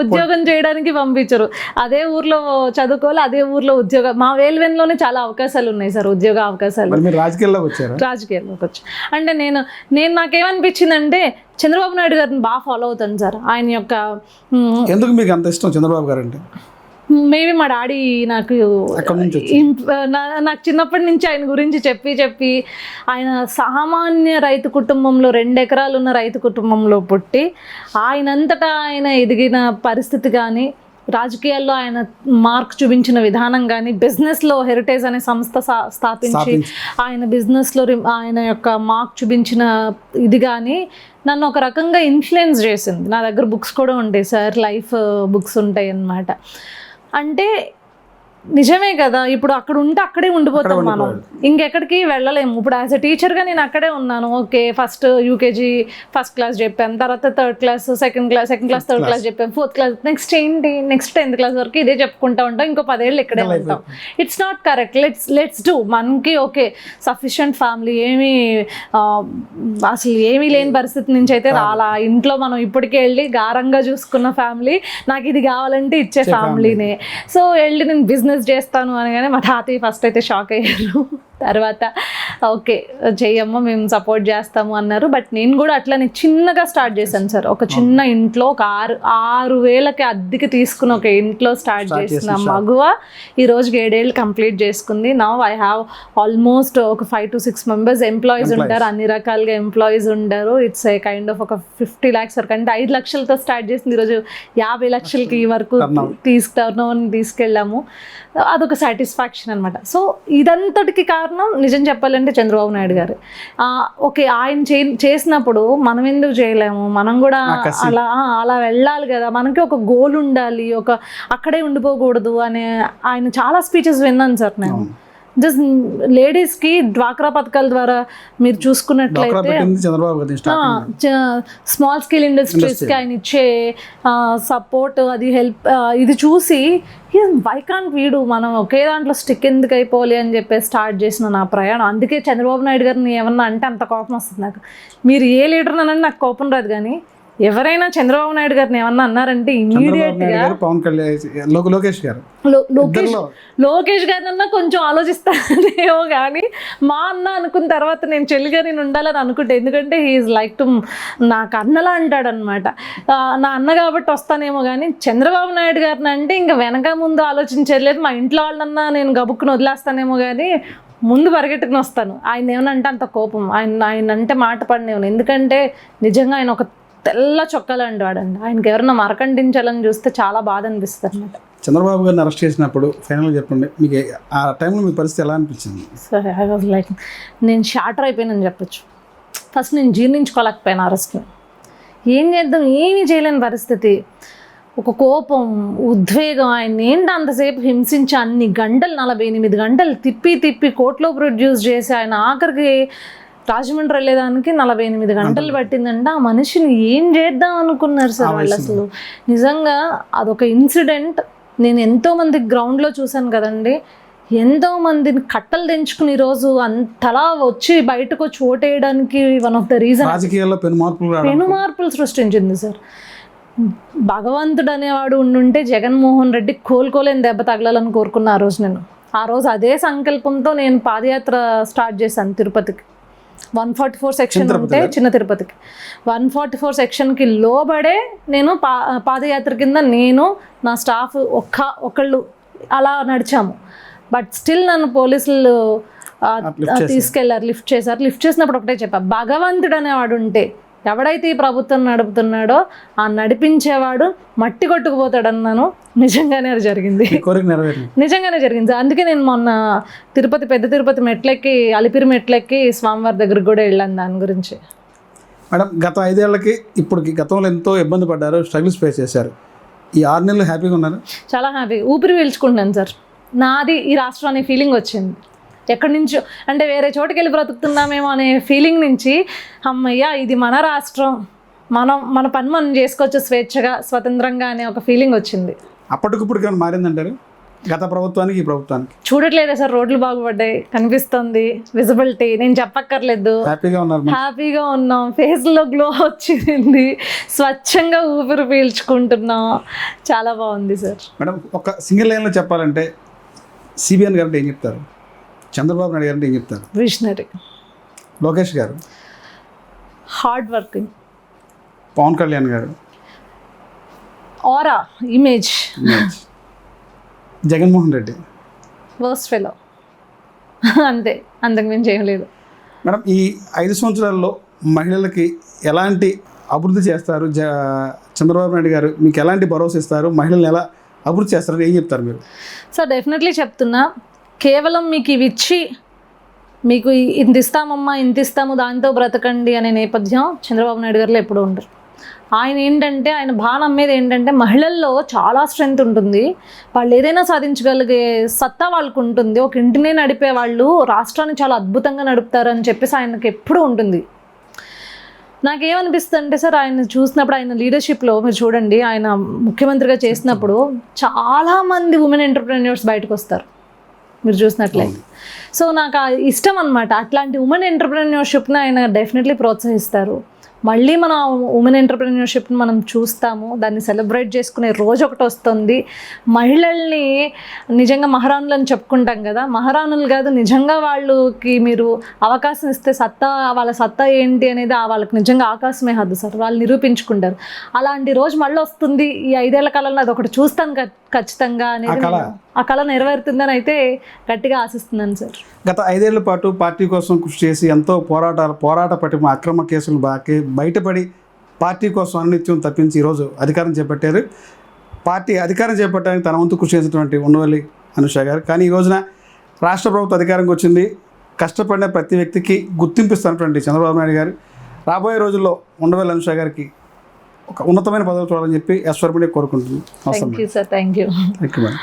ఉద్యోగం చేయడానికి పంపించరు. అదే ఊర్లో చదువుకోవాలి, అదే ఊర్లో ఉద్యోగం. మా వేలువెన్నలోనే చాలా అవకాశాలు ఉన్నాయి సార్, ఉద్యోగ అవకాశాలు. మీరు రాజకీయాల్లోకి వచ్చారు? రాజకీయాల్లోకి వచ్చి అంటే నేను నాకేమనిపించిందంటే చంద్రబాబు నాయుడు గారిని బాగా ఫాలో అవుతాను సార్. ఆయన యొక్క ఎందుకు మీకు అంత ఇష్టం చంద్రబాబు గారు అంటే? మేబీ మా డాడీ నాకు చిన్నప్పటి నుంచి ఆయన గురించి చెప్పి ఆయన సామాన్య రైతు కుటుంబంలో 2 ఎకరాలు ఉన్న రైతు కుటుంబంలో పుట్టి ఆయనంతటా ఆయన ఎదిగిన పరిస్థితి కానీ, రాజకీయాల్లో ఆయన మార్క్ చూపించిన విధానం కానీ, బిజినెస్లో హెరిటేజ్ అనే సంస్థ స్థాపించి ఆయన బిజినెస్లో ఆయన యొక్క మార్క్ చూపించిన ఇది కానీ నన్ను ఒక రకంగా ఇన్ఫ్లుయెన్స్ చేసింది. నా దగ్గర బుక్స్ కూడా ఉంటాయి సార్, లైఫ్ బుక్స్ ఉంటాయి అన్నమాట. అంటే నిజమే కదా, ఇప్పుడు అక్కడ ఉంటే అక్కడే ఉండిపోతాం మనం, ఇంకెక్కడికి వెళ్ళలేము. ఇప్పుడు యాజ్ ఎ టీచర్గా నేను అక్కడే ఉన్నాను. Okay, first UKG first class చెప్పాను, తర్వాత third class second class third class చెప్పాను, ఫోర్త్ క్లాస్, నెక్స్ట్ ఏంటి, నెక్స్ట్ 10th క్లాస్ వరకు ఇదే చెప్పుకుంటా ఉంటాం, ఇంకో 10 ఏళ్ళు ఇక్కడే ఉంటాం. It's not correct. Let's do. మనకి ఓకే సఫిషియంట్ ఫ్యామిలీ, అసలు ఏమీ లేని పరిస్థితి నుంచి అయితే రాలా. ఇంట్లో మనం ఇప్పటికే వెళ్ళి గారంగా చూసుకున్న ఫ్యామిలీ, నాకు ఇది కావాలంటే ఇచ్చే ఫ్యామిలీనే. సో వెళ్ళి నేను బిజినెస్ చేస్తాను అనగానే మా తాతయ్య ఫస్ట్ అయితే షాక్ అయ్యారు. తర్వాత ఓకే చెయ్యమ్మా, మేము సపోర్ట్ చేస్తాము అన్నారు. బట్ నేను కూడా అట్లనే చిన్నగా స్టార్ట్ చేశాను సార్. ఒక చిన్న ఇంట్లో ఒక 6,000కి అద్దెకి తీసుకుని ఒక ఇంట్లో స్టార్ట్ చేసిన మగువ ఈ రోజుకి 7 ఏళ్ళు కంప్లీట్ చేసుకుంది. నౌ ఐ హ్యావ్ ఆల్మోస్ట్ ఒక 5 to 6 members ఎంప్లాయీస్ ఉంటారు, అన్ని రకాలుగా ఎంప్లాయీస్ ఉంటారు. ఇట్స్ ఏ కైండ్ ఆఫ్ ఒక 50 lakhs వరకు, అంటే 5 లక్షలతో స్టార్ట్ చేసింది, ఈరోజు 50 లక్షలకి వరకు తీసుకెళ్ళాము. అదొక సాటిస్ఫాక్షన్ అనమాట. సో ఇదంతటికి కారణం నిజం చెప్పాలంటే చంద్రబాబు నాయుడు గారు. ఓకే, ఆయన చేసినప్పుడు మనం ఎందుకు చేయలేము, మనం కూడా అలా వెళ్ళాలి కదా, మనకి ఒక గోల్ ఉండాలి, అక్కడే ఉండిపోకూడదు అనే ఆయన చాలా స్పీచెస్ విన్నాను సార్ నేను. జస్ట్ లేడీస్కి డ్వాక్రా పథకాల ద్వారా మీరు చూసుకున్నట్లయితే స్మాల్ స్కేల్ ఇండస్ట్రీస్కి ఆయన ఇచ్చే సపోర్ట్, అది హెల్ప్, ఇది చూసి వై కాంట్ వీడు, మనం ఒకే దాంట్లో స్టిక్ ఎందుకు అయిపోవాలి అని చెప్పి స్టార్ట్ చేసిన నా ప్రయాణం. అందుకే చంద్రబాబు నాయుడు గారిని ఏమన్నా అంటే అంత కోపం వస్తుంది నాకు. మీరు ఏ లీడర్ అనండి నాకు కోపం రాదు, కానీ ఎవరైనా చంద్రబాబు నాయుడు గారిని ఏమన్నా అన్నారంటే ఇమీడియట్ గా పవన్ కళ్యాణ్, లోకేష్ గారినన్నా కొంచెం ఆలోచిస్తానేమో, కానీ మా అన్న అనుకున్న తర్వాత నేను చెల్లిగా నేను ఉండాలని అనుకుంటే, ఎందుకంటే హీఈస్ లైక్ టు నాకు అన్నలా అంటాడు అనమాట. నా అన్న కాబట్టి వస్తానేమో, కానీ చంద్రబాబు నాయుడు గారిని అంటే ఇంకా వెనక ముందు ఆలోచించలేదు. మా ఇంట్లో వాళ్ళన్నా నేను గబుక్కుని వదిలేస్తానేమో, కానీ ముందు పరిగెట్టుకుని వస్తాను. ఆయన ఏమనంటే అంత కోపం, ఆయన అంటే మాట పడినేమో. ఎందుకంటే నిజంగా ఆయన ఒక తెల్ల చొక్కాలండి వాడండి. ఆయనకి ఎవరన్నా మరకంటించాలని చూస్తే చాలా బాధ అనిపిస్తుంది అనమాట. చంద్రబాబు గారిని అరెస్ట్ చేసినప్పుడు ఫైనల్గా చెప్పండి, మీకు ఆ టైంలో మీ పరిస్థితి ఎలా అనిపించింది? సరే, ఐ వాజ్ లైక్, నేను షాటర్ అయిపోయానని చెప్పొచ్చు. ఫస్ట్ నేను జీర్ణించుకోలేకపోయాను అరెస్ట్ని. ఏం చేద్దాం, ఏమీ చేయలేని పరిస్థితి, ఒక కోపం, ఉద్వేగం. ఆయన ఏంటి అంతసేపు హింసించి అన్ని గంటలు 48 గంటలు తిప్పి కోర్టులో ప్రొడ్యూస్ చేసి ఆయన ఆఖరికి రాజమండ్రి వెళ్ళేదానికి 48 గంటలు పట్టిందంటే ఆ మనిషిని ఏం చేద్దాం అనుకున్నారు సార్ వాళ్ళు. అసలు నిజంగా అదొక ఇన్సిడెంట్. నేను ఎంతోమంది గ్రౌండ్లో చూశాను కదండి, ఎంతోమందిని కట్టలు తెంచుకుని ఈరోజు అంతలా వచ్చి బయటకు వచ్చి ఓటేయడానికి వన్ ఆఫ్ ద రీజన్ రాజకీయాల్లో పెను మార్పులు సృష్టించింది సార్. భగవంతుడు అనేవాడు ఉండుంటే జగన్మోహన్ రెడ్డి కోలుకోలేని దెబ్బ తగలాలని కోరుకున్న ఆ రోజు నేను. ఆ రోజు అదే సంకల్పంతో నేను పాదయాత్ర స్టార్ట్ చేశాను తిరుపతికి. 144 సెక్షన్ ఉంటే చిన్న తిరుపతికి 144 సెక్షన్కి లోబడే నేను పాదయాత్ర కింద నేను నా స్టాఫ్ ఒకళ్ళు అలా నడిచాము. బట్ స్టిల్ నన్ను పోలీసులు తీసుకెళ్లారు, లిఫ్ట్ చేశారు. లిఫ్ట్ చేసినప్పుడు ఒకటే చెప్పా, భగవంతుడు అనేవాడు ఉంటే ఎవడైతే ఈ ప్రభుత్వం నడుపుతున్నాడో ఆ నడిపించేవాడు మట్టి కొట్టుకుపోతాడు అన్నాను. నిజంగానే అది జరిగింది, నిజంగానే జరిగింది. అందుకే నేను మొన్న పెద్ద తిరుపతి మెట్లెక్కి, అలిపిరి మెట్లెక్కి స్వామివారి దగ్గరికి కూడా వెళ్ళాను దాని గురించి. మేడం, గత 5 ఏళ్ళకి ఇప్పటికి గతంలో ఎంతో ఇబ్బంది పడ్డారు, స్ట్రగుల్స్ ఫేస్ చేశారు. ఈ 6 నెలలు హ్యాపీగా ఉన్నారు? చాలా హ్యాపీ, ఊపిరి పీల్చుకుంటున్నాను సార్. నాది ఈ రాష్ట్రం అనే ఫీలింగ్ వచ్చింది. ఎక్కడి నుంచో అంటే వేరే చోటుకి వెళ్ళి బ్రతుకుతున్నామేమో అనే ఫీలింగ్ నుంచి అమ్మయ్య ఇది మన రాష్ట్రం, మన పని మనం చేసుకోవచ్చు స్వేచ్ఛగా స్వతంత్రంగా అనే ఒక ఫీలింగ్ వచ్చింది. అప్పటికిప్పుడు మారిందంటారు? గత ప్రభుత్వానికి ఈ ప్రభుత్వానికి చూడట్లేదా సార్, రోడ్లు బాగుపడ్డాయి, కనిపిస్తుంది విజిబిలిటీ, నేను చెప్పక్కర్లేదు. హ్యాపీగా ఉన్నారు. హ్యాపీగా ఉన్నాం, ఫేస్లో గ్లో వచ్చింది, స్వచ్ఛంగా ఊపిరి పీల్చుకుంటున్నాం, చాలా బాగుంది సార్. మేడం, ఒక సింగిల్ లైన్లో చెప్పాలంటే సిబిఎన్ గారు అంటే ఏం చెప్తారు? చంద్రబాబు నాయుడు గారు అంటే ఏం చెప్తారు? విజనరీ. లోకేష్ గారు? Hard working. పవన్ కళ్యాణ్ గారు? Aura, image. Jaganmohan Reddy? Worst fellow. అంతే, అంతకు మేము చేయలేదు. మేడం, ఈ 5 సంవత్సరాల్లో మహిళలకి ఎలాంటి అభివృద్ధి చేస్తారు? చంద్రబాబు నాయుడు గారు మీకు ఎలాంటి భరోసా ఇస్తారు? మహిళలను ఎలా అభివృద్ధి చేస్తారని ఏం చెప్తారు మీరు? సార్ డెఫినెట్లీ చెప్తున్నా, కేవలం మీకు ఇవి ఇచ్చి మీకు ఇంత ఇస్తామమ్మా, ఇంత ఇస్తాము, దాంతో బ్రతకండి అనే నేపథ్యం చంద్రబాబు నాయుడు గారిలో ఎప్పుడూ ఉండరు. ఆయన ఏంటంటే, ఆయన బాగా నమ్మేది ఏంటంటే, మహిళల్లో చాలా స్ట్రెంగ్త్ ఉంటుంది, వాళ్ళు ఏదైనా సాధించగలిగే సత్తా వాళ్ళకు ఉంటుంది, ఒక ఇంటినే నడిపే వాళ్ళు రాష్ట్రాన్ని చాలా అద్భుతంగా నడుపుతారు అని చెప్పేసి ఆయనకి ఎప్పుడూ ఉంటుంది. నాకేమనిపిస్తుంది అంటే సార్, ఆయన చూసినప్పుడు, ఆయన లీడర్షిప్లో మీరు చూడండి, ఆయన ముఖ్యమంత్రిగా చేసినప్పుడు చాలామంది ఉమెన్ ఎంటర్ప్రెన్యూర్స్ బయటకు వస్తారు మీరు చూసినట్లయితే. సో నాకు ఇష్టం అనమాట, అట్లాంటి ఉమెన్ ఎంటర్ప్రెన్యూర్షిప్ని ఆయన డెఫినెట్లీ ప్రోత్సహిస్తారు. మళ్ళీ మన ఉమెన్ ఎంటర్ప్రెన్యూర్షిప్ని మనం చూస్తాము, దాన్ని సెలబ్రేట్ చేసుకునే రోజు ఒకటి వస్తుంది. మహిళల్ని నిజంగా మహారాణులని చెప్పుకుంటాం కదా, మహారాణులు కాదు, నిజంగా వాళ్ళకి మీరు అవకాశం ఇస్తే వాళ్ళ సత్తా ఏంటి అనేది వాళ్ళకి నిజంగా ఆకాశమే హద్దు సార్, వాళ్ళు నిరూపించుకుంటారు. అలాంటి రోజు మళ్ళీ వస్తుంది ఈ 5 ఏళ్ల కాలంలో, అది ఒకటి చూస్తాను ఖచ్చితంగా అనేది, ఆ కళ నెరవేరుతుందని అయితే గట్టిగా ఆశిస్తున్నాను సార్. గత 5 ఏళ్ల పాటు పార్టీ కోసం కృషి చేసి ఎంతో పోరాట పట్టిమ, అక్రమ కేసులు బయటపడి పార్టీ కోసం అనిత్యం తప్పించి ఈరోజు అధికారం చేపట్టారు. పార్టీ అధికారం చేపట్టడానికి తన వంతు కృషి చేసినటువంటి ఉండవల్లి అనుష గారు. కానీ ఈ రోజున రాష్ట్ర ప్రభుత్వ అధికారంకి వచ్చింది, కష్టపడిన ప్రతి వ్యక్తికి గుర్తింపు ఇస్తున్నటువంటి చంద్రబాబు నాయుడు గారు రాబోయే రోజుల్లో ఉండవల్లి అనుష గారికి ఒక ఉన్నతమైన పదవి చూడాలని చెప్పి ఎస్వర్మని కోరుకుంటున్నాను. Thank you sir. Thank you. Thank you madam.